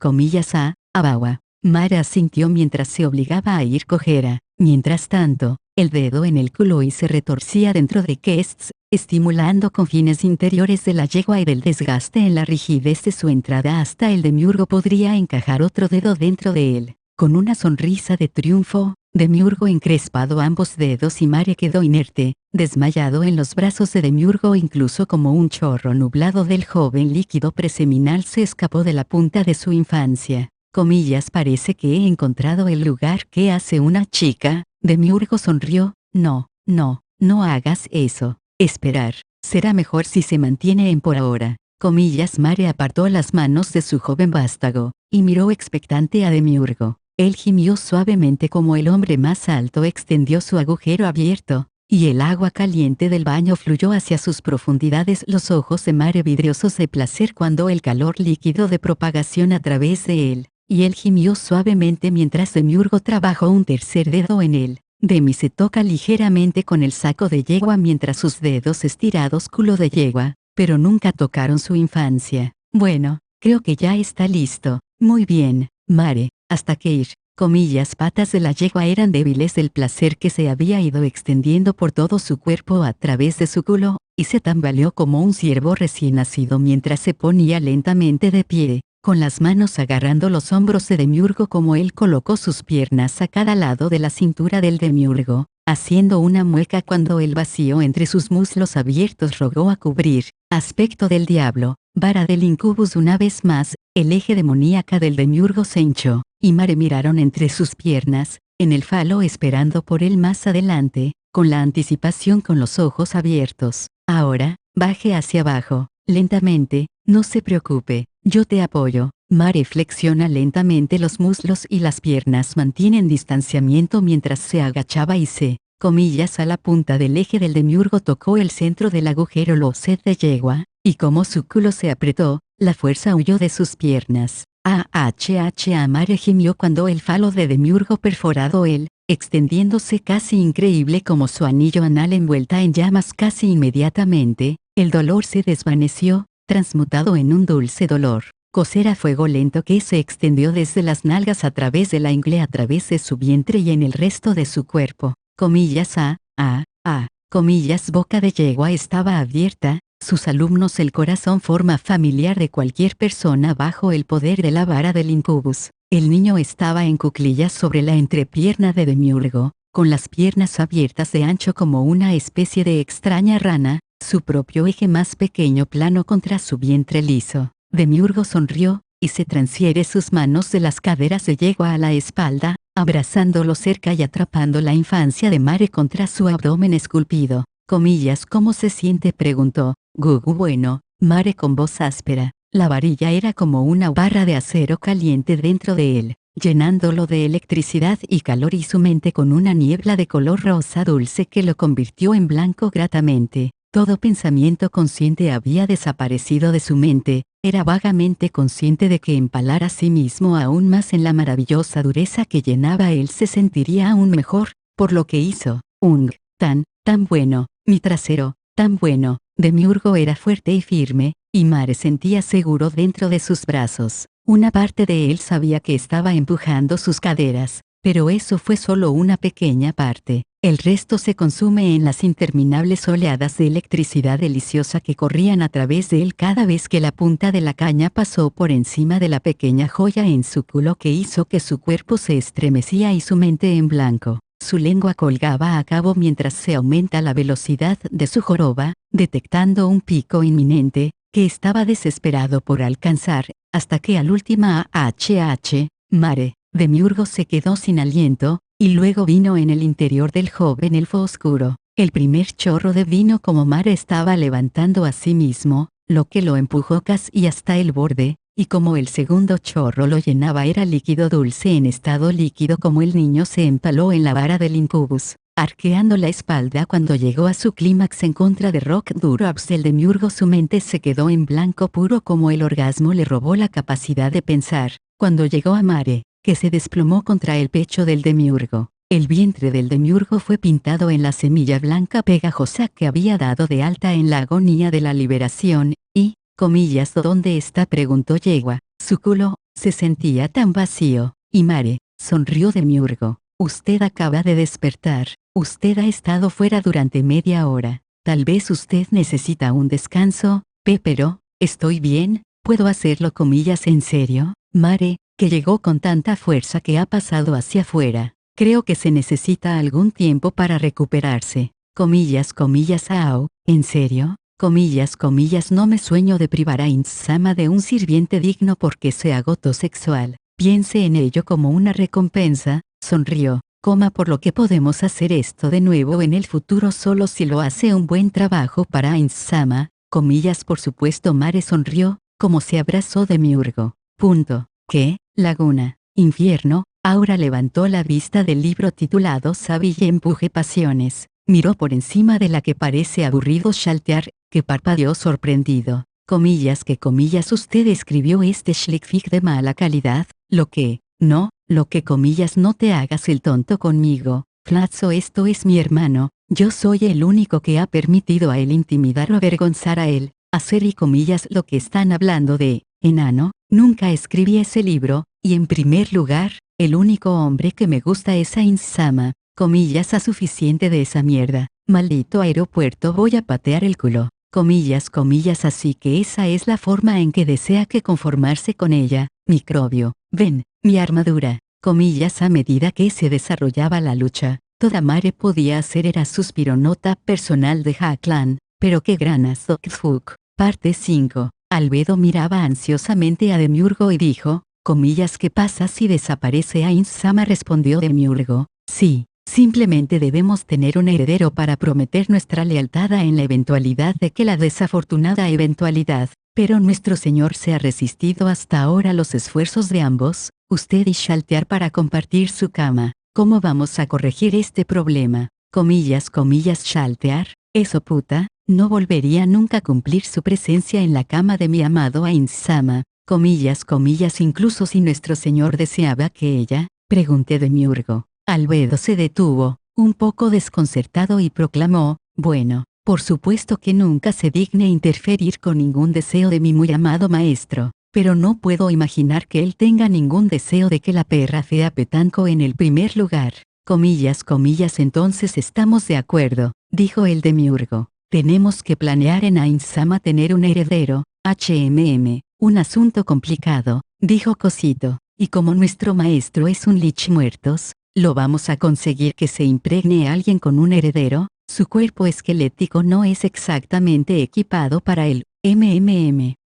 S2: abawa. Mare asintió mientras se obligaba a ir cojera. Mientras tanto, el dedo en el culo y se retorcía dentro de Kests, estimulando confines interiores de la yegua y del desgaste en la rigidez de su entrada hasta el Demiurgo podría encajar otro dedo dentro de él. Con una sonrisa de triunfo, Demiurgo encrespado ambos dedos y Mare quedó inerte, desmayado en los brazos de Demiurgo incluso como un chorro nublado del joven líquido preseminal se escapó de la punta de su infancia. Comillas, parece que he encontrado el lugar que hace una chica. Demiurgo sonrió. No hagas eso. Esperar. Será mejor si se mantiene en por ahora. Comillas, Mare apartó las manos de su joven vástago, y miró expectante a Demiurgo. Él gimió suavemente como el hombre más alto extendió su agujero abierto, y el agua caliente del baño fluyó hacia sus profundidades. Los ojos de Mare vidriosos de placer cuando el calor líquido de propagación a través de él, y él gimió suavemente mientras Demiurgo trabajó un tercer dedo en él. Demi se toca ligeramente con el saco de yegua mientras sus dedos estirados culo de yegua, pero nunca tocaron su infancia. Bueno, creo que ya está listo. Muy bien, Mare, hasta que ir. Comillas, patas de la yegua eran débiles del placer que se había ido extendiendo por todo su cuerpo a través de su culo, y se tambaleó como un ciervo recién nacido mientras se ponía lentamente de pie, con las manos agarrando los hombros de Demiurgo como él colocó sus piernas a cada lado de la cintura del Demiurgo, haciendo una mueca cuando el vacío entre sus muslos abiertos rogó a cubrir. Aspecto del diablo, vara del incubus. Una vez más, el eje demoníaca del Demiurgo se hinchó, y Mare miraron entre sus piernas, en el falo esperando por él más adelante, con la anticipación con los ojos abiertos. Ahora, baje hacia abajo, lentamente, no se preocupe, yo te apoyo. Mare flexiona lentamente los muslos y las piernas mantienen distanciamiento mientras se agachaba y se, comillas, a la punta del eje del Demiurgo tocó el centro del agujero loset de yegua, y como su culo se apretó, la fuerza huyó de sus piernas. Mare gimió cuando el falo de Demiurgo perforado él, extendiéndose casi increíble como su anillo anal envuelta en llamas casi inmediatamente, el dolor se desvaneció, transmutado en un dulce dolor. Coser a fuego lento que se extendió desde las nalgas a través de la ingle a través de su vientre y en el resto de su cuerpo. Comillas, comillas, boca de yegua estaba abierta, sus alumnos. El corazón, forma familiar de cualquier persona bajo el poder de la vara del incubus. El niño estaba en cuclillas sobre la entrepierna de Demiurgo, con las piernas abiertas de ancho como una especie de extraña rana, su propio eje más pequeño plano contra su vientre liso. Demiurgo sonrió, y se transfiere sus manos de las caderas de yegua a la espalda, abrazándolo cerca y atrapando la infancia de Mare contra su abdomen esculpido. Comillas, ¿cómo se siente?, preguntó. Gugu, bueno, Mare con voz áspera. La varilla era como una barra de acero caliente dentro de él, llenándolo de electricidad y calor y su mente con una niebla de color rosa dulce que lo convirtió en blanco gratamente. Todo pensamiento consciente había desaparecido de su mente, era vagamente consciente de que empalar a sí mismo aún más en la maravillosa dureza que llenaba él se sentiría aún mejor, por lo que hizo. Tan bueno, mi trasero, tan bueno. Demiurgo era fuerte y firme, y Mare sentía seguro dentro de sus brazos. Una parte de él sabía que estaba empujando sus caderas, pero eso fue solo una pequeña parte. El resto se consume en las interminables oleadas de electricidad deliciosa que corrían a través de él cada vez que la punta de la caña pasó por encima de la pequeña joya en su culo que hizo que su cuerpo se estremecía y su mente en blanco. Su lengua colgaba a cabo mientras se aumenta la velocidad de su joroba, detectando un pico inminente, que estaba desesperado por alcanzar, hasta que al última mare, Demiurgo se quedó sin aliento, y luego vino en el interior del joven elfo oscuro. El primer chorro de vino como Mare estaba levantando a sí mismo, lo que lo empujó casi hasta el borde, y como el segundo chorro lo llenaba era líquido dulce en estado líquido como el niño se empaló en la vara del incubus, arqueando la espalda cuando llegó a su clímax en contra de Rock Durabs el Demiurgo su mente se quedó en blanco puro como el orgasmo le robó la capacidad de pensar, cuando llegó a Mare, que se desplomó contra el pecho del Demiurgo. El vientre del Demiurgo fue pintado en la semilla blanca pegajosa que había dado de alta en la agonía de la liberación, y, comillas, ¿dónde está?, preguntó Yegua. Su culo se sentía tan vacío, y Mare, sonrió Demiurgo. Usted acaba de despertar, usted ha estado fuera durante media hora. Tal vez usted necesita un descanso, pero, ¿estoy bien? ¿Puedo hacerlo, comillas, en serio? Mare, que llegó con tanta fuerza que ha pasado hacia afuera. Creo que se necesita algún tiempo para recuperarse. Comillas, Ao, ¿en serio? Comillas, no me sueño de privar a Insama de un sirviente digno porque se agotó sexual. Piense en ello como una recompensa, sonrió, por lo que podemos hacer esto de nuevo en el futuro solo si lo hace un buen trabajo para Insama, comillas, por supuesto. Mare sonrió, como se abrazó Demiurgo. ¿Qué? Laguna, infierno. Aura levantó la vista del libro titulado Sabi y empuje pasiones, miró por encima de la que parece aburrido Shaltear, que parpadeó sorprendido. Comillas, usted escribió este schlickfic de mala calidad, lo que comillas, no te hagas el tonto conmigo, Flatzo, esto es mi hermano, yo soy el único que ha permitido a él intimidar o avergonzar a él, hacer y comillas lo que están hablando de, enano, nunca escribí ese libro, y en primer lugar, el único hombre que me gusta es Ainsama, comillas, a suficiente de esa mierda, maldito aeropuerto, voy a patear el culo, comillas, así que esa es la forma en que desea que conformarse con ella, microbio, ven, mi armadura, comillas, a medida que se desarrollaba la lucha, toda Mare podía hacer era suspiro nota personal de Hacklan, pero qué gran azokfuk, parte 5, Albedo miraba ansiosamente a Demiurgo y dijo, comillas, ¿qué pasa si desaparece Ainsama? Respondió Demiurgo, sí, simplemente debemos tener un heredero para prometer nuestra lealtad en la eventualidad de que la desafortunada eventualidad, pero nuestro señor se ha resistido hasta ahora los esfuerzos de ambos, usted y Shaltear, para compartir su cama. ¿Cómo vamos a corregir este problema? Comillas, Shaltear, eso puta, no volvería nunca a cumplir su presencia en la cama de mi amado Ainsama. Comillas, incluso si nuestro señor deseaba que ella, pregunté Demiurgo. Albedo se detuvo, un poco desconcertado y proclamó, bueno, por supuesto que nunca se digne interferir con ningún deseo de mi muy amado maestro, pero no puedo imaginar que él tenga ningún deseo de que la perra sea Petanco en el primer lugar. Comillas, entonces estamos de acuerdo, dijo el Demiurgo. Tenemos que planear en Ainsama tener un heredero, un asunto complicado, dijo Cosito, y como nuestro maestro es un lich muertos, ¿lo vamos a conseguir que se impregne a alguien con un heredero? Su cuerpo esquelético no es exactamente equipado para el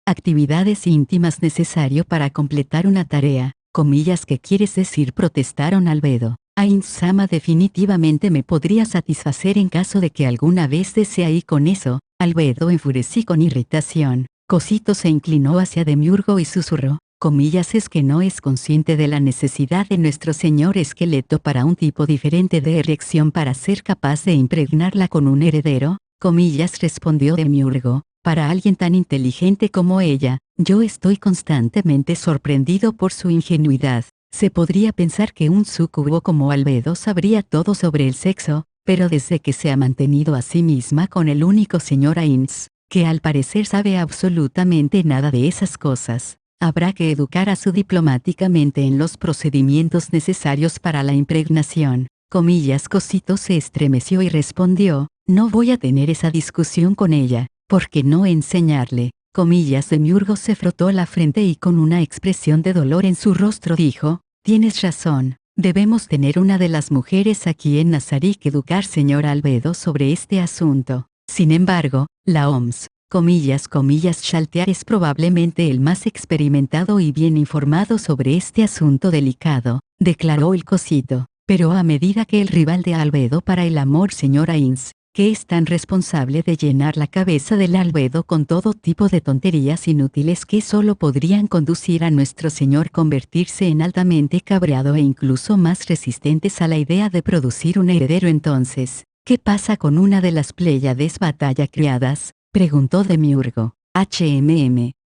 S2: actividades íntimas necesario para completar una tarea, comillas, ¿qué quieres decir? Protestaron Albedo. Ainsama definitivamente me podría satisfacer en caso de que alguna vez desee ir con eso, Albedo enfurecí con irritación. Cosito se inclinó hacia Demiurgo y susurró, comillas, ¿es que no es consciente de la necesidad de nuestro señor esqueleto para un tipo diferente de erección para ser capaz de impregnarla con un heredero? Comillas, respondió Demiurgo, para alguien tan inteligente como ella, yo estoy constantemente sorprendido por su ingenuidad. Se podría pensar que un súcubo como Albedo sabría todo sobre el sexo, pero desde que se ha mantenido a sí misma con el único señor Ains, que al parecer sabe absolutamente nada de esas cosas, habrá que educar a su diplomáticamente en los procedimientos necesarios para la impregnación. Comillas, Cosito se estremeció y respondió, no voy a tener esa discusión con ella, porque no enseñarle. Comillas, Demiurgo se frotó la frente y con una expresión de dolor en su rostro dijo, tienes razón, Debemos tener una de las mujeres aquí en Nazarí que educar señor Albedo sobre este asunto. Sin embargo, la OMS, Shaltiar es probablemente el más experimentado y bien informado sobre este asunto delicado, declaró el cosito. Pero a medida que el rival de Albedo para el amor señora Inns, que es tan responsable de llenar la cabeza del Albedo con todo tipo de tonterías inútiles que solo podrían conducir a nuestro señor convertirse en altamente cabreado e incluso más resistentes a la idea de producir un heredero. Entonces, ¿qué pasa con una de las Pléyades batalla criadas?, preguntó Demiurgo.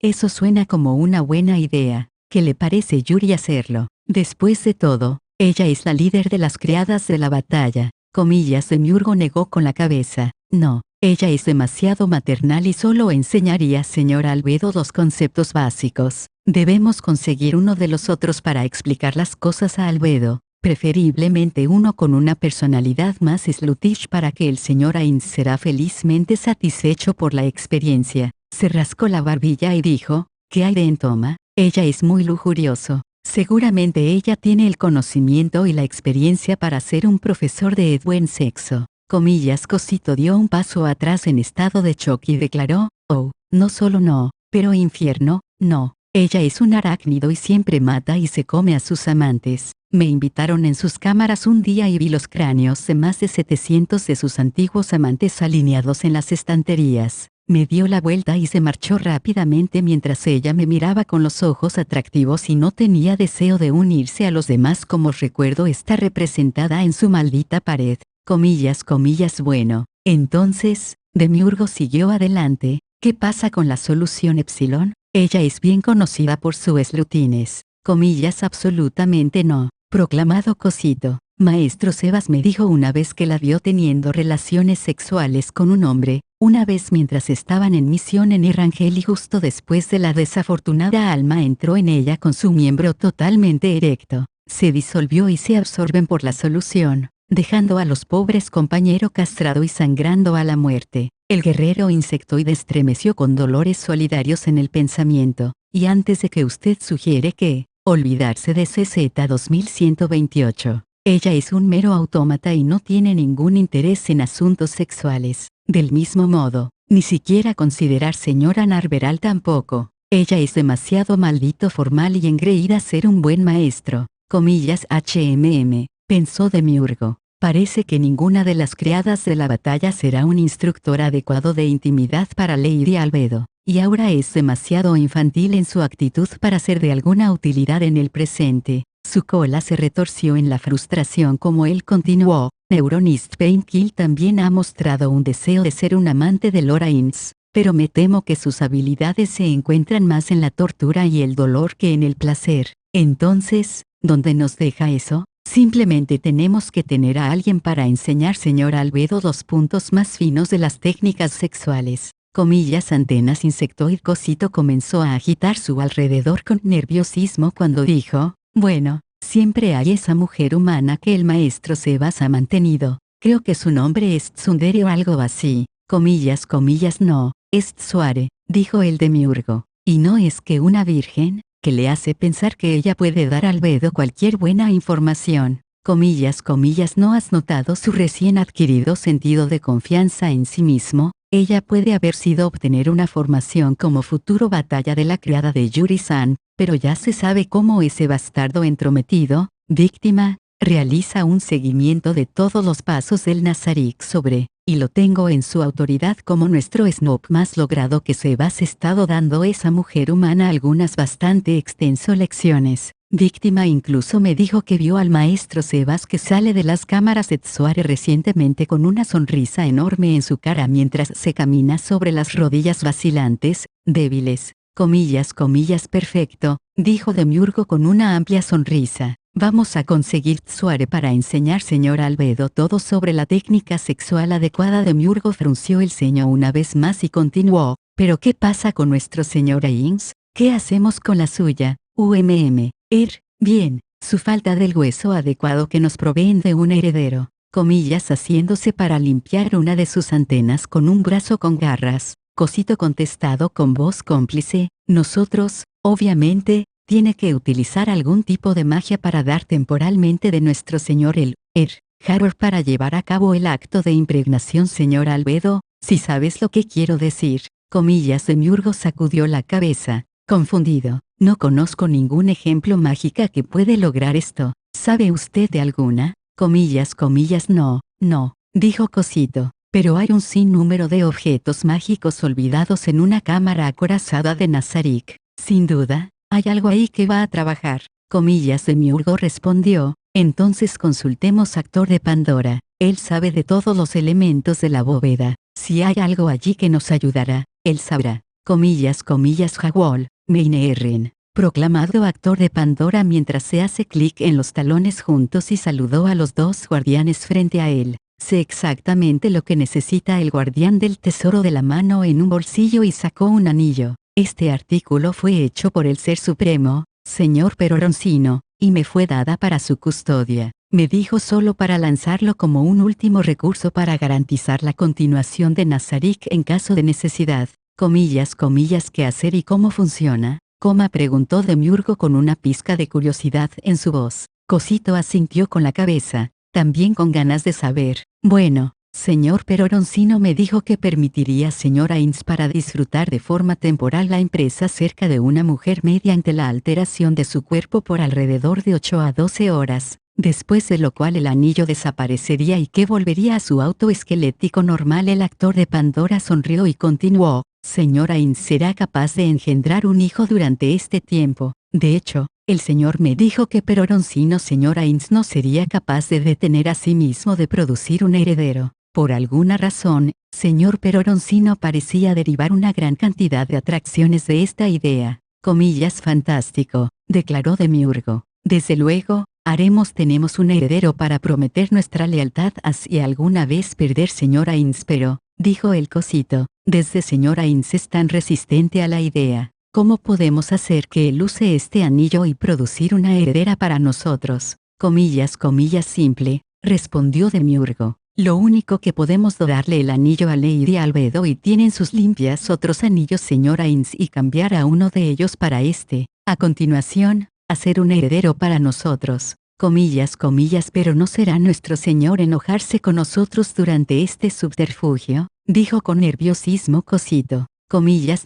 S2: Eso suena como una buena idea. ¿Qué le parece Yuri hacerlo? Después de todo, ella es la líder de las criadas de la batalla. Demiurgo negó con la cabeza. No, ella es demasiado maternal y solo enseñaría señor Albedo los conceptos básicos. Debemos conseguir uno de los otros para explicar las cosas a Albedo, preferiblemente uno con una personalidad más sluttish para que el señor Ainz será felizmente satisfecho por la experiencia. Se rascó la barbilla y dijo, ¿qué hay de Entoma? Ella es muy lujurioso. Seguramente ella tiene el conocimiento y la experiencia para ser un profesor de buen sexo. Cosito dio un paso atrás en estado de shock y declaró, oh, no solo no, pero infierno, no. Ella es un arácnido y siempre mata y se come a sus amantes. Me invitaron en sus cámaras un día y vi los cráneos de más de 700 de sus antiguos amantes alineados en las estanterías. Me dio la vuelta y se marchó rápidamente mientras ella me miraba con los ojos atractivos y no tenía deseo de unirse a los demás como recuerdo está representada en su maldita pared. Bueno, entonces, Demiurgo siguió adelante. ¿Qué pasa con la solución Epsilon? Ella es bien conocida por sus slutines. Absolutamente no. Proclamado cosito. Maestro Sebas me dijo una vez que la vio teniendo relaciones sexuales con un hombre, una vez mientras estaban en misión en Erangel y justo después de la desafortunada alma entró en ella con su miembro totalmente erecto. Se disolvió y se absorben por la solución, dejando a los pobres compañero castrado y sangrando a la muerte. El guerrero insectoide estremeció con dolores solidarios en el pensamiento, y antes de que usted sugiere que, olvidarse de CZ 2128. Ella es un mero autómata y no tiene ningún interés en asuntos sexuales. Del mismo modo, ni siquiera considerar señora Narveral tampoco. Ella es demasiado maldito formal y engreída ser un buen maestro. Pensó Demiurgo. Parece que ninguna de las criadas de la batalla será un instructor adecuado de intimidad para Lady Albedo. Y ahora es demasiado infantil en su actitud para ser de alguna utilidad en el presente. Su cola se retorció en la frustración como él continuó. Neuronist Painkill también ha mostrado un deseo de ser un amante de Laura Inns, pero me temo que sus habilidades se encuentran más en la tortura y el dolor que en el placer. Entonces, ¿dónde nos deja eso? Simplemente tenemos que tener a alguien para enseñar señor Albedo los puntos más finos de las técnicas sexuales. Antenas insectoid cosito comenzó a agitar su alrededor con nerviosismo cuando dijo, bueno, siempre hay esa mujer humana que el maestro Sebas ha mantenido. Creo que su nombre es Tsundere o algo así. No, es Tsuare, dijo el Demiurgo. ¿Y no es que una virgen? Que le hace pensar que ella puede dar a Albedo cualquier buena información. ¿No has notado su recién adquirido sentido de confianza en sí mismo? Ella puede haber sido obtener una formación como futuro batalla de la criada de Yuri-san, pero ya se sabe cómo ese bastardo entrometido, víctima, realiza un seguimiento de todos los pasos del Nazarik sobre, y lo tengo en su autoridad como nuestro snob más logrado que Sebas estado dando esa mujer humana algunas bastante extenso lecciones. Víctima incluso me dijo que vio al maestro Sebas que sale de las cámaras de Tsuare recientemente con una sonrisa enorme en su cara mientras se camina sobre las rodillas vacilantes, débiles. Perfecto, dijo Demiurgo con una amplia sonrisa. Vamos a conseguir Tsuare para enseñar señor Albedo todo sobre la técnica sexual adecuada. Demiurgo frunció el ceño una vez más y continuó, ¿pero qué pasa con nuestro señor Ainz? ¿Qué hacemos con la suya? Bien, su falta del hueso adecuado que nos proveen de un heredero. Haciéndose para limpiar una de sus antenas con un brazo con garras. Cosito contestado con voz cómplice, nosotros, obviamente, Tiene que utilizar algún tipo de magia para dar temporalmente de nuestro señor el Harvard para llevar a cabo el acto de impregnación. Señor Albedo, si sabes lo que quiero decir. Comillas. Demiurgo sacudió la cabeza, confundido. No conozco ningún ejemplo mágica que puede lograr esto. ¿Sabe usted de alguna? Comillas. No, dijo Cosito. Pero hay un sinnúmero de objetos mágicos olvidados en una cámara acorazada de Nazarick. Sin duda, hay algo ahí que va a trabajar. Comillas. Demiurgo respondió. Entonces consultemos Actor de Pandora. Él sabe de todos los elementos de la bóveda. Si hay algo allí que nos ayudará, él sabrá. Comillas. Jaguar, Meinerin. Proclamado Actor de Pandora mientras se hace clic en los talones juntos y saludó a los dos guardianes frente a él. Sé exactamente lo que necesita el guardián del tesoro de la mano en un bolsillo y sacó un anillo. Este artículo fue hecho por el Ser Supremo, señor Peroncino, y me fue dada para su custodia. Me dijo solo para lanzarlo como un último recurso para garantizar la continuación de Nazarick en caso de necesidad. Comillas. ¿Qué hacer y cómo funciona? Preguntó Demiurgo con una pizca de curiosidad en su voz. Cosito asintió con la cabeza, también con ganas de saber. Bueno, señor Peroncino me dijo que permitiría a señora Inns para disfrutar de forma temporal la empresa cerca de una mujer mediante la alteración de su cuerpo por alrededor de 8 a 12 horas, después de lo cual el anillo desaparecería y que volvería a su auto esquelético normal. El Actor de Pandora sonrió y continuó. Señora Inns será capaz de engendrar un hijo durante este tiempo. De hecho, el señor me dijo que Peroncino señora Inns no sería capaz de detener a sí mismo de producir un heredero. Por alguna razón, señor Peroncino parecía derivar una gran cantidad de atracciones de esta idea. Comillas. Fantástico, declaró Demiurgo. Desde luego, tenemos un heredero para prometer nuestra lealtad hacia alguna vez perder señora Inns, pero, dijo el Cosito, desde señora Inns es tan resistente a la idea. ¿Cómo podemos hacer que él use este anillo y producir una heredera para nosotros? Comillas. Simple, respondió Demiurgo. Lo único que podemos darle el anillo a Lady Albedo y tienen sus limpias otros anillos señora Inns y cambiar a uno de ellos para este. A continuación, hacer un heredero para nosotros. Comillas. Pero no será nuestro señor enojarse con nosotros durante este subterfugio, dijo con nerviosismo Cosito. Comillas.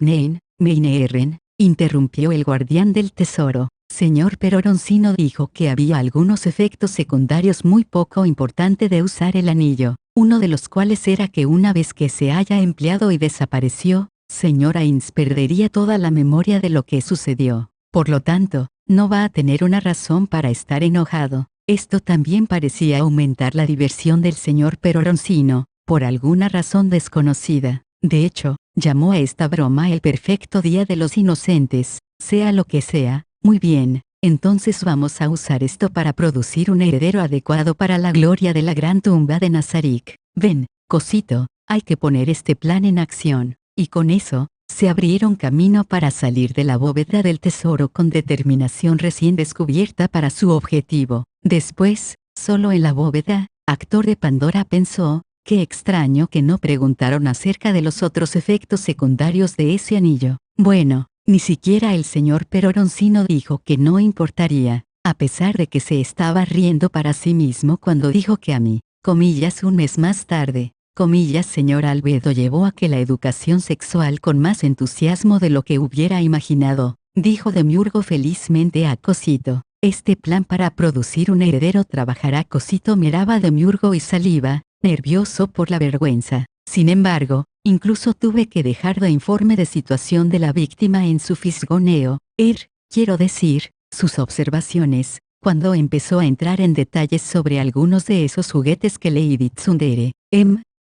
S2: Meinerin, interrumpió el guardián del tesoro. Señor Peroncino dijo que había algunos efectos secundarios muy poco importantes de usar el anillo, uno de los cuales era que una vez que se haya empleado y desapareció, señora Inns perdería toda la memoria de lo que sucedió. Por lo tanto, no va a tener una razón para estar enojado. Esto también parecía aumentar la diversión del señor Peroncino, por alguna razón desconocida. De hecho, llamó a esta broma el perfecto Día de los Inocentes. Sea lo que sea, muy bien, entonces vamos a usar esto para producir un heredero adecuado para la gloria de la gran tumba de Nazarick. Ven, Cosito, hay que poner este plan en acción. Y con eso, se abrieron camino para salir de la bóveda del tesoro con determinación recién descubierta para su objetivo. Después, solo en la bóveda, Actor de Pandora pensó, qué extraño que no preguntaron acerca de los otros efectos secundarios de ese anillo. Bueno, ni siquiera el señor Peroncino dijo que no importaría, a pesar de que se estaba riendo para sí mismo cuando dijo que a mí, comillas, un mes más tarde, comillas, señor Albedo llevó a que la educación sexual con más entusiasmo de lo que hubiera imaginado, dijo Demiurgo felizmente a Cosito. Este plan para producir un heredero trabajará. Cosito miraba a Demiurgo y saliva, nervioso por la vergüenza. Sin embargo, incluso tuve que dejar de informe de situación de la víctima en su fisgoneo, quiero decir, sus observaciones, cuando empezó a entrar en detalles sobre algunos de esos juguetes que Lady Tsundere,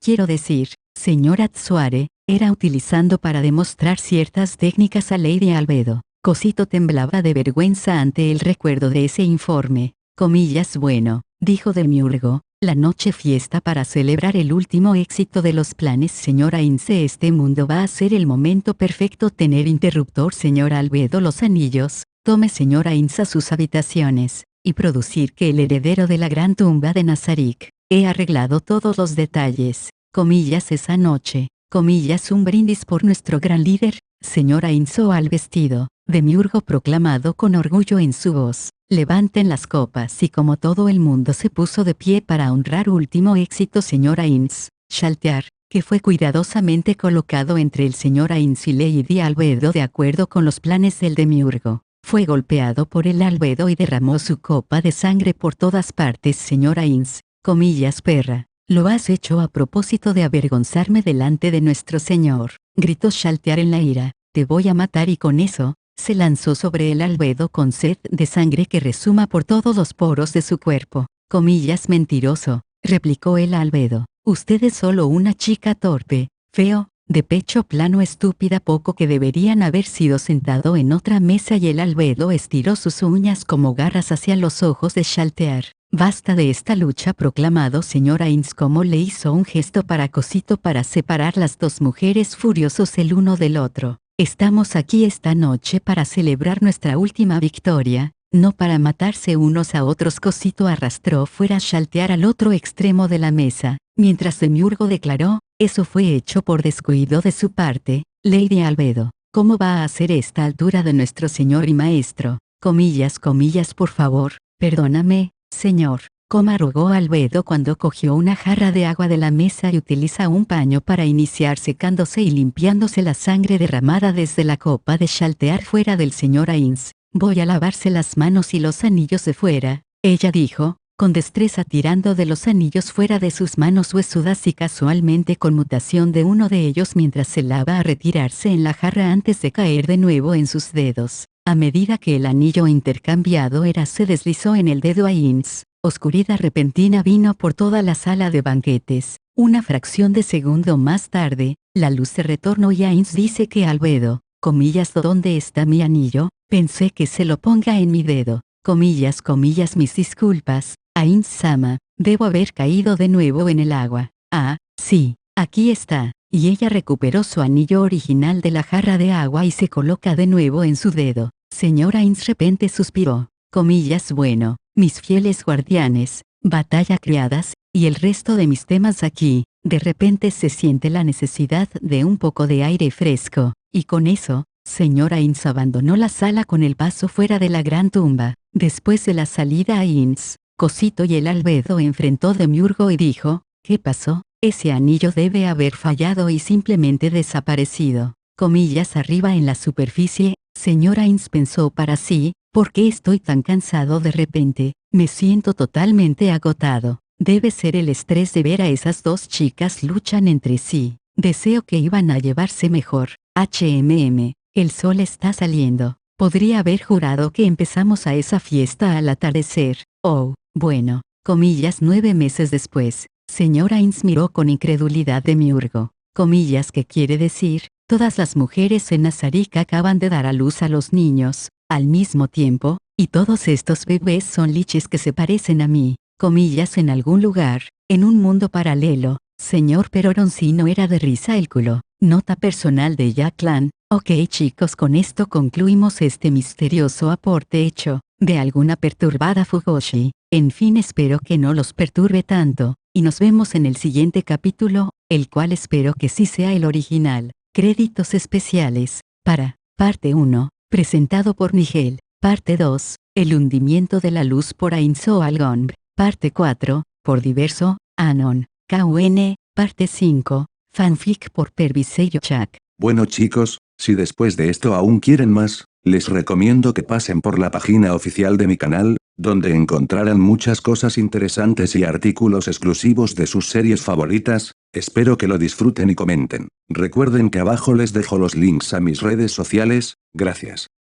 S2: quiero decir, señora Tsuare, era utilizando para demostrar ciertas técnicas a Lady Albedo. Cosito temblaba de vergüenza ante el recuerdo de ese informe. Comillas. Bueno, dijo Demiurgo, la noche fiesta para celebrar el último éxito de los planes señora Inns. Este mundo va a ser el momento perfecto. Tener interruptor señora Albedo. Los anillos, tome señora Inns a sus habitaciones, y producir que el heredero de la gran tumba de Nazarick. He arreglado todos los detalles. Comillas. Esa noche, comillas, un brindis por nuestro gran líder, señora Inso al vestido, Demiurgo proclamado con orgullo en su voz. Levanten las copas y como todo el mundo se puso de pie para honrar último éxito señora Ins, Shaltear, que fue cuidadosamente colocado entre el señor Ains y Lady Albedo de acuerdo con los planes del Demiurgo. Fue golpeado por el Albedo y derramó su copa de sangre por todas partes. Señora Ins, comillas perra, lo has hecho a propósito de avergonzarme delante de nuestro señor, gritó Shaltear en la ira, te voy a matar y con eso, se lanzó sobre el Albedo con sed de sangre que resuma por todos los poros de su cuerpo. Comillas mentiroso, replicó el Albedo. Usted es solo una chica torpe, feo, de pecho plano estúpida poco que deberían haber sido sentado en otra mesa y el Albedo estiró sus uñas como garras hacia los ojos de Shaltear. Basta de esta lucha proclamado señora Ins como le hizo un gesto para Cosito para separar las dos mujeres furiosos el uno del otro. Estamos aquí esta noche para celebrar nuestra última victoria, no para matarse unos a otros. Cosito arrastró fuera a Shaltear al otro extremo de la mesa, mientras Demiurgo declaró, eso fue hecho por descuido de su parte, Lady Albedo. ¿Cómo va a hacer esta altura de nuestro señor y maestro? Comillas por favor, perdóname, señor. Coma rogó Albedo cuando cogió una jarra de agua de la mesa y utiliza un paño para iniciar secándose y limpiándose la sangre derramada desde la copa de Shaltear fuera del señor Ains. Voy a lavarse las manos y los anillos de fuera, ella dijo, con destreza tirando de los anillos fuera de sus manos huesudas y casualmente con mutación de uno de ellos mientras se lava a retirarse en la jarra antes de caer de nuevo en sus dedos. A medida que el anillo intercambiado se deslizó en el dedo a Ins, oscuridad repentina vino por toda la sala de banquetes. Una fracción de segundo más tarde, la luz se retornó y Ains dice que Albedo, comillas, ¿dónde está mi anillo? Pensé que se lo ponga en mi dedo. Comillas, mis disculpas, Ains-sama, debo haber caído de nuevo en el agua. Ah, sí, aquí está. Y ella recuperó su anillo original de la jarra de agua y se coloca de nuevo en su dedo. Señora Ains repente suspiró. Comillas, bueno, mis fieles guardianes, batalla criadas, y el resto de mis temas aquí, de repente se siente la necesidad de un poco de aire fresco, y con eso, señora Ains abandonó la sala con el paso fuera de la gran tumba. Después de la salida a Ains, Cosito y el Albedo enfrentó a Demiurgo y dijo, ¿qué pasó? Ese anillo debe haber fallado y simplemente desaparecido. Comillas arriba en la superficie, señora Ains pensó para sí, ¿por qué estoy tan cansado de repente? Me siento totalmente agotado. Debe ser el estrés de ver a esas dos chicas luchan entre sí. Deseo que iban a llevarse mejor. El sol está saliendo. Podría haber jurado que empezamos a esa fiesta al atardecer. Oh, bueno. Comillas 9 meses después, señora Ains miró con incredulidad Demiurgo. Comillas que quiere decir, todas las mujeres en Nazarik acaban de dar a luz a los niños, al mismo tiempo, y todos estos bebés son liches que se parecen a mí. Comillas en algún lugar, en un mundo paralelo, señor Peroroncino era de risa el culo. Nota personal de Jacklan. Ok chicos, con esto concluimos este misterioso aporte hecho, de alguna perturbada Fugoshi. En fin, espero que no los perturbe tanto, y nos vemos en el siguiente capítulo, el cual espero que sí sea el original. Créditos especiales, para, parte 1, presentado por Nigel, parte 2, el hundimiento de la luz por Ainso Algomb, parte 4, por Diverso, Anon, KUN, parte 5, fanfic por Perviseyo Chak.
S1: Bueno chicos, si después de esto aún quieren más, les recomiendo que pasen por la página oficial de mi canal, donde encontrarán muchas cosas interesantes y artículos exclusivos de sus series favoritas. Espero que lo disfruten y comenten. Recuerden que abajo les dejo los links a mis redes sociales. Gracias.